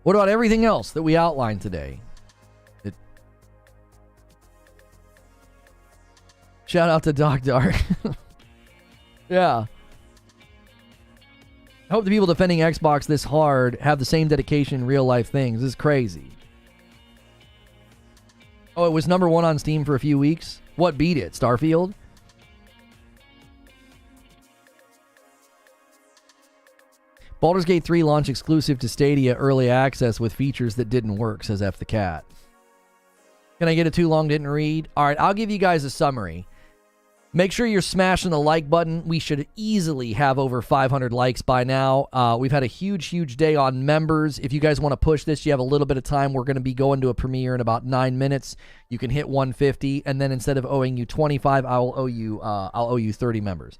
about everything else that we outlined today? Shout out to Doc Dark. Yeah. I hope the people defending Xbox this hard have the same dedication in real life things. This is crazy. Oh, it was #1 on Steam for a few weeks? What beat it? Starfield? Baldur's Gate 3 launch exclusive to Stadia early access with features that didn't work, says F the Cat. Can I get it too long? Didn't read? All right, I'll give you guys a summary. Make sure you're smashing the like button. We should easily have over 500 likes by now. We've had a huge day on members. If you guys want to push this, you have a little bit of time. We're going to be going to a premiere in about 9 minutes. You can hit 150, and then instead of owing you 25, I'll owe you 30 members.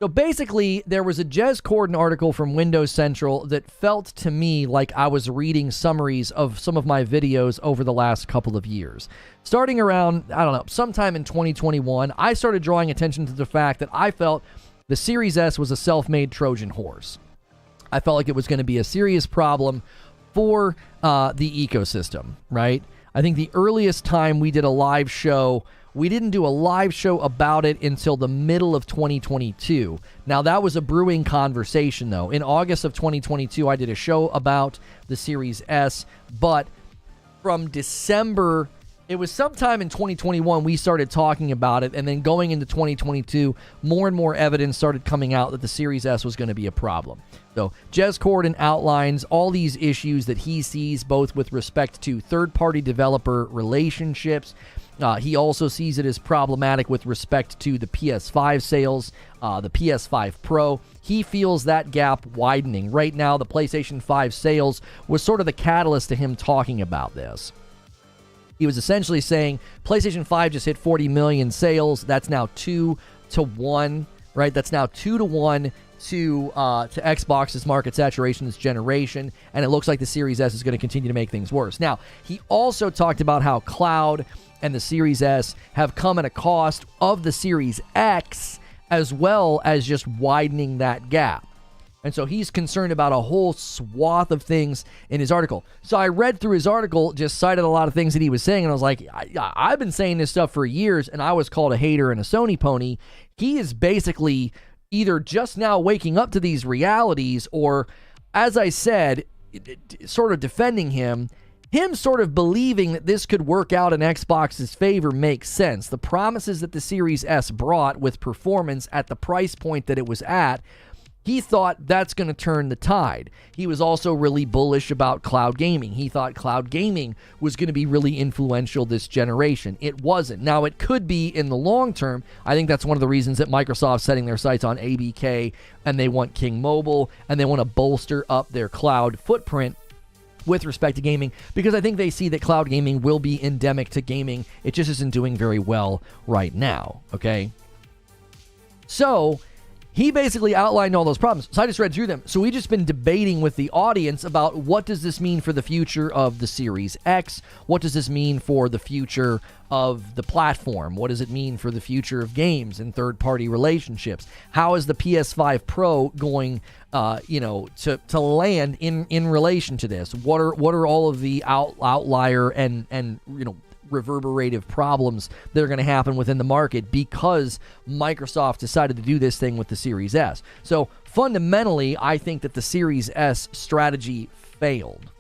So basically, there was a Jez Corden article from Windows Central that felt to me like I was reading summaries of some of my videos over the last couple of years. Starting around, I don't know, sometime in 2021, I started drawing attention to the fact that I felt the Series S was a self-made Trojan horse. I felt like it was going to be a serious problem for the ecosystem, right? I think the earliest time we did a live show, we didn't do a live show about it until the middle of 2022. Now, that was a brewing conversation, though. In August of 2022, I did a show about the Series S, but from December, it was sometime in 2021 we started talking about it, and then going into 2022, more and more evidence started coming out that the Series S was going to be a problem. So, Jez Corden outlines all these issues that he sees, both with respect to third-party developer relationships. He also sees it as problematic with respect to the PS5 sales, the PS5 Pro. He feels that gap widening. Right now, the PlayStation 5 sales was sort of the catalyst to him talking about this. He was essentially saying PlayStation 5 just hit 40 million sales. That's now 2 to 1, right? That's now 2 to 1 to Xbox's market saturation this generation, and it looks like the Series S is going to continue to make things worse. Now, he also talked about how cloud and the Series S have come at a cost of the Series X as well as just widening that gap. And so he's concerned about a whole swath of things in his article. So I read through his article, just cited a lot of things that he was saying, and I was like, I've been saying this stuff for years, and I was called a hater and a Sony pony. He is basically either just now waking up to these realities, or, as I said, sort of defending him sort of believing that this could work out in Xbox's favor makes sense. The promises that the Series S brought with performance at the price point that it was at, he thought that's going to turn the tide. He was also really bullish about cloud gaming. He thought cloud gaming was going to be really influential this generation. It wasn't. Now, it could be in the long term. I think that's one of the reasons that Microsoft's setting their sights on ABK, and they want King Mobile, and they want to bolster up their cloud footprint with respect to gaming, because I think they see that cloud gaming will be endemic to gaming. It just isn't doing very well right now, okay? So he basically outlined all those problems. So I just read through them. So we just been debating with the audience about what does this mean for the future of the Series X? What does this mean for the future of the platform? What does it mean for the future of games and third-party relationships? How is the PS5 Pro going, to land in relation to this? What are all of the outlier and reverberative problems that are going to happen within the market because Microsoft decided to do this thing with the Series S? So fundamentally, I think that the Series S strategy failed.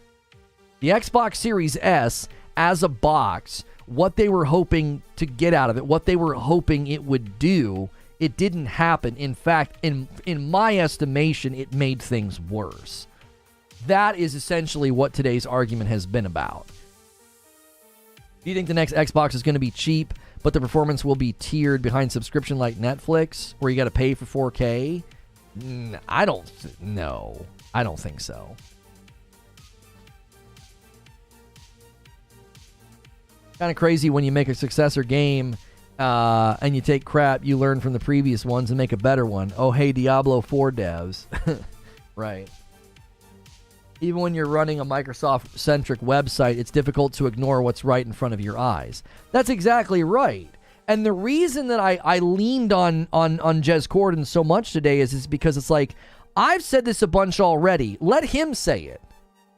The Xbox Series S as a box, what they were hoping to get out of it, what they were hoping it would do, it didn't happen. In fact, in my estimation, it made things worse. That is essentially what today's argument has been about. Do you think the next Xbox is going to be cheap, but the performance will be tiered behind subscription like Netflix, where you got to pay for 4K? I don't think so. Kind of crazy when you make a successor game and you take crap you learn from the previous ones and make a better one. Oh, hey, Diablo 4 devs. Right. Even when you're running a Microsoft-centric website, it's difficult to ignore what's right in front of your eyes. That's exactly right. And the reason that I leaned on Jez Corden so much today is because it's like, I've said this a bunch already. Let him say it.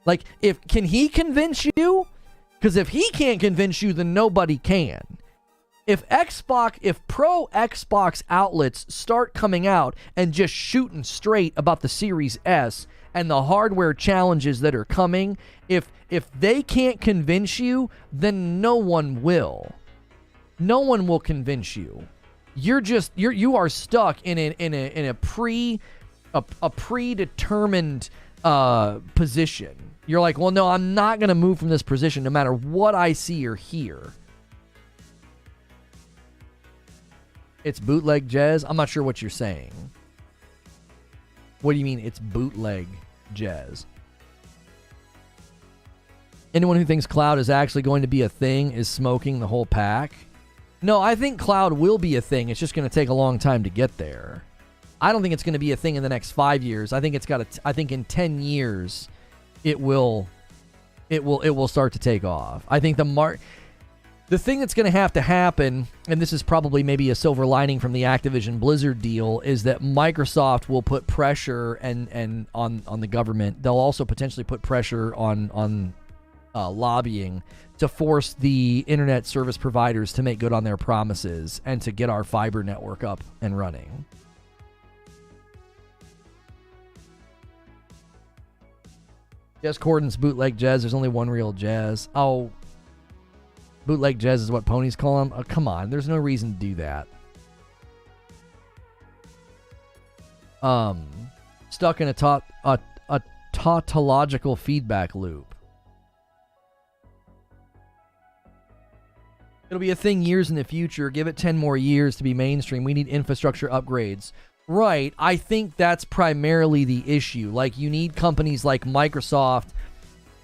Like, can he convince you? Because if he can't convince you, then nobody can. If pro Xbox outlets start coming out and just shooting straight about the Series S and the hardware challenges that are coming, if they can't convince you, then no one will. No one will convince you. You are stuck in a predetermined position. You're like, well, no, I'm not going to move from this position no matter what I see or hear. It's bootleg Jez? I'm not sure what you're saying. What do you mean it's bootleg Jez? Anyone who thinks cloud is actually going to be a thing is smoking the whole pack. No, I think cloud will be a thing. It's just going to take a long time to get there. I don't think it's going to be a thing in the next 5 years. I think I think in 10 years it will start to take off. I think the thing that's going to happen, and this is probably maybe a silver lining from the Activision Blizzard deal, is that Microsoft will put pressure and on the government. They'll also potentially put pressure on lobbying to force the internet service providers to make good on their promises and to get our fiber network up and running. Jez Corden's bootleg Jez. There's only one real Jez. Oh, bootleg Jez is what ponies call him? Oh, come on. There's no reason to do that. Stuck in a tautological feedback loop. It'll be a thing years in the future. Give it 10 more years to be mainstream. We need infrastructure upgrades. Right. I think that's primarily the issue. Like, you need companies like Microsoft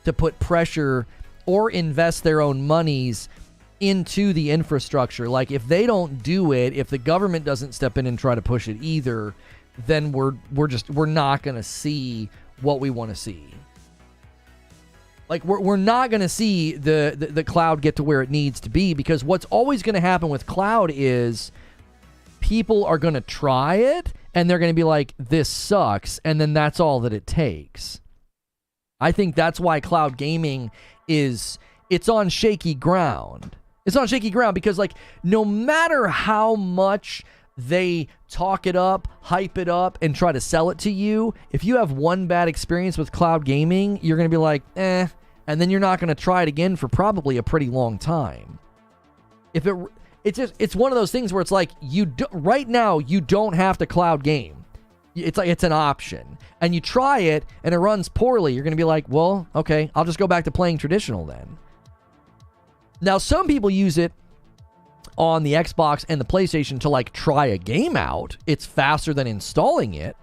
to put pressure or invest their own monies into the infrastructure. Like, if they don't do it, if the government doesn't step in and try to push it either, then we're not going to see what we want to see. Like, we're not going to see the cloud get to where it needs to be, because what's always going to happen with cloud is people are going to try it and they're going to be like, this sucks, and then that's all that it takes. I think that's why cloud gaming it's on shaky ground. It's on shaky ground because, like, no matter how much they talk it up, hype it up, and try to sell it to you, if you have one bad experience with cloud gaming, you're going to be like, and then you're not going to try it again for probably a pretty long time. It's one of those things where it's like, right now, you don't have to cloud game. It's like, it's an option. And you try it, and it runs poorly. You're going to be like, well, okay, I'll just go back to playing traditional then. Now, some people use it on the Xbox and the PlayStation to, like, try a game out. It's faster than installing it.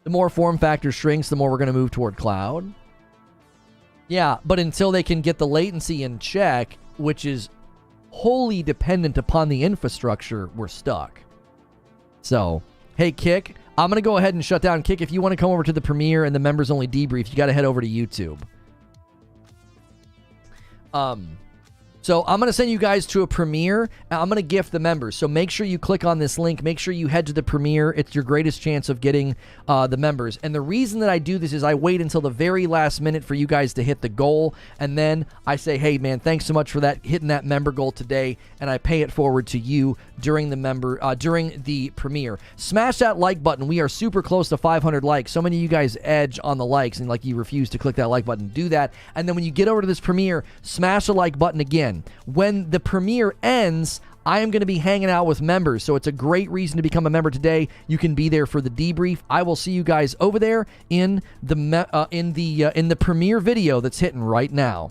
The more form factor shrinks, the more we're going to move toward cloud. Yeah, but until they can get the latency in check, which is wholly dependent upon the infrastructure, we're stuck. So, hey, Kick, I'm going to go ahead and shut down. Kick, if you want to come over to the premiere and the members-only debrief, you got to head over to YouTube. So I'm going to send you guys to a premiere. I'm going to gift the members. So make sure you click on this link. Make sure you head to the premiere. It's your greatest chance of getting the members. And the reason that I do this is I wait until the very last minute for you guys to hit the goal. And then I say, hey, man, thanks so much for hitting that member goal today. And I pay it forward to you during the premiere. Smash that like button. We are super close to 500 likes. So many of you guys edge on the likes and, like, you refuse to click that like button. Do that. And then when you get over to this premiere, smash the like button again. When the premiere ends, I am going to be hanging out with members, so it's a great reason to become a member today. You can be there for the debrief. I will see you guys over there in the premiere video that's hitting right now.